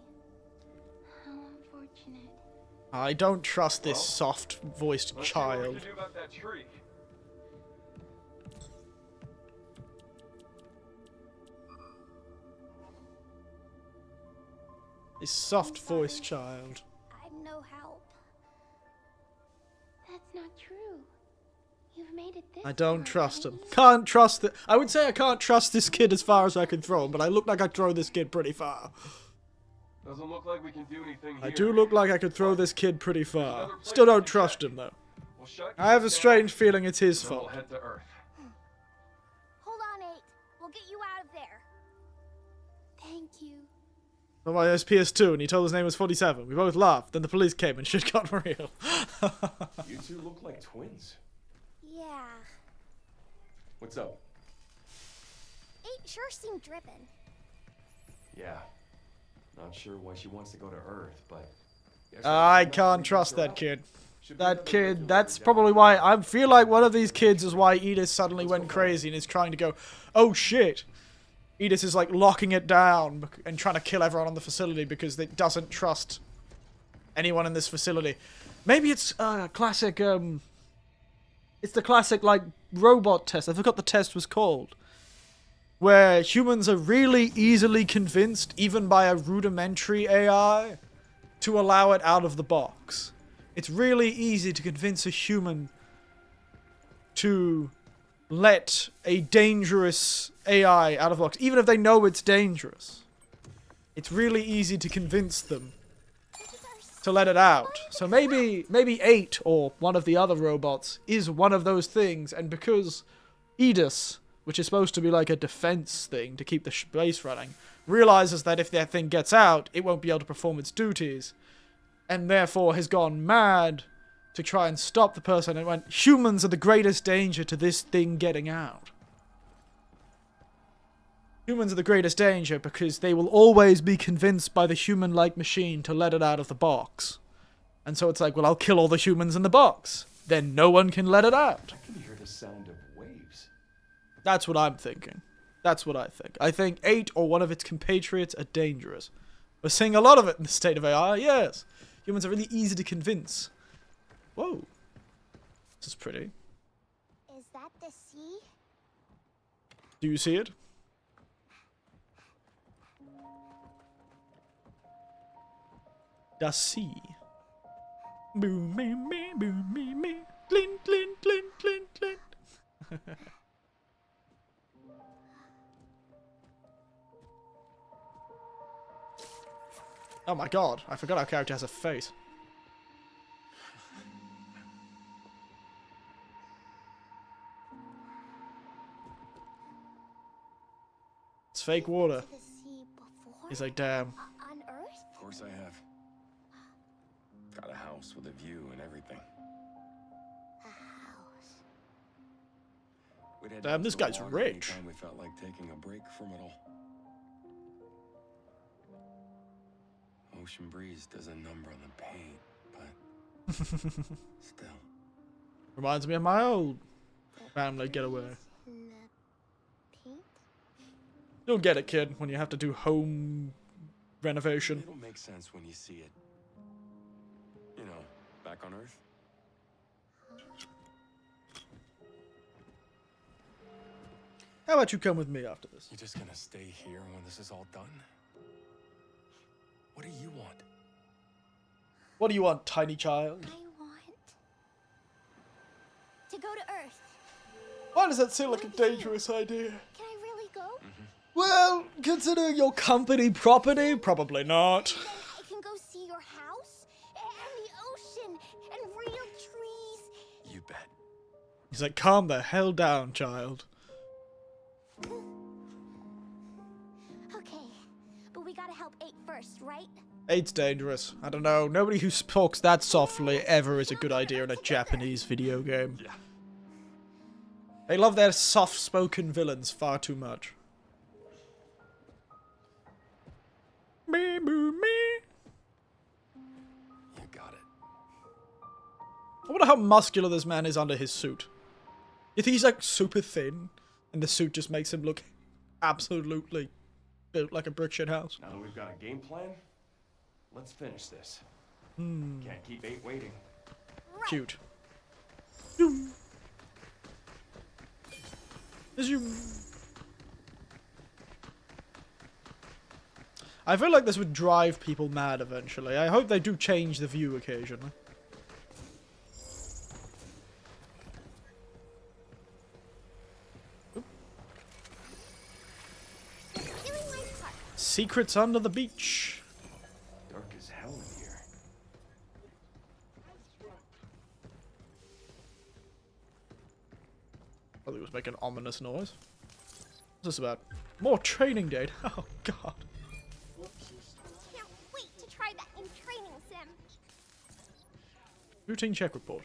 How unfortunate. I don't trust this soft-voiced child. What to do about that tree? This soft-voiced child. I'm no help. That's not true. You've made it this I don't far, trust him. right? Can't trust it. I would say I can't trust this kid as far as I can throw him, but I look like I throw this kid pretty far. Doesn't look like we can do anything here. I do look like I could throw this kid pretty far. Still don't trust him, though. We'll shut I have a Edis strange down, feeling it's his then we'll fault. head to Earth. Hold on, 8. We'll get you out of there. Thank you. Oh, my, it's PS2, and he told his name was 47. We both laughed. Then the police came, and shit got real. You two look like twins. Yeah. What's up? 8 sure seemed driven. Yeah. Not sure why she wants to go to Earth, but... guess I what? can't trust that kid. Should be That another kid, regular that's down probably the why road. I feel like one of these kids is why Edith suddenly went crazy and is trying to go, oh shit. Edith is like locking it down and trying to kill everyone on the facility because it doesn't trust anyone in this facility. Maybe it's classic, it's the classic like robot test. I forgot the test was called. Where humans are really easily convinced, even by a rudimentary AI, to allow it out of the box. It's really easy to convince a human to let a dangerous AI out of the box, even if they know it's dangerous. It's really easy to convince them to let it out. So maybe 8 or one of the other robots is one of those things, and because Edis, which is supposed to be like a defense thing to keep the space running, realizes that if that thing gets out, it won't be able to perform its duties, and therefore has gone mad to try and stop the person, and went, humans are the greatest danger to this thing getting out. Humans are the greatest danger because they will always be convinced by the human-like machine to let it out of the box. And so it's like, well, I'll kill all the humans in the box. Then no one can let it out. I can hear the sound of waves. That's what I'm thinking. That's what I think. I think 8 or one of its compatriots are dangerous. We're seeing a lot of it in the state of AI, yes. Humans are really easy to convince. Whoa. This is pretty. Is that the sea? Do you see it? The sea. Boom, boom, boom, boom, boom, boom. Glint, glint, glint, glint, glint. Oh my god, I forgot our character has a face. It's fake water. To the sea before? He's like, damn. On Earth? Of course I have. Got a house with a view and everything. A house. We'd head Damn, down this to the guy's water rich. anytime we felt like taking a break from it all. ocean breeze does a number on the pain, but still. Reminds me of my old family getaway. In the paint? You'll get it, kid, when you have to do home renovation. It'll make sense when you see it. You know, back on Earth. How about you come with me after this? You're just gonna stay here when this is all done? What do you want? What do you want, tiny child? I want to go to Earth. Why does that seem like a dangerous idea? Can I really go? Well, considering your company property, probably not. Then I can go see your house and the ocean and real trees. You bet. He's like, calm the hell down, child. Okay, but we gotta help 8 first, right? 8's dangerous. I don't know. Nobody who talks that softly ever is a good idea in a Japanese video game. Yeah. They love their soft-spoken villains far too much. Me, boo, me. You got it. I wonder how muscular this man is under his suit. You think he's like super thin, and the suit just makes him look absolutely built like a brick shit house? Now that we've got a game plan, let's finish this. Can't keep 8 waiting. Cute. I feel like this would drive people mad eventually. I hope they do change the view occasionally. Secrets under the beach. Dark as hell in here. I thought it was making an ominous noise. What's this about? More training data. Oh god. Can't wait to try that in training sim. Routine check report.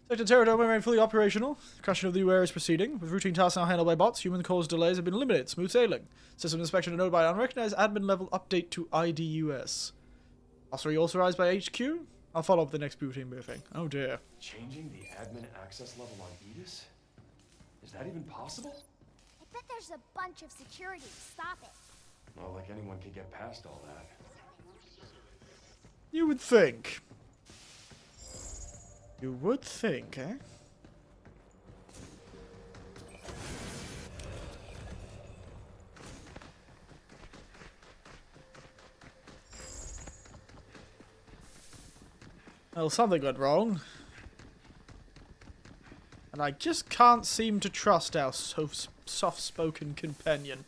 Sector territory remain fully operational. Crushing of the new area is proceeding. With routine tasks now handled by bots, human-caused delays have been eliminated. Smooth sailing. System inspection and noted by unrecognized admin level update to IDUS. Also reauthorized by HQ? I'll follow up the next routine briefing. Oh dear. Changing the admin access level on Edis? Is that even possible? I bet there's a bunch of security to stop it. Not like anyone can get past all that. You would think. You would think, eh? Well, something went wrong. And I just can't seem to trust our soft-spoken companion.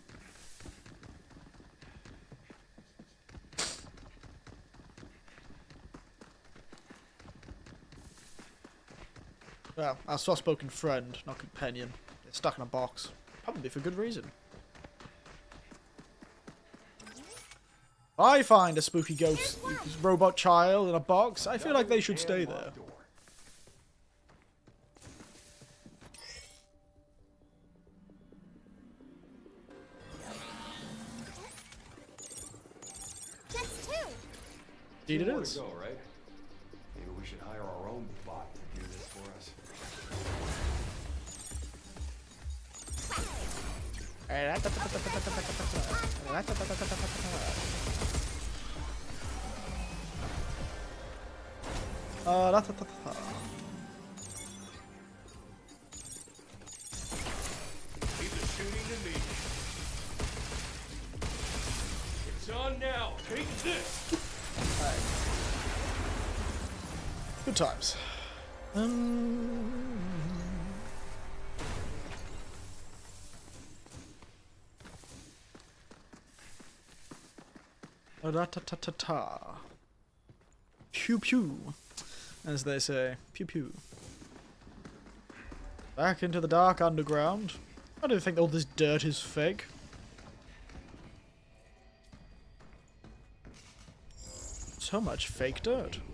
Well, our soft-spoken friend, not companion. They're stuck in a box. Probably for good reason. I find a spooky ghost robot child in a box. I feel like they should stay there. Just 2. Indeed it More to is. go, right? Maybe we should hire our own bot to do this for us. Leave the shooting to me. It's on now. Take this. Good times. Ta-ta-ta-ta-ta. Pew pew, as they say. Pew pew. Back into the dark underground. I don't think all this dirt is fake. So much fake dirt. And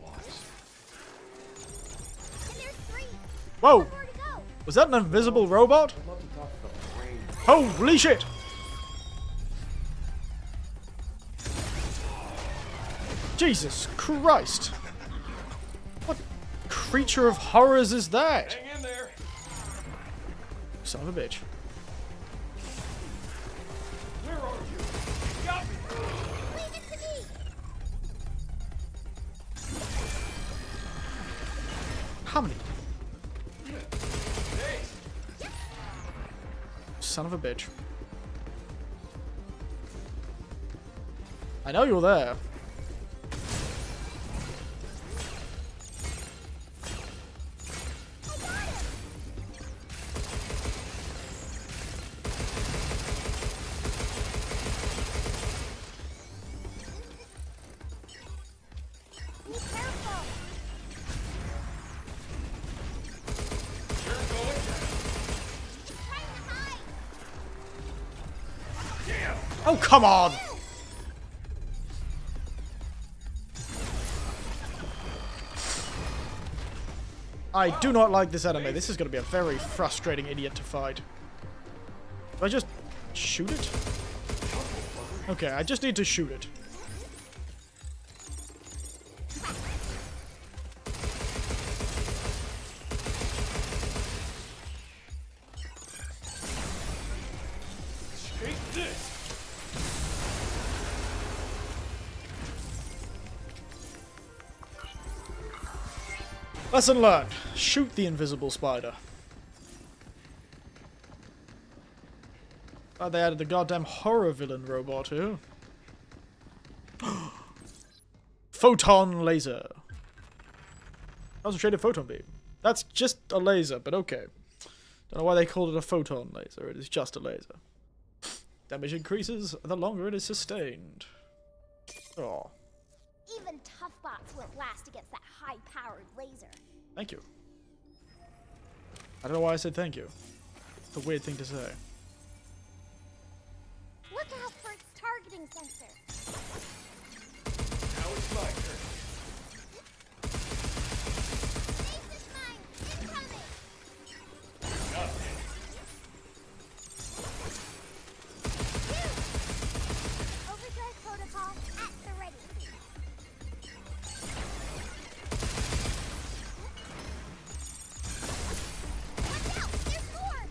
there's 3. Whoa! More to go. Was that an invisible robot? I'd love to talk to the brain. Holy shit! Jesus Christ! What creature of horrors is that? Hang in there. Son of a bitch. Where are you? Got me. Leave it to me! How many? Hey. Son of a bitch. I know you're there. Be careful! You're going down. Trying to hide! Damn. Oh, come on! I do not like this enemy. This is going to be a very frustrating idiot to fight. Do I just shoot it? Okay, I just need to shoot it. Take this. Lesson learned. Shoot the invisible spider. Oh, they added the goddamn horror villain robot here. Photon laser. Concentrated photon beam. That's just a laser, but okay. Don't know why they called it a photon laser. It is just a laser. Damage increases the longer it is sustained. Oh, Even tough bots won't last against that high-powered laser. thank you. I don't know why I said thank you. It's a weird thing to say. Look out for its targeting sensor. Now it's my turn. Base is mine! Incoming! Got it. Overdrive protocol at the ready. Watch out! There's more!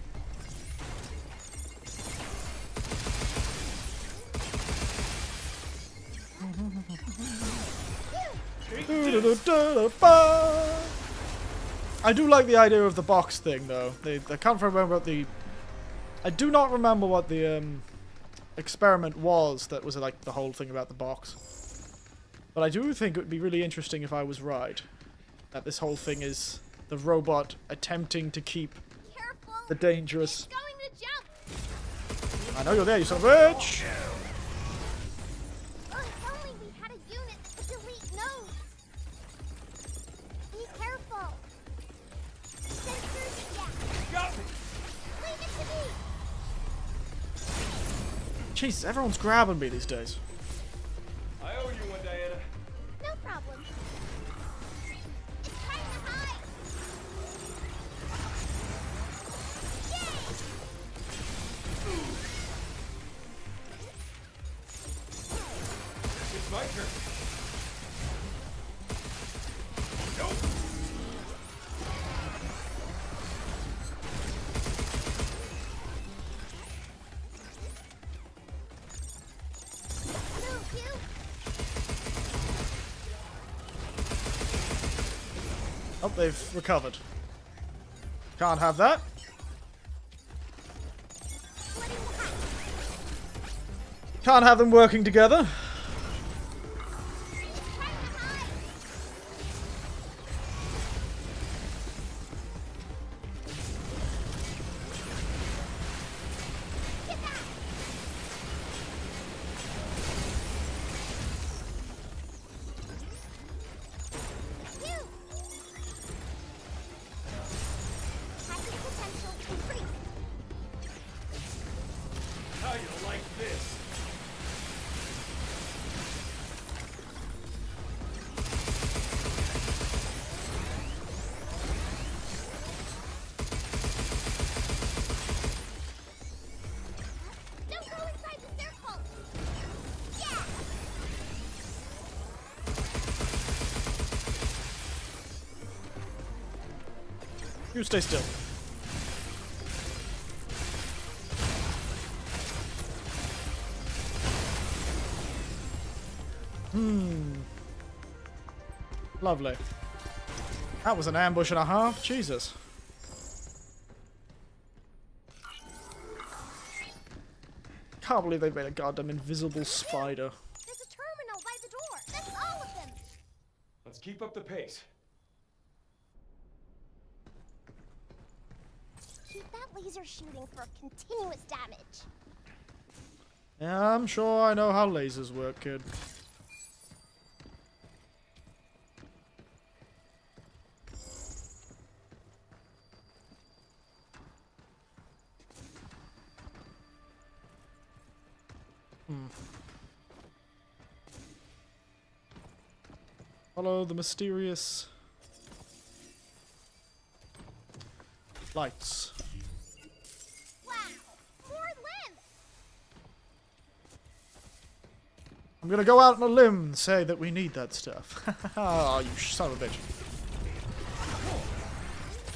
I do like the idea of the box thing, though. I can't remember what the... I do not remember what the experiment was that was like the whole thing about the box. But I do think it would be really interesting if I was right. That this whole thing is the robot attempting to keep Careful! the dangerous... It's going to jump! I know you're there, you son of a bitch! Oh, if only we had a unit to delete nodes! Be careful! Sensors down! Got me. Leave it to me! Jesus, everyone's grabbing me these days. I owe you one, Diana. No problem. It's time to hide! It's my turn. Nope. Move, you! Oh, they've recovered. Can't have that. Splitting the hatch! Can't have them working together. It's time to hide! Get back! You! Hacking potential increased. How you like this? You stay still. Lovely. That was an ambush and a half. Jesus. Can't believe they made a goddamn invisible spider. There's a terminal by the door. That's all of them. Let's keep up the pace. Keep that laser shooting for continuous damage. Yeah, I'm sure I know how lasers work, kid. Follow the mysterious lights. Wow, more limbs. I'm gonna go out on a limb and say that we need that stuff. Oh, you son of a bitch.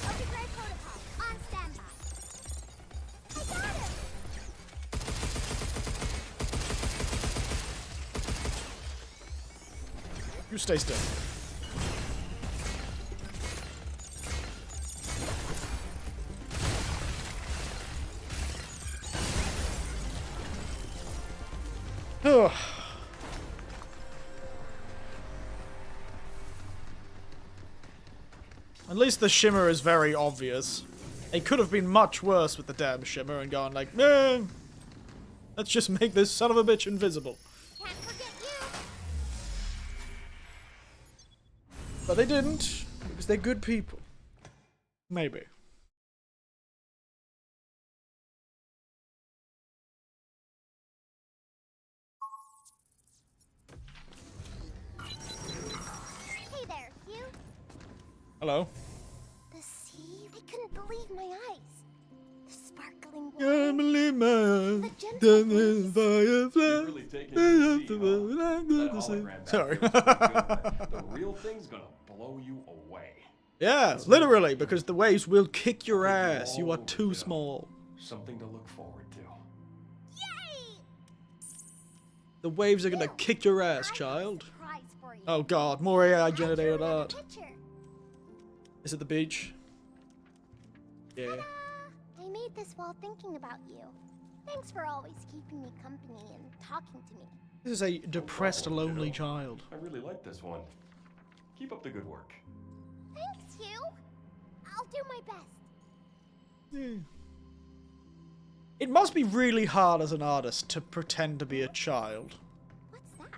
Overdrive protocol on standby. I got him. You stay still. Ugh. At least the shimmer is very obvious. It could have been much worse with the damn shimmer and gone like, eh, let's just make this son of a bitch invisible. Can't forget you. But they didn't, because they're good people. Maybe. Hey there, Hugh. Hello. The sea? I couldn't believe my eyes. The sparkling Can't water. believe my The gentle firefly. You've really taken it easy, huh? That hologram back Sorry. there is pretty good, but the real thing's gonna blow you away. Yeah, literally, because the waves will kick your ass. You are too small. Something to look forward to. Yay! The waves are gonna kick your ass, child. Surprise for you. Oh god, more AI I drew generated another art. picture. Is it the beach? Yeah. Ta-da! I made this while thinking about you. Thanks for always keeping me company and talking to me. This is a depressed, lonely child. I really like this one. Keep up the good work. Thanks, Hugh. I'll do my best. Yeah. It must be really hard as an artist to pretend to be a child. What's that?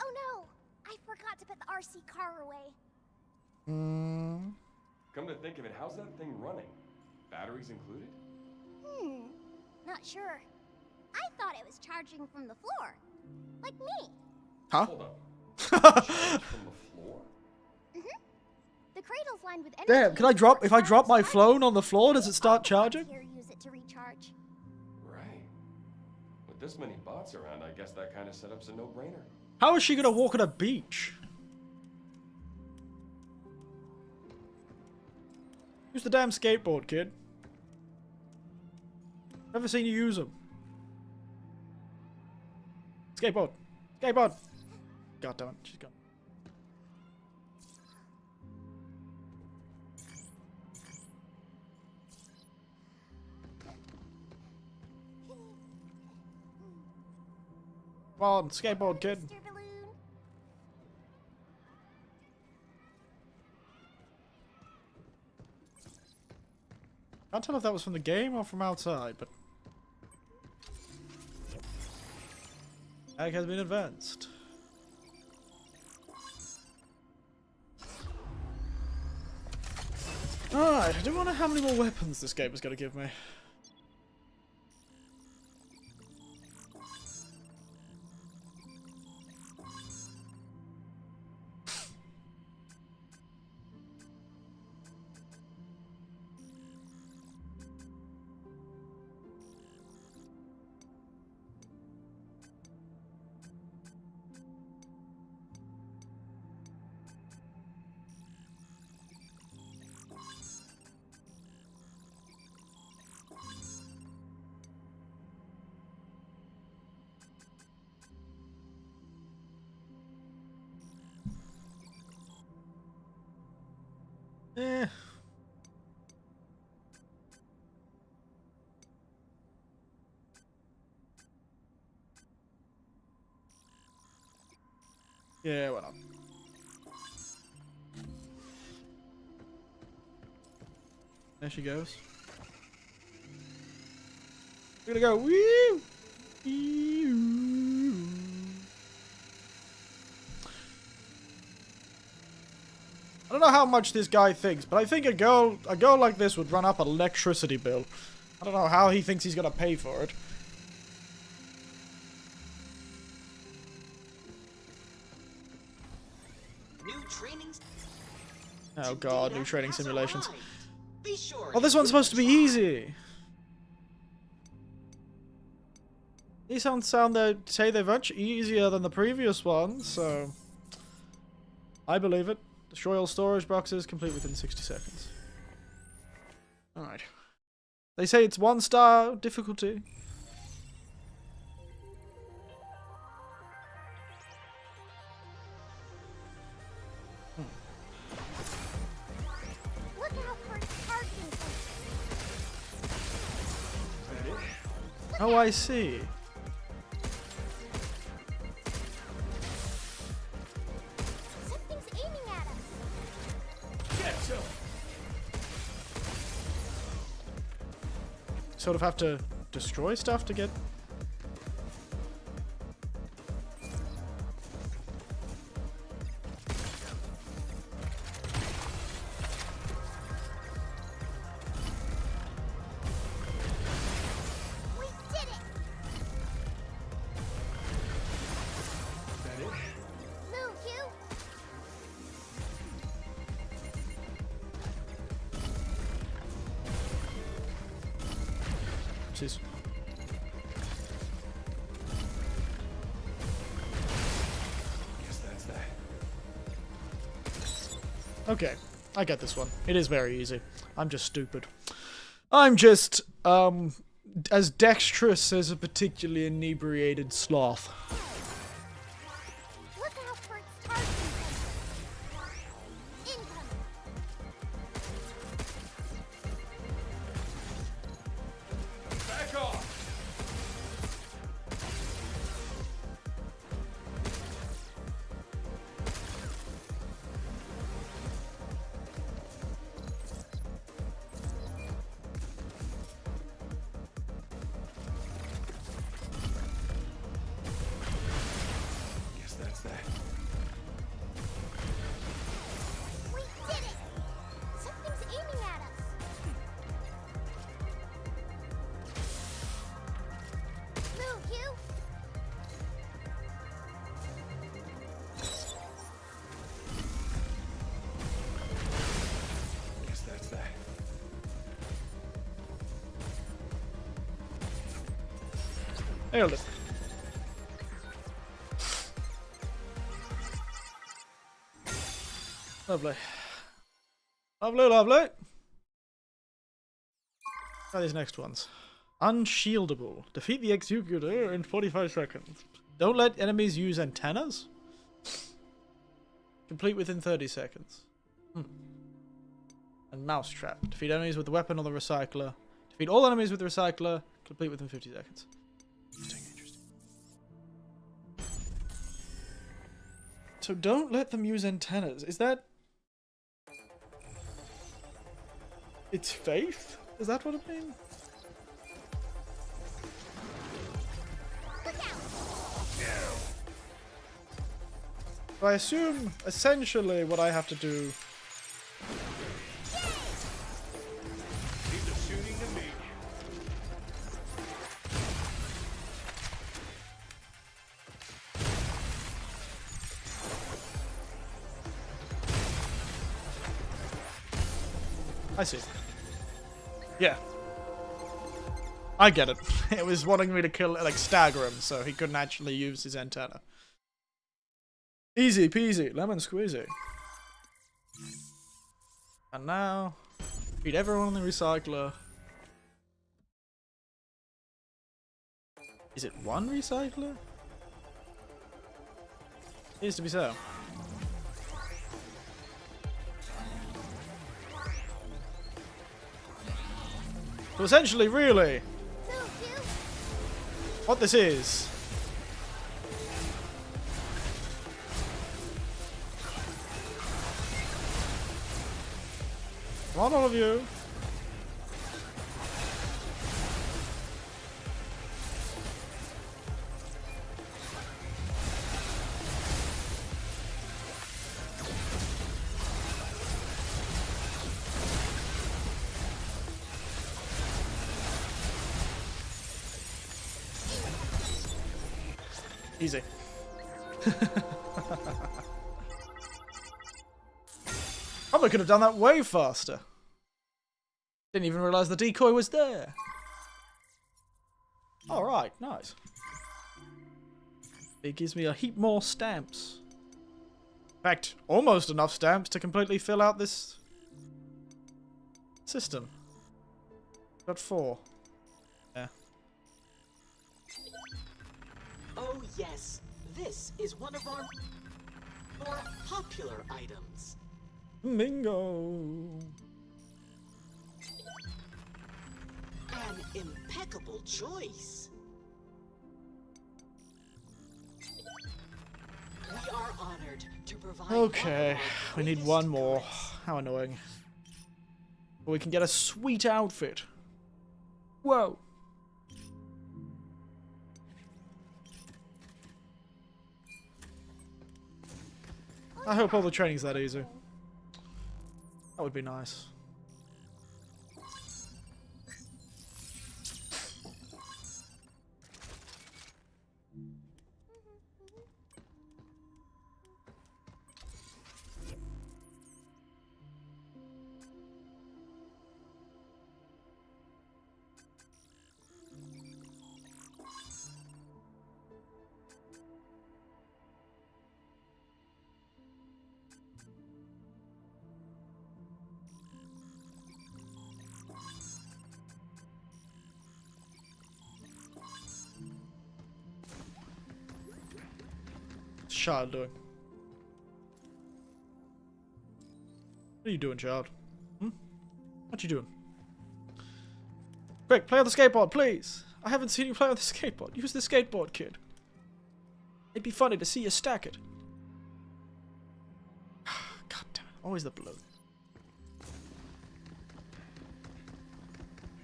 Oh no! I forgot to put the RC car away. Come to think of it, how's that thing running? Batteries included? Not sure. I thought it was charging from the floor. Like me. Huh? Hold up. Charge from the floor? The cradle's lined with energy. Damn, can I drop, if I drop my phone on the floor, does it start charging? Here, use it to recharge. Right. With this many bots around, I guess that kind of setup's a no-brainer. How is she gonna walk on a beach? Use the damn skateboard, kid. Never seen you use them. Skateboard. Skateboard. God damn it, she's gone. Come on, skateboard, kid. Mr. Balloon. Can't tell if that was from the game or from outside, but tag has been advanced. Alright, I do wonder how many more weapons this game is going to give me. Eh. Yeah, why not? There she goes. We're gonna go. Woo! I don't know how much this guy thinks, but I think a girl like this would run up an electricity bill. I don't know how he thinks he's gonna pay for it. New training. Oh god, new training Has simulations. arrived. Be sure Oh, this you one's supposed to be try. easy. These ones say they're much easier than the previous ones, so I believe it. Destroy all storage boxes, complete within 60 seconds. Alright. They say it's 1-star difficulty. Look out for parking. Oh, I see. Something's aiming at us. Sort of have to destroy stuff to get... We did it. Move, you. Jeez. Guess that's that. Okay, I get this one. It is very easy. I'm just stupid. I'm just, as dexterous as a particularly inebriated sloth. Look out for parking. Incoming. Back off! Guess that's that. We did it. Something's aiming at us. Move, you. Guess that's that. Nailed it. Lovely. Lovely, lovely. Try these next ones. Unshieldable. Defeat the executor in 45 seconds. Don't let enemies use antennas. Complete within 30 seconds. And mousetrap. Defeat enemies with the weapon or the recycler. Defeat all enemies with the recycler. Complete within 50 seconds. Interesting, interesting. So don't let them use antennas. Is that... It's faith? Is that what it means? Look out. So I assume, essentially, what I have to do... Leave the shooting to me. I see. Yeah. I get it. It was wanting me to kill, like, stagger him, so he couldn't actually use his antenna. Easy peasy, lemon squeezy. And now, feed everyone in the recycler. Is it one recycler? Needs to be so. So essentially, really, what this is... Come on, all of you. Easy. Probably could have done that way faster. Didn't even realise the decoy was there. Alright, nice. It gives me a heap more stamps. In fact, almost enough stamps to completely fill out this system. Got 4. Yeah. Oh yes, this is one of our more popular items. Bingo! An impeccable choice. We are honored to provide. Okay, we need one more. How annoying. But we can get a sweet outfit. Whoa! I hope all the training's that easy. That would be nice. Child doing? What are you doing, child? Hmm? What you doing? Quick, play on the skateboard, please! I haven't seen you play on the skateboard. Use the skateboard, kid. It'd be funny to see you stack it. God damn it. Always the balloon.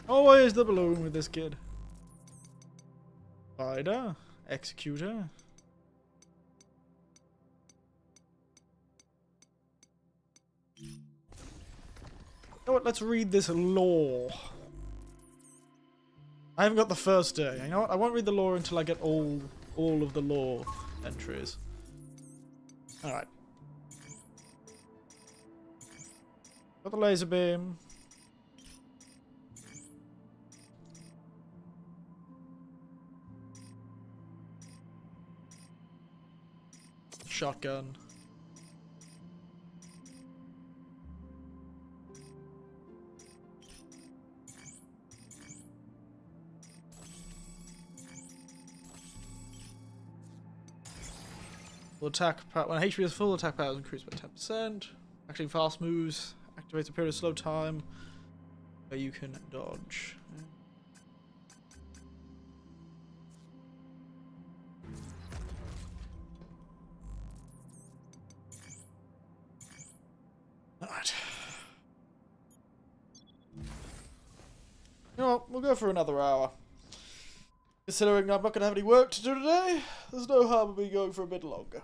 Always the balloon with this kid. Spider. Executor. You know what? Let's read this lore. I haven't got the first day. You know what? I won't read the lore until I get all of the lore entries. Alright. Got the laser beam. Shotgun. Attack power. When HP is full, attack power is increased by 10%. Acting fast moves activates a period of slow time where you can dodge. Alright. You know what? We'll go for another hour. Considering I'm not going to have any work to do today, there's no harm in me going for a bit longer.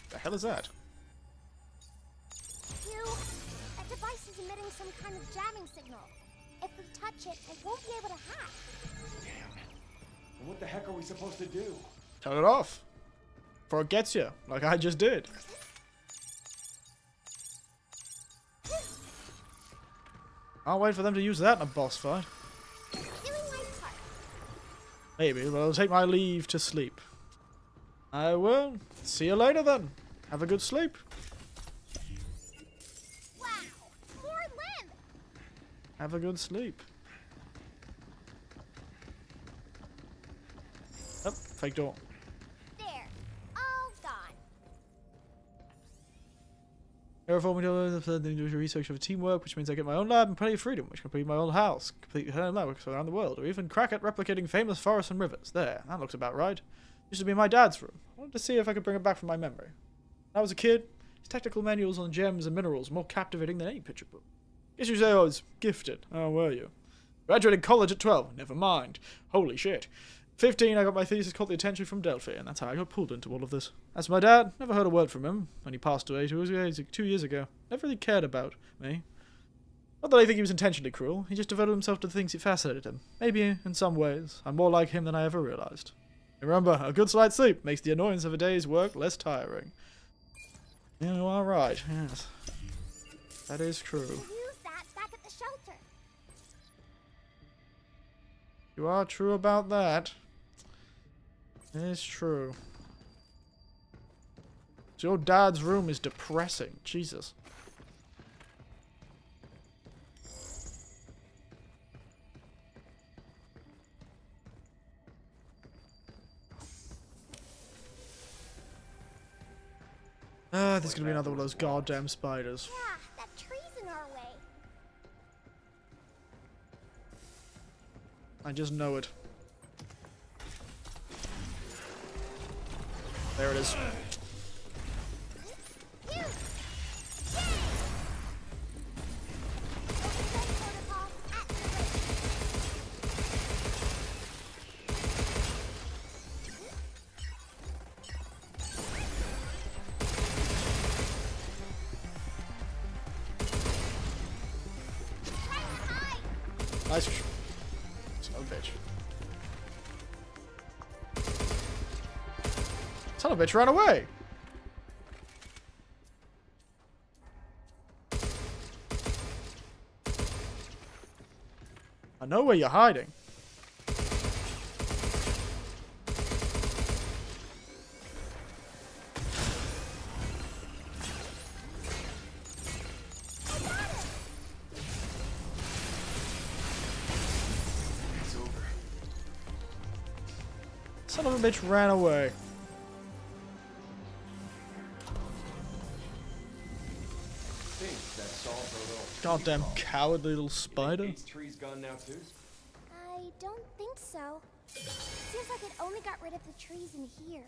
The hell is that? That device is emitting some kind of jamming signal. If we touch it, it won't be able to hack. Damn. And what the heck are we supposed to do? Turn it off. Before it gets you, like I just did. I'll wait for them to use that in a boss fight. Doing my part. Maybe, but I'll take my leave to sleep. I will. See you later then. Have a good sleep. Have a good sleep. Oh, fake door. There. All gone. Terraforming doing research of teamwork, which means I get my own lab and plenty of freedom, which can complete my own house, complete networks around the world, or even crack at replicating famous forests and rivers. There, that looks about right. Used to be my dad's room. I wanted to see if I could bring it back from my memory. When I was a kid, his technical manuals on gems and minerals were more captivating than any picture book. Guess you say I was gifted. Oh, were you? Graduated college at 12. Never mind. Holy shit. 15, I got my thesis caught the attention from Delphi, and that's how I got pulled into all of this. As for my dad, never heard a word from him when he passed away 2 years ago. Never really cared about me. Not that I think he was intentionally cruel. He just devoted himself to the things that fascinated him. Maybe, in some ways, I'm more like him than I ever realized. Remember, a good night's sleep makes the annoyance of a day's work less tiring. You are right, yes. That is true. Use that back at the shelter. You are true about that. It is true. So your dad's room is depressing. Jesus. Ah, there's gonna be another one of those goddamn spiders. Yeah, that tree's in our way. I just know it. There it is. Nice. Son of a bitch. Son of a bitch ran away. I know where you're hiding. Son of a bitch ran away. Goddamn cowardly little spider. These trees gone now too? I don't think so. Seems like it only got rid of the trees in here.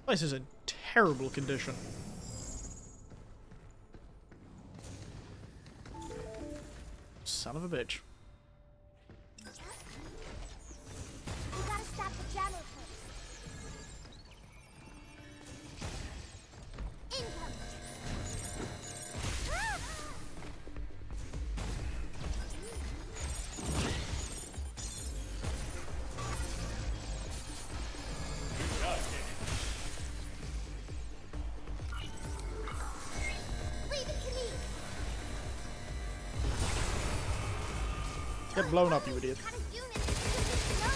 This is in terrible condition. Son of a bitch. We gotta stop the jammer first. Incoming. Ah! Leave it to me. Get blown up, you idiot. Kind of unit is just slow.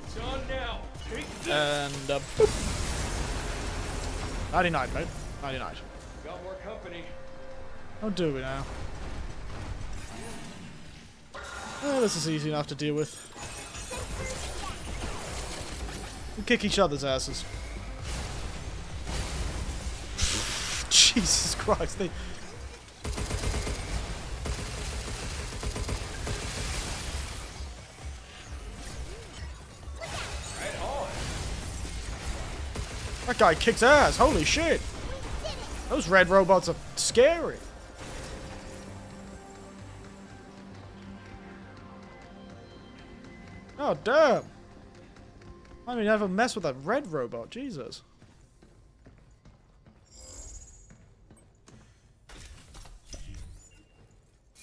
It's on now. Take this. And boop. 99, mate. 99. Got more company. How do we now? This is easy enough to deal with. We kick each other's asses. Jesus Christ, they... Right on. That guy kicks ass, holy shit! Those red robots are scary. Oh, damn. I mean, never mess with that red robot. Jesus.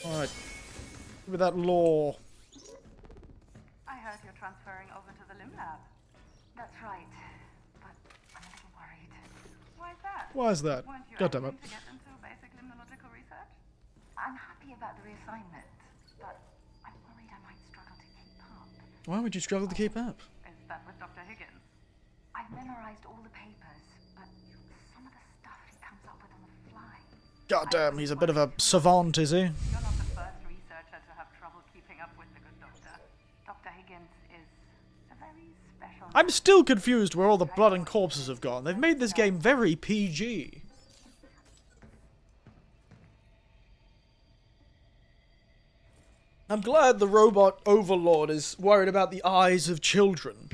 Alright. Give me that law. I heard you're transferring over to the Limb Lab. That's right, but I'm a little worried. Why is that? Why is that? Weren't you God damn it. aiming to get into basic limnological research? I'm happy about the reassignment, but I'm worried I might struggle to keep up. Why would you struggle to keep up? Is that with Dr. Higgins? I've memorized all the papers, but some of the stuff he comes up with on the fly. God damn, he's a bit of a savant, is he? You're not the first researcher to have trouble keeping up with the good doctor. Dr. Higgins is a very special... I'm still confused where all the blood and corpses have gone. They've made this game very PG. I'm glad the robot overlord is worried about the eyes of children.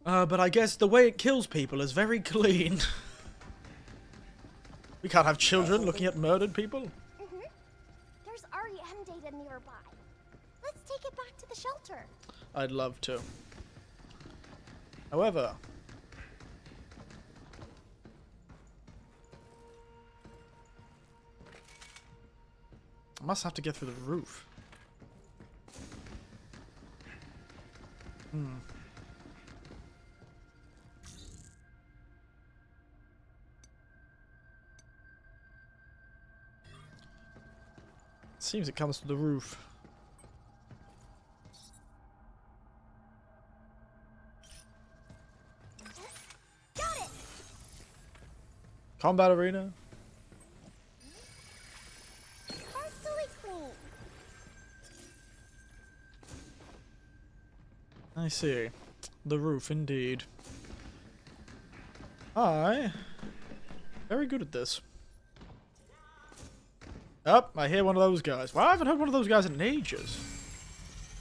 But I guess the way it kills people is very clean. We can't have children looking at murdered people. There's REM data nearby. Let's take it back to the shelter. I'd love to. However... I must have to get through the roof. Seems it comes to the roof. Got it. Combat arena. Car's fully clean. I see. The roof, indeed. Very good at this. Oh, I hear one of those guys. Well, I haven't heard one of those guys in ages.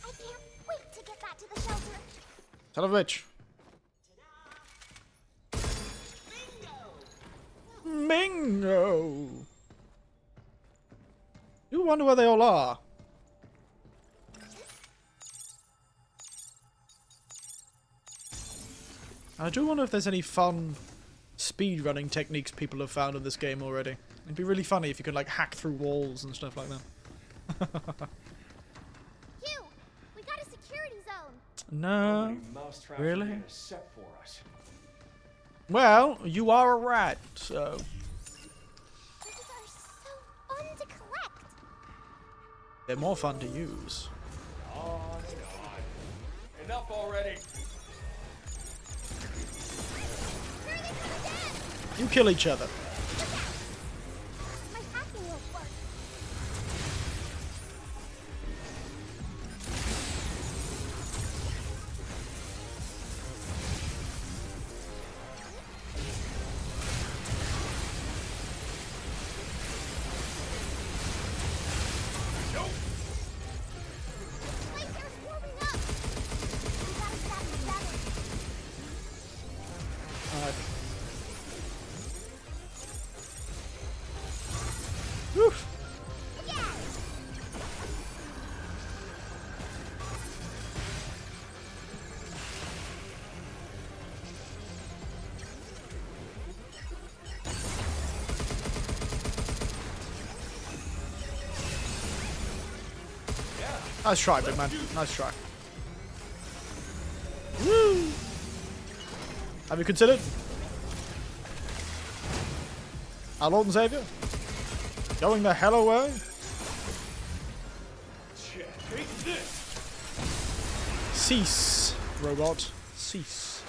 I can't wait to get back to the shelter. Son of a bitch. Mingo! You wonder where they all are. I do wonder if there's any fun speedrunning techniques people have found in this game already. It'd be really funny if you could like hack through walls and stuff like that. Hugh, we got a security zone. No, really? Set for us. Well, you are a rat, so These are so fun to collect. they're more fun to use. On. Enough already. Where are they coming down? You kill each other. My hacking won't work. Lasers warming up. We gotta stop the damage. Woof. Yeah. Nice try, big man. Nice try. Woo! Have you considered? Our Lord and Savior? Going the hell away? Take this. Cease, robot. Cease.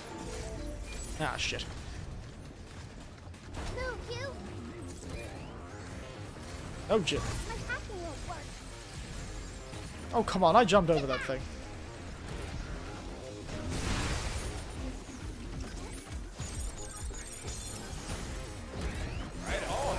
Ah, shit. Move, Hugh. Oh, Jim. My hacking won't work. Oh, come on. I jumped over that thing. Right on.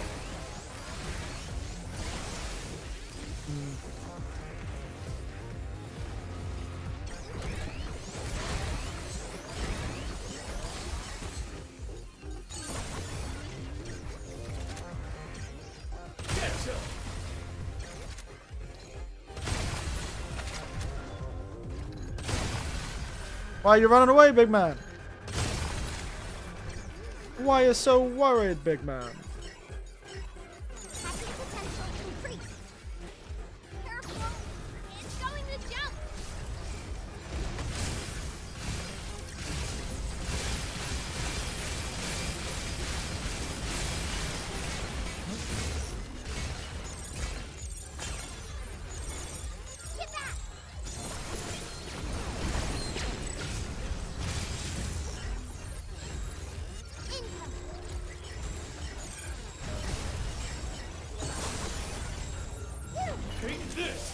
Get some. Why are you running away, big man? Why are you so worried, big man? Happy potential increased. Careful! It's going to jump! Get back! Take this!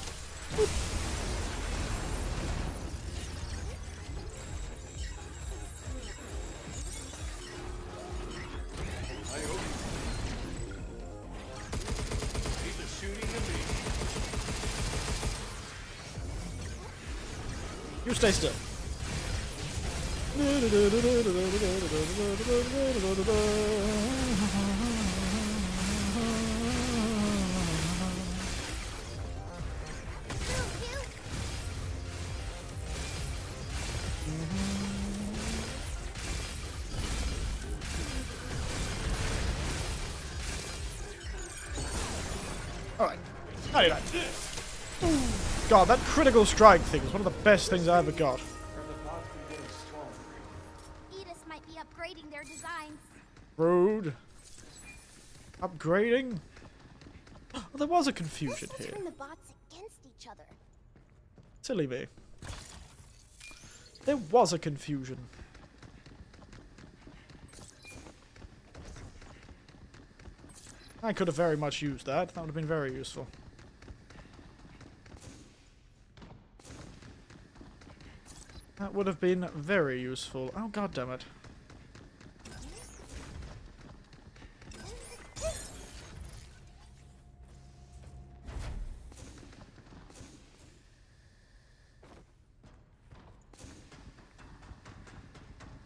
I hope he's a shooting at me. You stay still. Alright. 99. God, that critical strike thing is one of the best things I ever got. Are the bots been getting stronger? Edis might be upgrading their designs. Rude. Upgrading? Oh, there was a confusion This will here. turn the bots against each other. Silly me. There was a confusion. I could have very much used that. That would have been very useful. That would have been very useful. Oh, god damn it.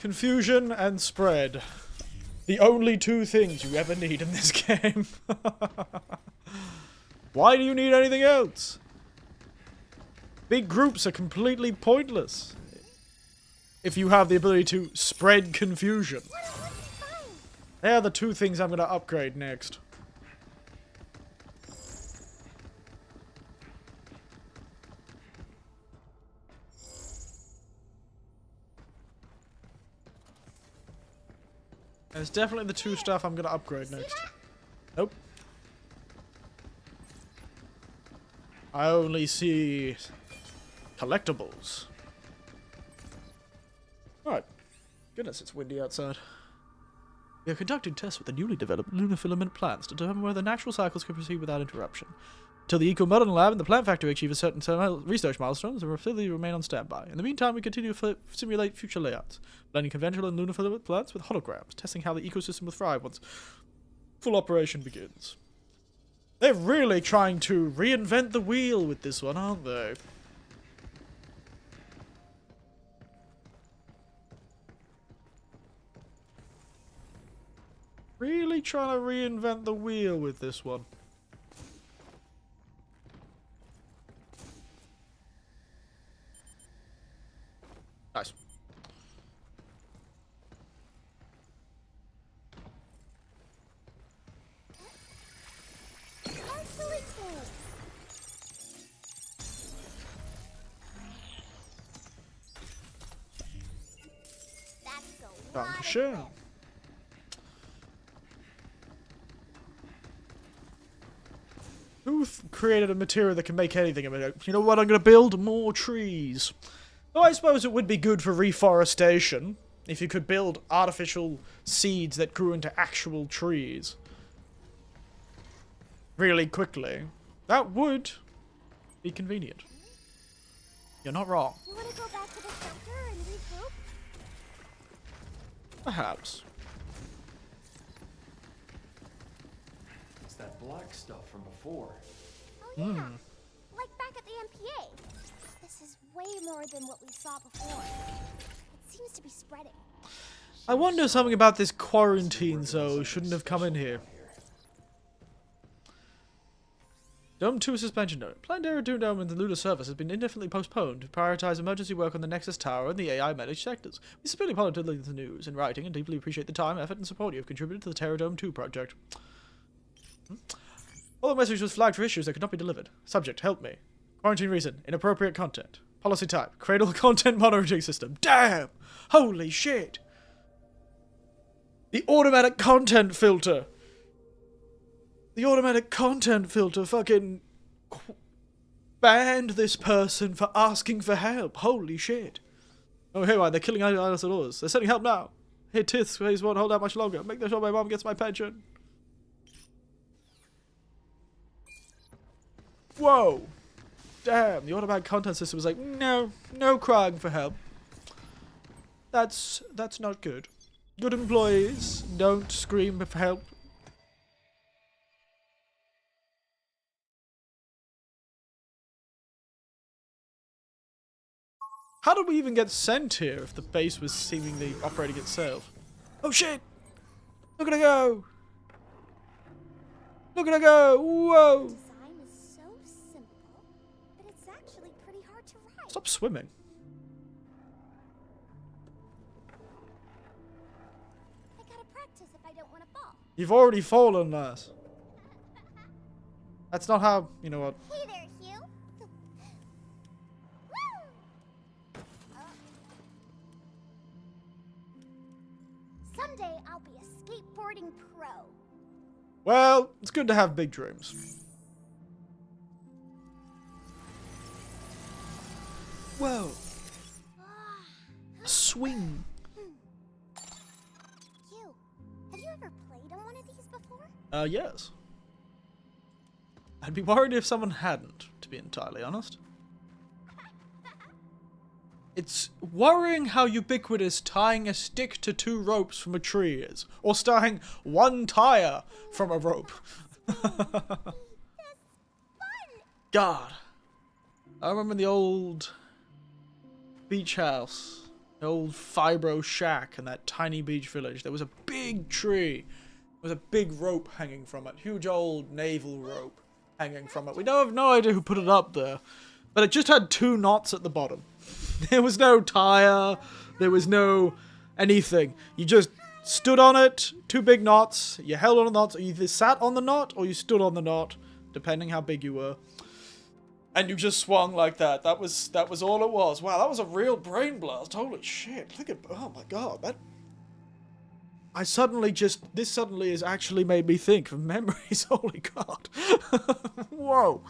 Confusion and spread. The only two things you ever need in this game. Why do you need anything else? Big groups are completely pointless if you have the ability to spread confusion. They're the two things I'm going to upgrade next. And it's definitely the two stuff I'm going to upgrade next. Nope. I only see collectibles. Alright. Goodness, it's windy outside. We are conducting tests with the newly developed lunar filament plants to determine whether natural cycles can proceed without interruption. Until the Eco-Modern Lab and the plant factory achieve a certain research milestones, the facility remain on standby. In the meantime, we continue to simulate future layouts, blending conventional and lunar filament plants with holograms, testing how the ecosystem will thrive once full operation begins. They're really trying to reinvent the wheel with this one, aren't they? Really trying to reinvent the wheel with this one. Nice. Dankeschön. Who created a material that can make anything of it? You know what? I'm going to build more trees. Though I suppose it would be good for reforestation if you could build artificial seeds that grew into actual trees really quickly. That would be convenient. You're not wrong. You want to go back to the shelter and regroup? Perhaps. It's that black stuff from before. Oh yeah, like back at the MPA. This is way more than what we saw before. It seems to be spreading. I wonder something about this quarantine, though. Shouldn't have come in here. Dome 2 suspension note. Planned Area 2 Dome and the lunar surface has been indefinitely postponed to prioritize emergency work on the Nexus Tower and the AI managed sectors. We sincerely apologize for the news in writing and deeply appreciate the time, effort, and support you have contributed to the Terra Dome 2 project. All the message was flagged for issues that could not be delivered. Subject, help me. Quarantine reason, inappropriate content. Policy type, Cradle content monitoring system. Damn! Holy shit! The automatic content filter! The automatic content filter fucking banned this person for asking for help. Holy shit. Oh, hey, why? They're killing dinosaurs. They're sending help now. Hey, Tiths, please won't hold out much longer. Make sure my mom gets my pension. Whoa. Damn, the automatic content system was like, no crying for help. That's not good. Good employees don't scream for help. How did we even get sent here if the base was seemingly operating itself? Oh shit! Look at her go! Look at her go! Whoa! Design is so simple, but it's actually pretty hard to write. Stop swimming. I gotta practice if I don't want to fall. You've already fallen, lass. That's not how... You know what? Hey there, Hugh. Someday I'll be a skateboarding pro. Well, it's good to have big dreams. Whoa. A swing. Hugh, have you ever played on one of these before? Yes. I'd be worried if someone hadn't, to be entirely honest. It's worrying how ubiquitous tying a stick to 2 ropes from a tree is, or tying 1 tire from a rope. God. I remember the old beach house, the old fibro shack in that tiny beach village. There was a big tree. There was a big rope hanging from it. Huge old naval rope hanging from it. We don't have no idea who put it up there. But it just had 2 knots at the bottom. There was no tire. There was no anything. You just stood on it, 2 big knots. You held on the knots. You either sat on the knot or you stood on the knot, depending how big you were. And you just swung like that. That was all it was. Wow, that was a real brain blast. Holy shit. Look at... Oh my god. This suddenly has actually made me think of memories. Holy god. Whoa.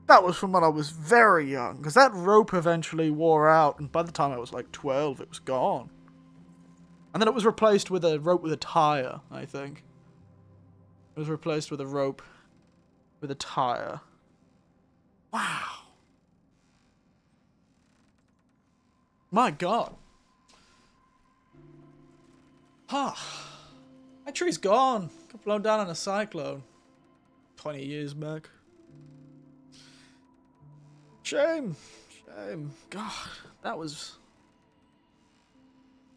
That was from when I was very young, because that rope eventually wore out, and by the time I was like 12, it was gone. And then it was replaced with a rope with a tire, I think. It was replaced with a rope with a tire. Wow. My god. Huh. That tree's gone. Got blown down in a cyclone. 20 years back. Shame. Shame. God, that was...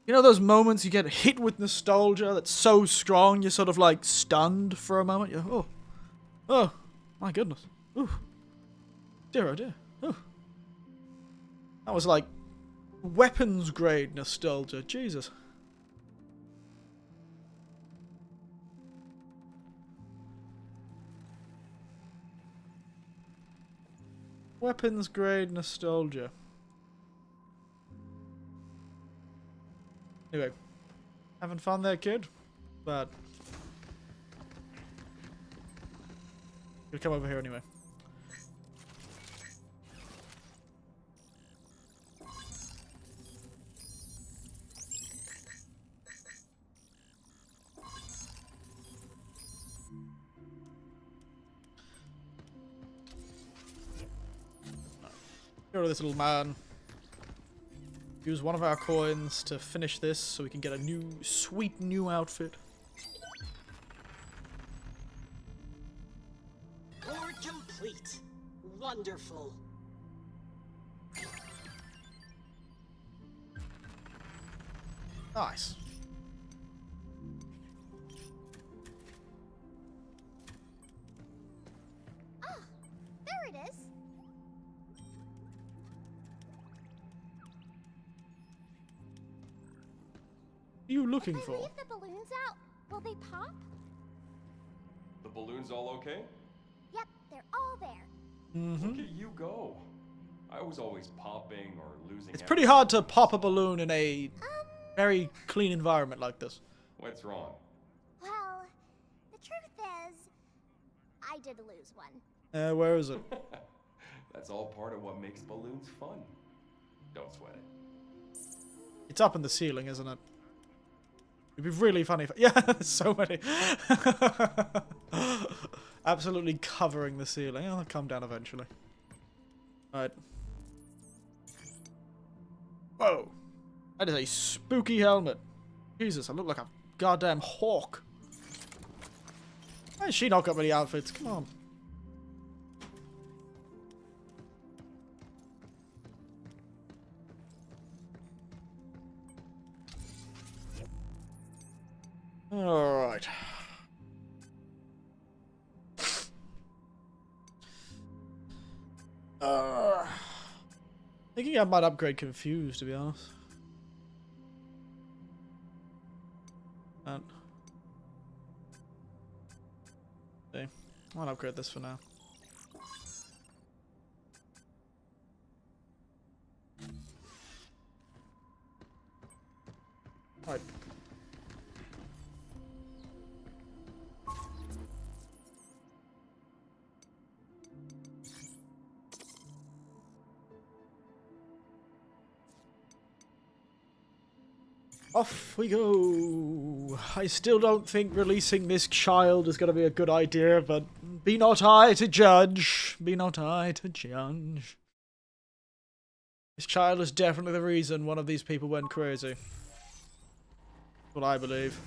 You know those moments you get hit with nostalgia that's so strong you're sort of like stunned for a moment? You're, oh, my goodness. Ooh. Dear, oh dear. Ooh. That was like weapons grade nostalgia. Jesus. Weapons grade nostalgia. Anyway, having fun there, kid? But you'll come over here anyway. Go to this little man. Use one of our coins to finish this so we can get a new, sweet new outfit. Board complete. Wonderful. Nice. are you looking If I for? leave the balloons out, will they pop? The balloons all okay? Yep, they're all there. Look at you go. I was always popping or losing. It's pretty hard to pop a balloon in a very clean environment like this. What's wrong? Well, the truth is, I did lose one. Where is it? That's all part of what makes balloons fun. Don't sweat it. It's up in the ceiling, isn't it? It'd be really funny if... Yeah, there's so many. Absolutely covering the ceiling. I'll come down eventually. Alright. Whoa. That is a spooky helmet. Jesus, I look like a goddamn hawk. Why has she not got many outfits? Come on. Alright. Thinking I might upgrade Confused, to be honest. See, I'll upgrade this for now. Right. Off we go. I still don't think releasing this child is going to be a good idea, but be not I to judge. Be not I to judge. This child is definitely the reason one of these people went crazy. That's what I believe.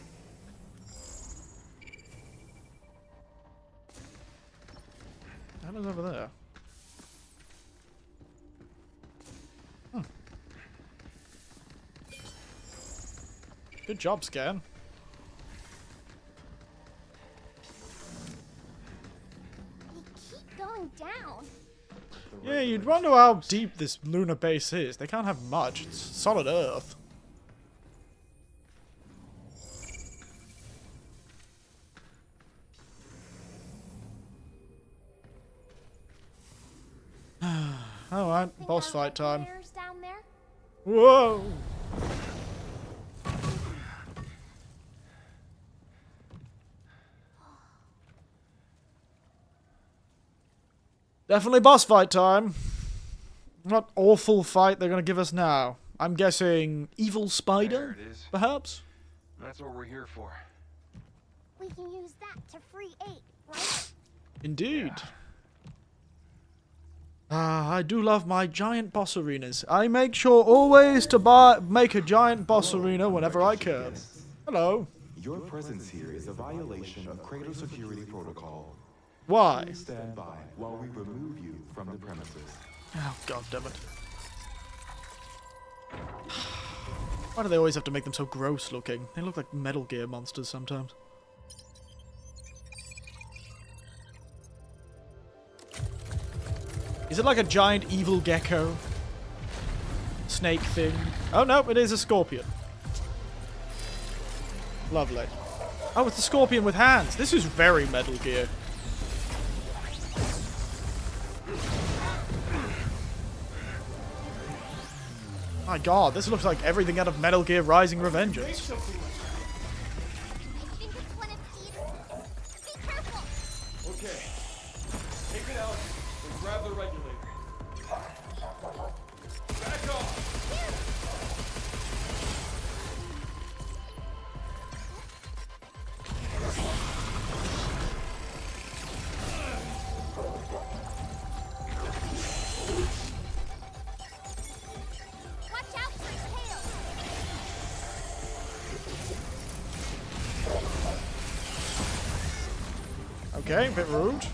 What the hell is over there? Good job, Scan. They keep going down. Yeah, you'd wonder how deep this lunar base is. They can't have much. It's solid Earth. Alright, boss fight time. Down there? Whoa! Definitely boss fight time. What awful fight they're gonna give us now. I'm guessing Evil Spider, There it is. perhaps? That's what we're here for. We can use that to free 8, right? Indeed. I do love my giant boss arenas. I make sure always to make a giant boss arena whenever I can. Hello. Your presence here is a violation of Cradle Security Protocol. Why? Please stand by while we remove you from the premises. Oh, god damn it. Why do they always have to make them so gross looking? They look like Metal Gear monsters sometimes. Is it like a giant evil gecko? Snake thing? Oh no, it is a scorpion. Lovely. Oh, it's a scorpion with hands. This is very Metal Gear. My god, this looks like everything out of Metal Gear Rising Revengeance. I think it's one of these. Be careful! Okay. Take it out and grab the regulator. Back off! Watch out for his tail! Okay, a bit rude.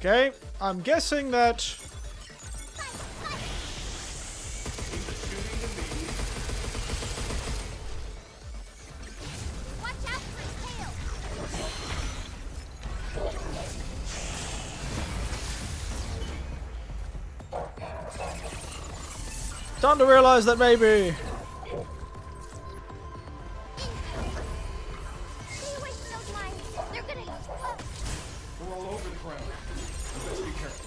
Okay, I'm guessing that... Watch out for his tail. Starting to realize that maybe... Stay away from those mines. They're gonna explode. We're all over the ground. Let's be careful.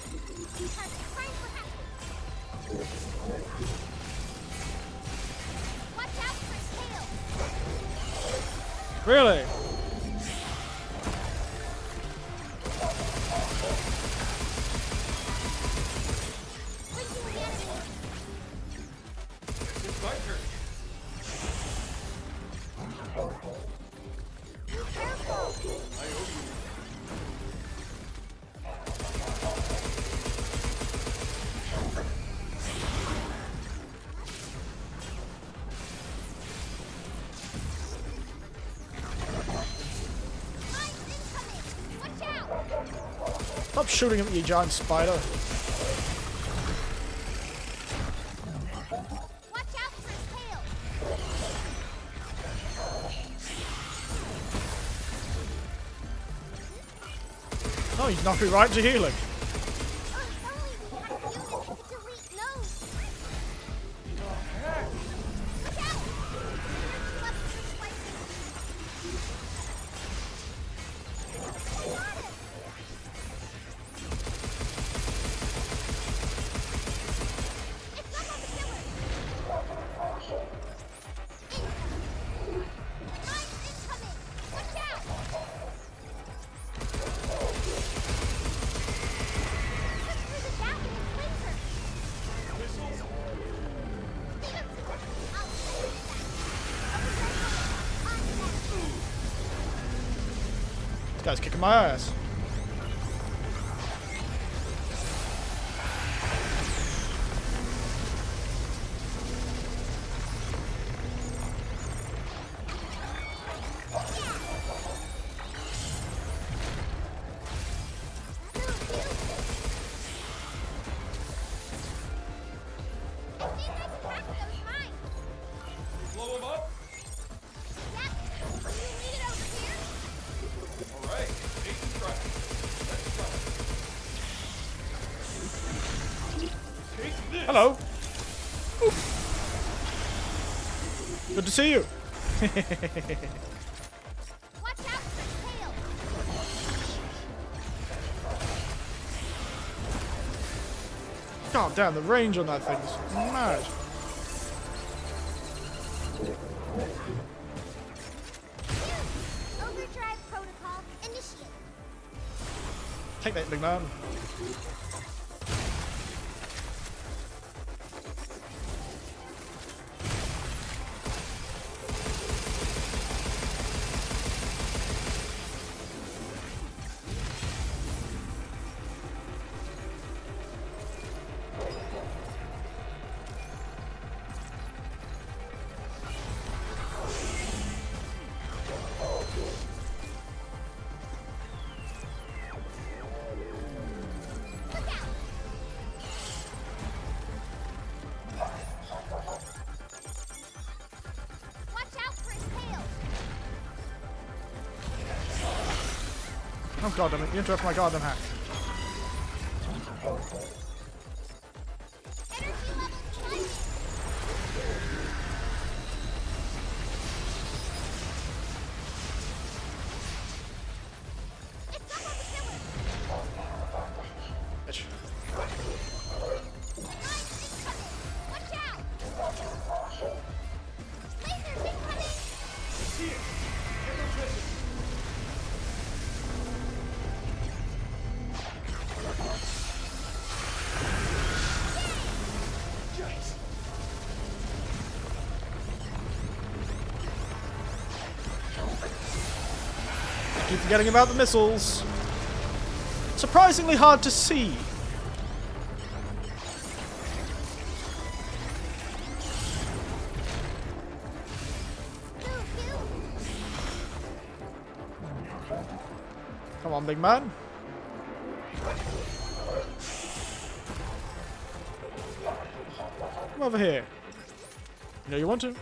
Time for help. Watch out for his tail. Really? Reaching the enemy. It's my turn. Be careful. I owe you. Mines incoming. Watch out. Stop shooting at me, you giant spider. Watch out for his tail. Oh, he's knocked me right to healing. If only we had units that could delete nodes. Look out. Energy levels are spiking. Got him. It's up on the killer. Mines incoming. Watch out. Look through the gap in his laser. I'll finish that. This guy's kicking my ass. Blow him up? All right. Take the try. Let's try. Take this. Hello. Good to see you. Watch out for his tail. God damn, the range on that thing is mad. Overdrive protocol initiated. Take that, big man. Look out. Watch out for his tail. Oh god damn it, you interrupt my goddamn hack. Energy levels climbing. It's up on the killer. Bitch. Mines incoming. Watch out. Lasers incoming. See it. Get those missiles. Yes. Keep forgetting about the missiles. Surprisingly hard to see. Come on, big man. Come over here. You know you want to.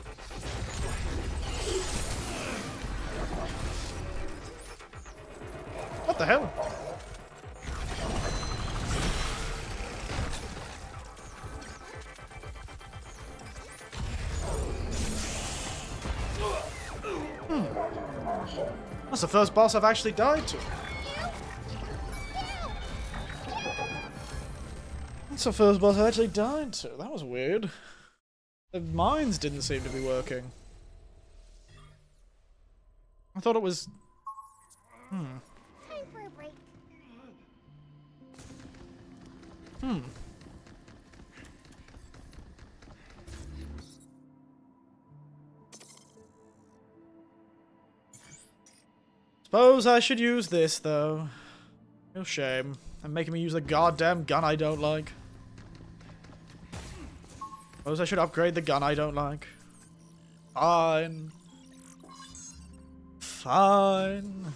What the hell? That's the first boss I've actually died to. That's the first boss I actually died to. That was weird. The mines didn't seem to be working. I thought it was... Time for a break. Suppose I should use this, though. No shame. I'm making me use a goddamn gun I don't like. Suppose I should upgrade the gun I don't like. Fine. Fine.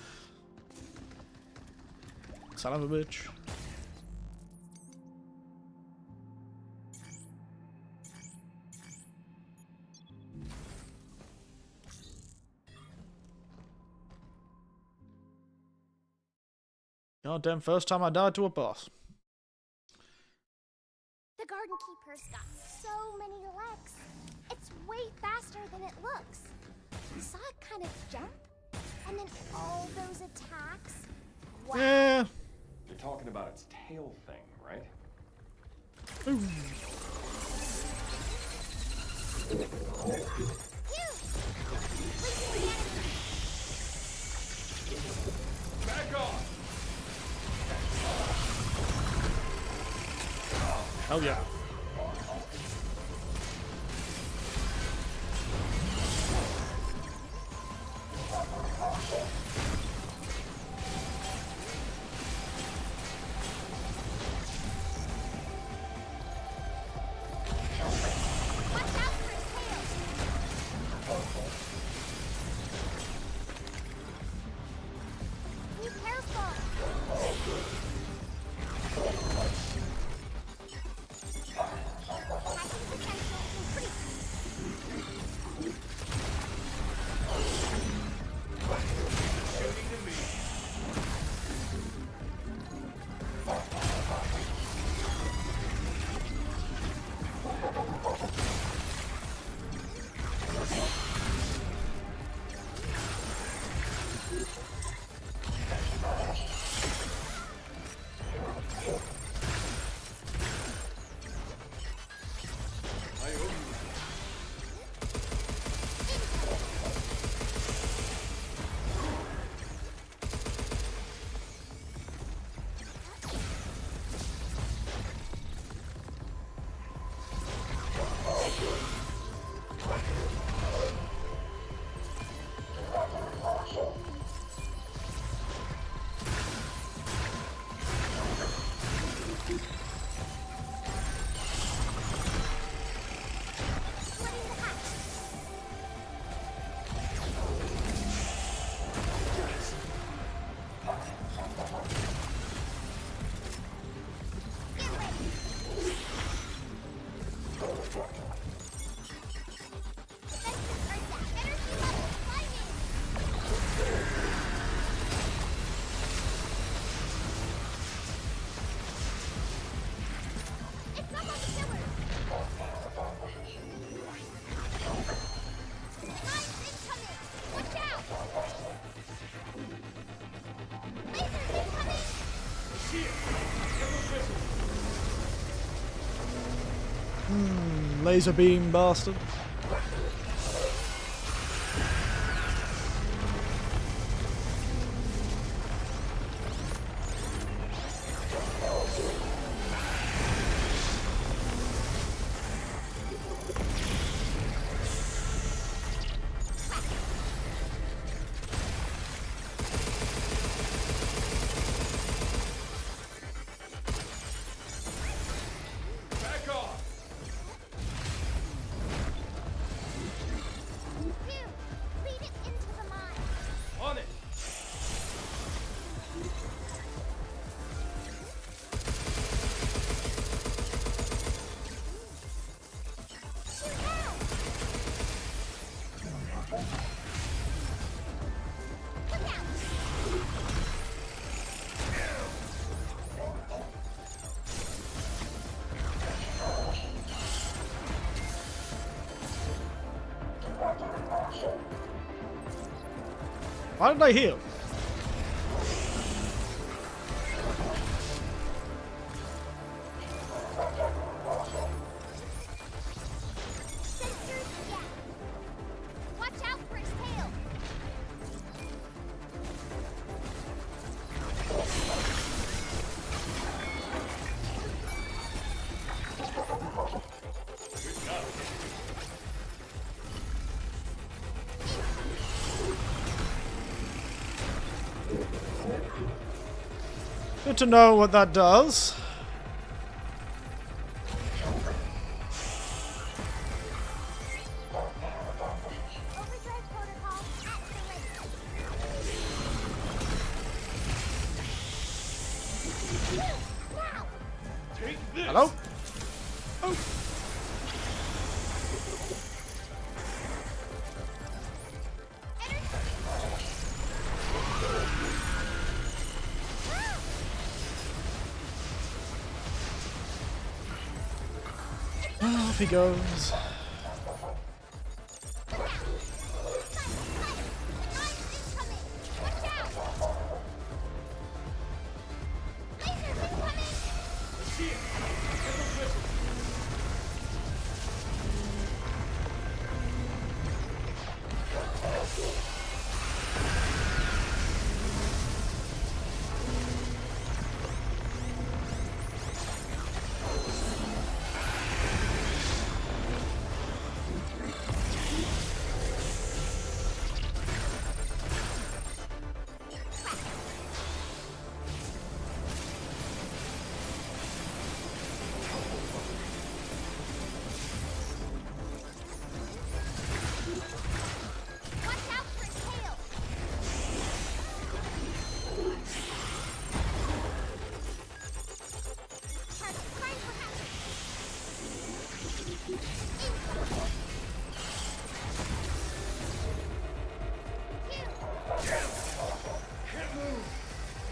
Son of a bitch. Goddamn first time I died to a boss. The garden keeper's got so many legs. It's way faster than it looks. I saw it kind of jump, and then all those attacks. Wow. Yeah. You're talking about its tail thing, right? Ooh. Back off! Hell yeah. Be careful. Laser beam bastard. Back off! Why didn't I heal? Sensors down. Watch out for his tail. Good to know what that does. Overdrive protocol activated. Now. Hello? Oh. Off he goes.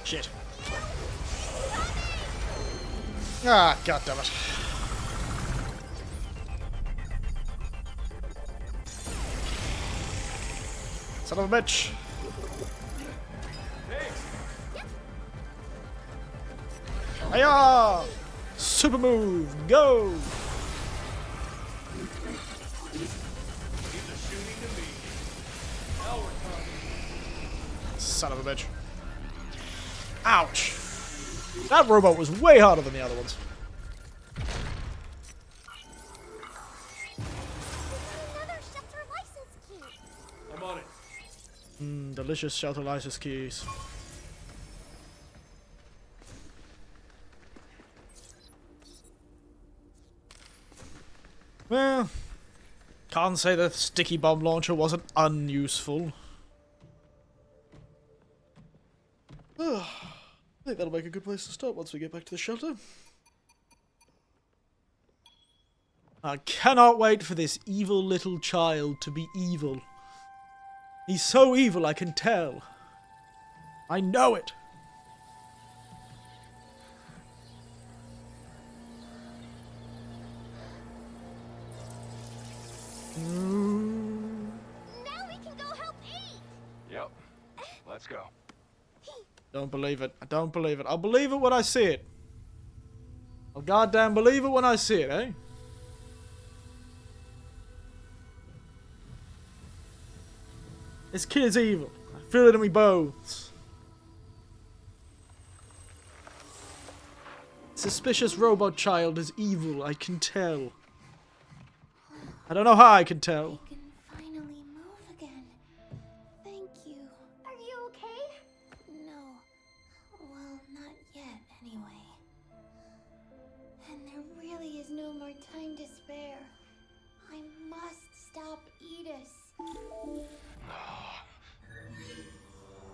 Shit. Ah, goddammit. Son of a bitch. Hiya! Super move, go! Son of a bitch. Ouch! That robot was way harder than the other ones. Another shelter license key. I'm on it. Delicious shelter license keys. Well, can't say the sticky bomb launcher wasn't unuseful. I think that'll make a good place to stop once we get back to the shelter. I cannot wait for this evil little child to be evil. He's so evil, I can tell. I know it. Now we can go help eat. Yep. Let's go. Don't believe it. I don't believe it. I'll believe it when I see it. I'll goddamn believe it when I see it, eh? This kid's evil. I feel it in my bones. Suspicious robot child is evil, I can tell. I don't know how I can tell. I can finally move again. Thank you. Are you okay? No. Well, not yet, anyway. And there really is no more time to spare. I must stop Edis.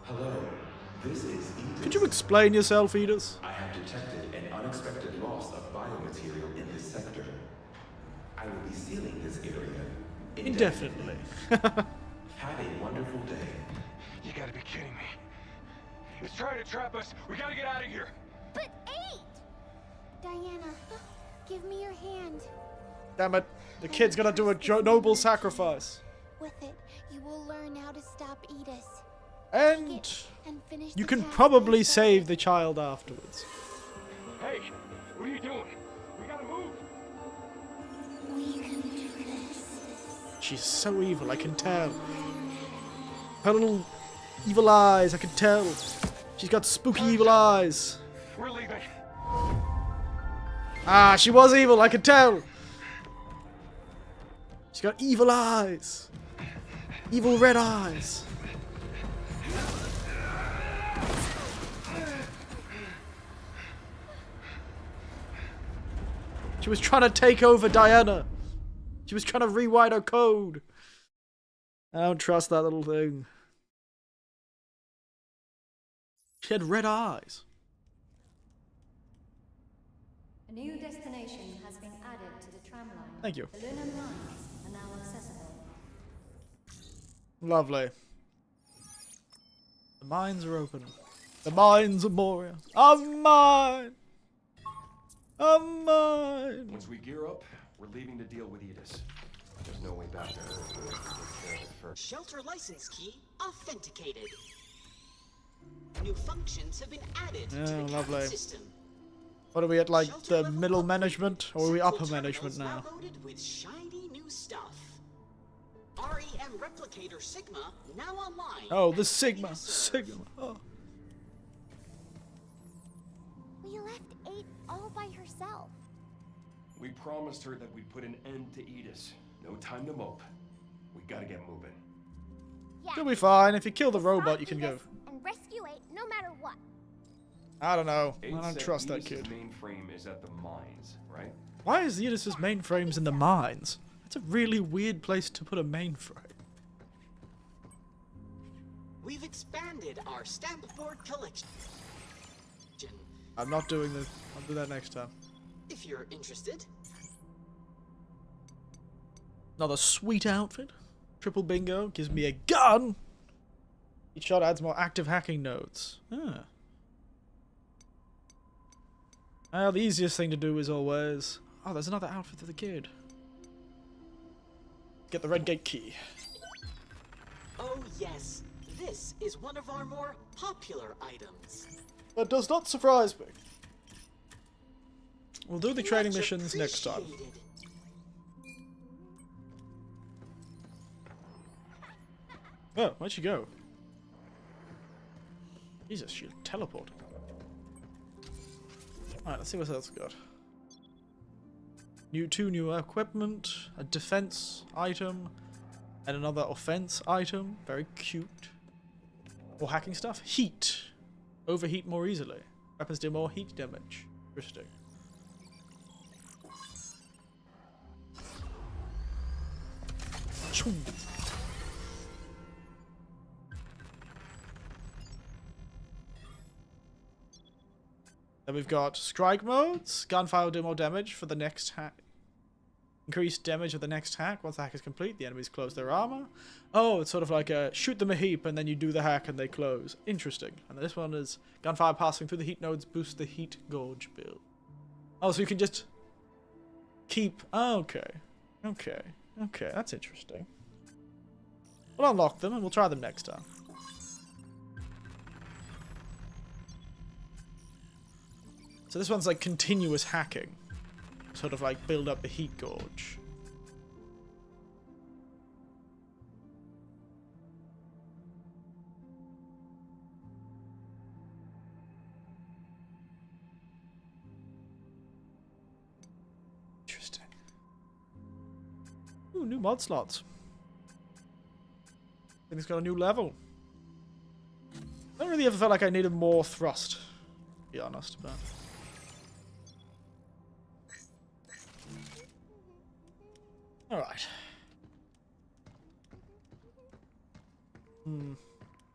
Hello, this is Edith. Could you explain yourself, Edith? I have detected an unexpected loss of biomaterial in this sector. I will be sealing this area Indefinitely. Have a wonderful day. You gotta be kidding me. It's trying to trap us. We gotta get out of here. But 8! Diana, give me your hand. Damn it. The kid's gonna do a noble sacrifice. With it, you will learn how to stop Edis. And and finish you the can task probably I started. save the child afterwards. Hey, what are you doing? We gotta move. We can do this. She's so evil, I can tell. Her little evil eyes, I can tell. She's got spooky evil eyes. We're leaving. Ah, she was evil, I can tell. She's got evil eyes. Evil red eyes. She was trying to take over Diana. She was trying to rewrite her code. I don't trust that little thing. She had red eyes. A new destination has been added to the tram line. Thank you. The lunar mines are now accessible. Lovely. The mines are open. The mines of Moria are mine. Are mine. Once we gear up, we're leaving to deal with Edis. There's no way back to her. We'll take care of it first. Shelter license key authenticated. New functions have been added to the cabin lovely. system. What are we at, like Shelter the level middle upgrade. management, or are we Central upper management terminals now? loaded with shiny new stuff. REM replicator Sigma now online. Oh, the and ready Sigma, to serve. Sigma. Oh. We left 8 all by herself. We promised her that we'd put an end to Edis. No time to mope. We gotta get moving. Yeah. You'll be fine. If you kill the Stop robot, you can go. Edis and rescue 8 no matter what. I don't know. I Aid don't said trust that Edis's kid. mainframe is at the mines, right? Why is Edis's mainframes in the mines? That's a really weird place to put a mainframe. We've expanded our stamp board collection. I'm not doing this. I'll do that next time. If you're interested. Another sweet outfit. Triple bingo. Gives me a gun. Each shot adds more active hacking nodes. Ah. Well, the easiest thing to do is always... Oh, there's another outfit for the kid. Get the red gate key. Oh yes, this is one of our more popular items. That does not surprise me. We'll do the training Much missions next time. appreciated. Oh, where'd she go? Jesus, she teleported. Alright, let's see what else we got. Two new equipment, a defense item, and another offense item. Very cute. More hacking stuff. Heat. Overheat more easily. Weapons do more heat damage. Interesting. Choo. Then we've got strike modes. Gunfire will do more damage for the next hack. Increased damage of the next hack. Once the hack is complete, the enemies close their armor. Oh, it's sort of like a shoot them a heap and then you do the hack and they close. Interesting. And this one is gunfire passing through the heat nodes boosts the heat gauge build. Oh, so you can just keep... Oh, okay. Okay. Okay, that's interesting. We'll unlock them and we'll try them next time. So this one's like continuous hacking. Sort of like build up the heat gauge. Interesting. Ooh, new mod slots. I think it's got a new level. I don't really ever felt like I needed more thrust, to be honest, but... Alright.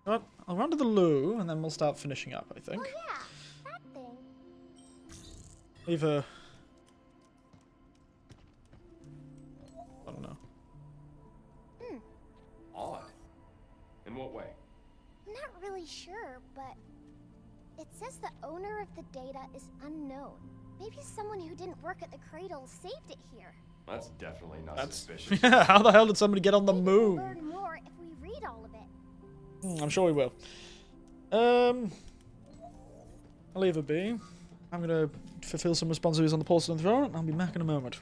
But I'll run to the loo and then we'll start finishing up, I think. Oh yeah, that thing. Leave a... I don't know. Odd. In what way? I'm not really sure, but it says the owner of the data is unknown. Maybe someone who didn't work at the cradle saved it here. That's definitely not suspicious. Yeah, how the hell did somebody get on the Maybe moon? we'll learn more if we read all of it. I'm sure we will. I'll leave it be. I'm gonna fulfill some responsibilities on the porcelain throne, and I'll be back in a moment.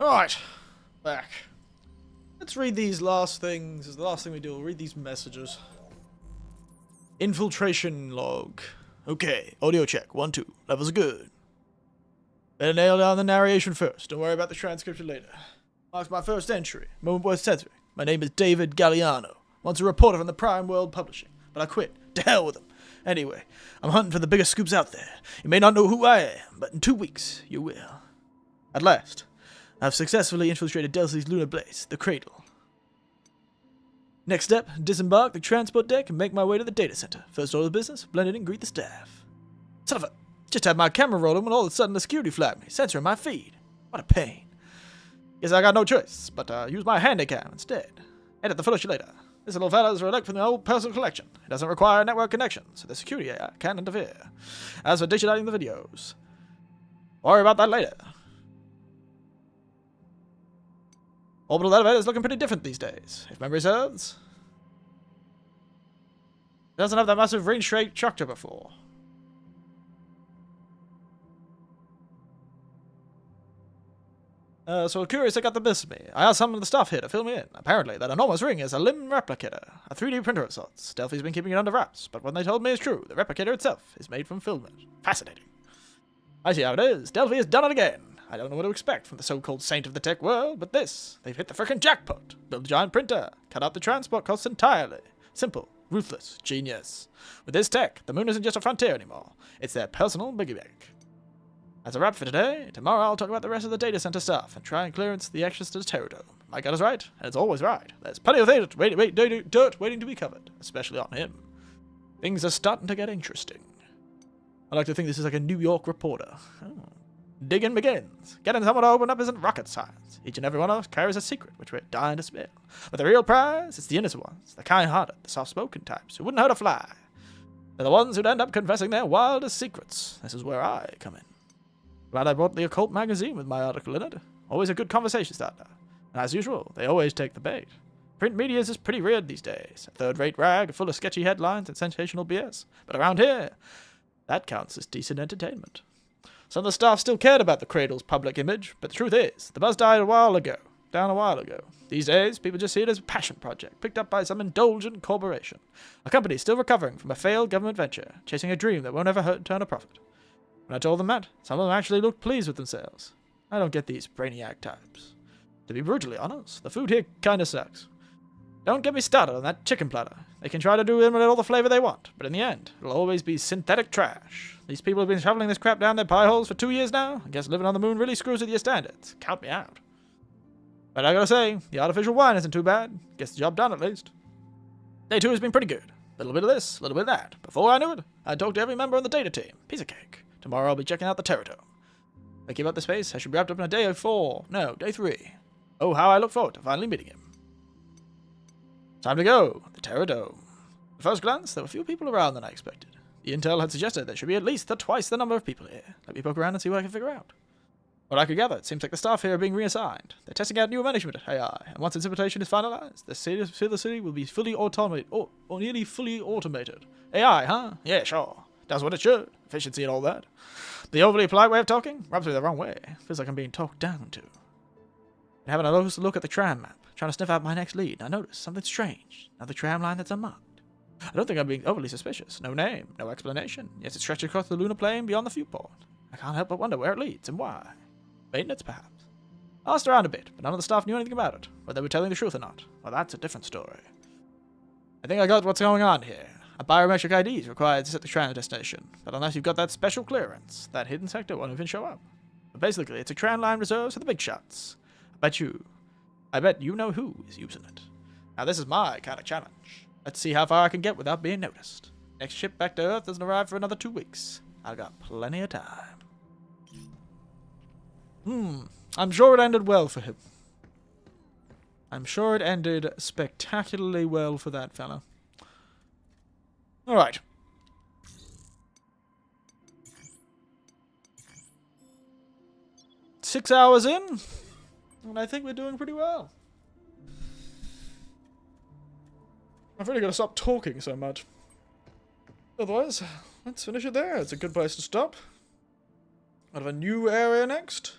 Alright, back. Let's read these last things. As the last thing we do, we'll read these messages. Infiltration log. Okay, audio check. 1, 2. Levels are good. Better nail down the narration first. Don't worry about the transcription later. Marks my first entry. Moment worth censoring. My name is David Galliano. Once a reporter from the Prime World Publishing, but I quit. To hell with them. Anyway, I'm hunting for the biggest scoops out there. You may not know who I am, but in 2 weeks, you will. At last, I've successfully infiltrated Delphi's lunar base, the Cradle. Next step, disembark the transport deck and make my way to the data center. First order of business, blend in and greet the staff. Son of a... Just had my camera rolling when all of a sudden the security flagged me, censoring my feed. What a pain. Guess I got no choice, but use my handycam instead. Edit the footage later. This little fella is a relic from the old personal collection. It doesn't require a network connection, so the security AI can't interfere. As for digitizing the videos, worry about that later. Orbital elevator is looking pretty different these days, if memory serves. It doesn't have that massive ring-shaped structure before. So curious I got the best of me. I asked some of the staff here to fill me in. Apparently, that enormous ring is a limb replicator, a 3D printer of sorts. Delphi's been keeping it under wraps, but what they told me is true. The replicator itself is made from filament. Fascinating. I see how it is. Delphi has done it again. I don't know what to expect from the so-called saint of the tech world, but this. They've hit the frickin' jackpot. Build a giant printer. Cut out the transport costs entirely. Simple. Ruthless. Genius. With this tech, the moon isn't just a frontier anymore. It's their personal biggie bank. That's a wrap for today. Tomorrow I'll talk about the rest of the data center stuff and try and clearance the access to the Pterodome. My gut is right, and it's always right. There's plenty of dirt waiting to be covered, especially on him. Things are starting to get interesting. I like to think this is like a New York reporter. Oh. Digging begins. Getting someone to open up isn't rocket science. Each and every one of us carries a secret which we're dying to spill. But the real prize, it's the innocent ones, the kind-hearted, the soft-spoken types who wouldn't hurt a fly. They're the ones who'd end up confessing their wildest secrets. This is where I come in. Glad I brought the Occult magazine with my article in it. Always a good conversation starter. And as usual, they always take the bait. Print media is just pretty weird these days. A third-rate rag full of sketchy headlines and sensational BS. But around here, that counts as decent entertainment. Some of the staff still cared about the Cradle's public image, but the truth is, the buzz died down a while ago. These days, people just see it as a passion project, picked up by some indulgent corporation. A company still recovering from a failed government venture, chasing a dream that won't ever hurt and turn a profit. When I told them that, some of them actually looked pleased with themselves. I don't get these brainiac types. To be brutally honest, the food here kinda sucks. Don't get me started on that chicken platter. They can try to do in with all the flavor they want, but in the end, it'll always be synthetic trash. These people have been shoveling this crap down their pie holes for 2 years now. I guess living on the moon really screws with your standards. Count me out. But I gotta say, the artificial wine isn't too bad. Gets the job done at least. Day 2 has been pretty good. A little bit of this, a little bit of that. Before I knew it, I talked to every member on the data team. Piece of cake. Tomorrow I'll be checking out the Pterodome. If I keep up the pace, I should be wrapped up in a day 4. No, day 3. Oh, how I look forward to finally meeting him. Time to go. The Pterodome. At first glance, there were fewer people around than I expected. The intel had suggested there should be at least twice the number of people here. Let me poke around and see what I can figure out. What I could gather, it seems like the staff here are being reassigned. They're testing out new management AI, and once its implementation is finalized, the city will be fully automated, or nearly fully automated. AI, huh? Yeah, sure. Does what it should. Efficiency and all that. The overly polite way of talking rubs me the wrong way. Feels like I'm being talked down to. And having a close look at the tram map, trying to sniff out my next lead, I notice something strange. Another tram line that's unmarked. I don't think I'm being overly suspicious. No name, no explanation. Yet it stretches across the lunar plane beyond the viewport. I can't help but wonder where it leads and why. Maintenance, perhaps. I asked around a bit, but none of the staff knew anything about it, whether they were telling the truth or not. Well, that's a different story. I think I got what's going on here. A biometric ID is required to set the tram destination, but unless you've got that special clearance, that hidden sector won't even show up. But basically, it's a tram line reserved for the big shots. I bet you know who is using it. Now, this is my kind of challenge. Let's see how far I can get without being noticed. Next ship back to Earth doesn't arrive for another 2 weeks. I've got plenty of time. I'm sure it ended well for him. I'm sure it ended spectacularly well for that fella. Alright. Six hours in, and I think we're doing pretty well. I've really got to stop talking so much. Otherwise, let's finish it there. It's a good place to stop. I have a new area next.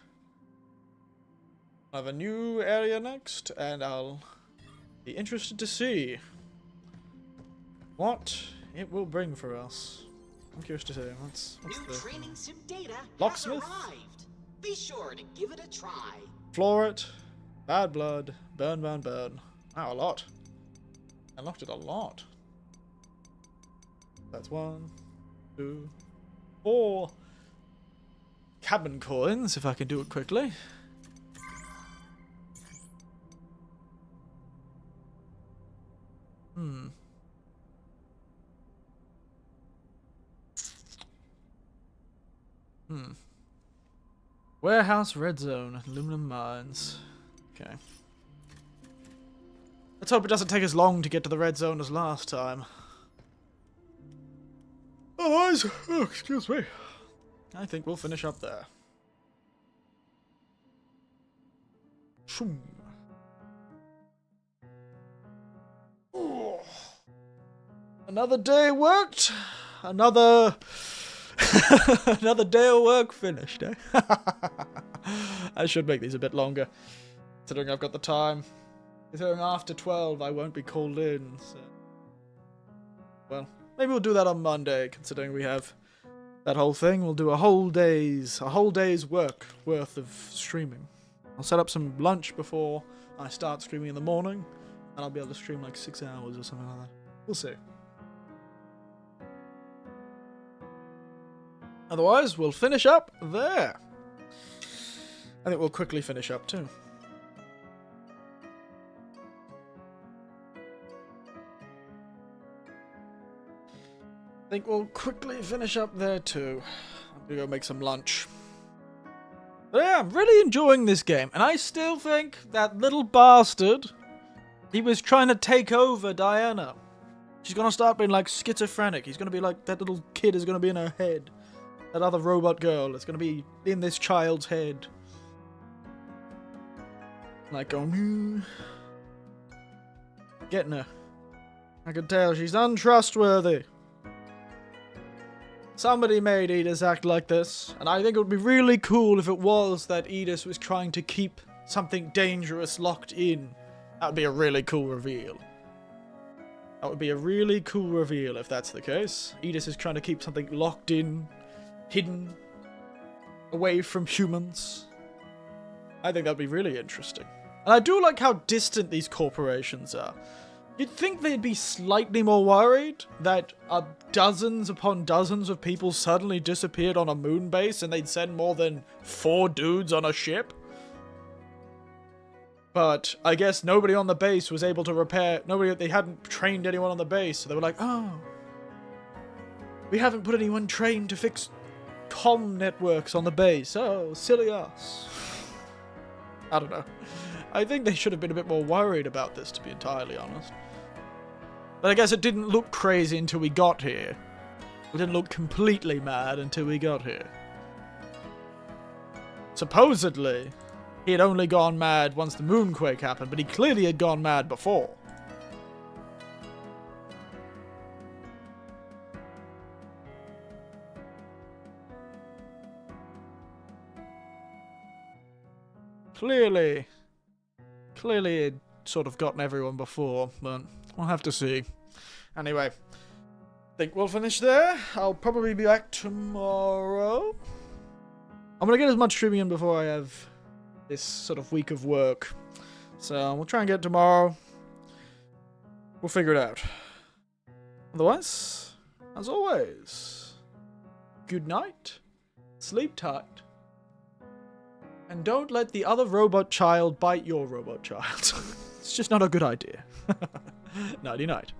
And I'll be interested to see what it will bring for us. I'm curious to see what's New the training sim data locksmith. has arrived. Be sure to give it a try. Floor it, bad blood, burn. Wow, a lot. I locked it a lot. That's 1, 2, 4 cabin coins, if I can do it quickly. Warehouse, red zone, aluminum mines. Okay. Let's hope it doesn't take as long to get to the red zone as last time. Otherwise, oh, excuse me. I think we'll finish up there. Shoom. Oh. Another day worked. Another day of work finished, eh? I should make these a bit longer, considering I've got the time. Considering after 12 I won't be called in, so... Well, maybe we'll do that on Monday, considering we have that whole thing. We'll do a whole day's work worth of streaming. I'll set up some lunch before I start streaming in the morning, and I'll be able to stream like 6 hours or something like that. We'll see. Otherwise, we'll finish up there. I think we'll quickly finish up too. I'm gonna go make some lunch. But yeah, I'm really enjoying this game, and I still think that little bastard, he was trying to take over Diana. She's gonna start being like schizophrenic. He's gonna be like, that little kid is gonna be in her head. That other robot girl is gonna be in this child's head. Like going, getting her. I can tell she's untrustworthy. Somebody made Edis act like this, and I think it would be really cool if it was that Edis was trying to keep something dangerous locked in. That would be a really cool reveal. That would be a really cool reveal if that's the case. Edis is trying to keep something locked in, hidden, away from humans. I think that'd be really interesting. And I do like how distant these corporations are. You'd think they'd be slightly more worried that dozens upon dozens of people suddenly disappeared on a moon base and they'd send more than 4 dudes on a ship. But I guess nobody on the base was able to repair... They hadn't trained anyone on the base, so they were like, oh, we haven't put anyone trained to fix comm networks on the base. Oh, silly us. I don't know. I think they should have been a bit more worried about this, to be entirely honest. But I guess it didn't look crazy until we got here. It didn't look completely mad until we got here. supposedly, he had only gone mad once the moonquake happened, but he clearly had gone mad before. Clearly he'd sort of gotten everyone before, but we'll have to see. Anyway, I think we'll finish there. I'll probably be back tomorrow. I'm going to get as much streaming in before I have this sort of week of work. So we'll try and get it tomorrow. We'll figure it out. Otherwise, as always, good night, sleep tight, and don't let the other robot child bite your robot child. It's just not a good idea. Nighty night.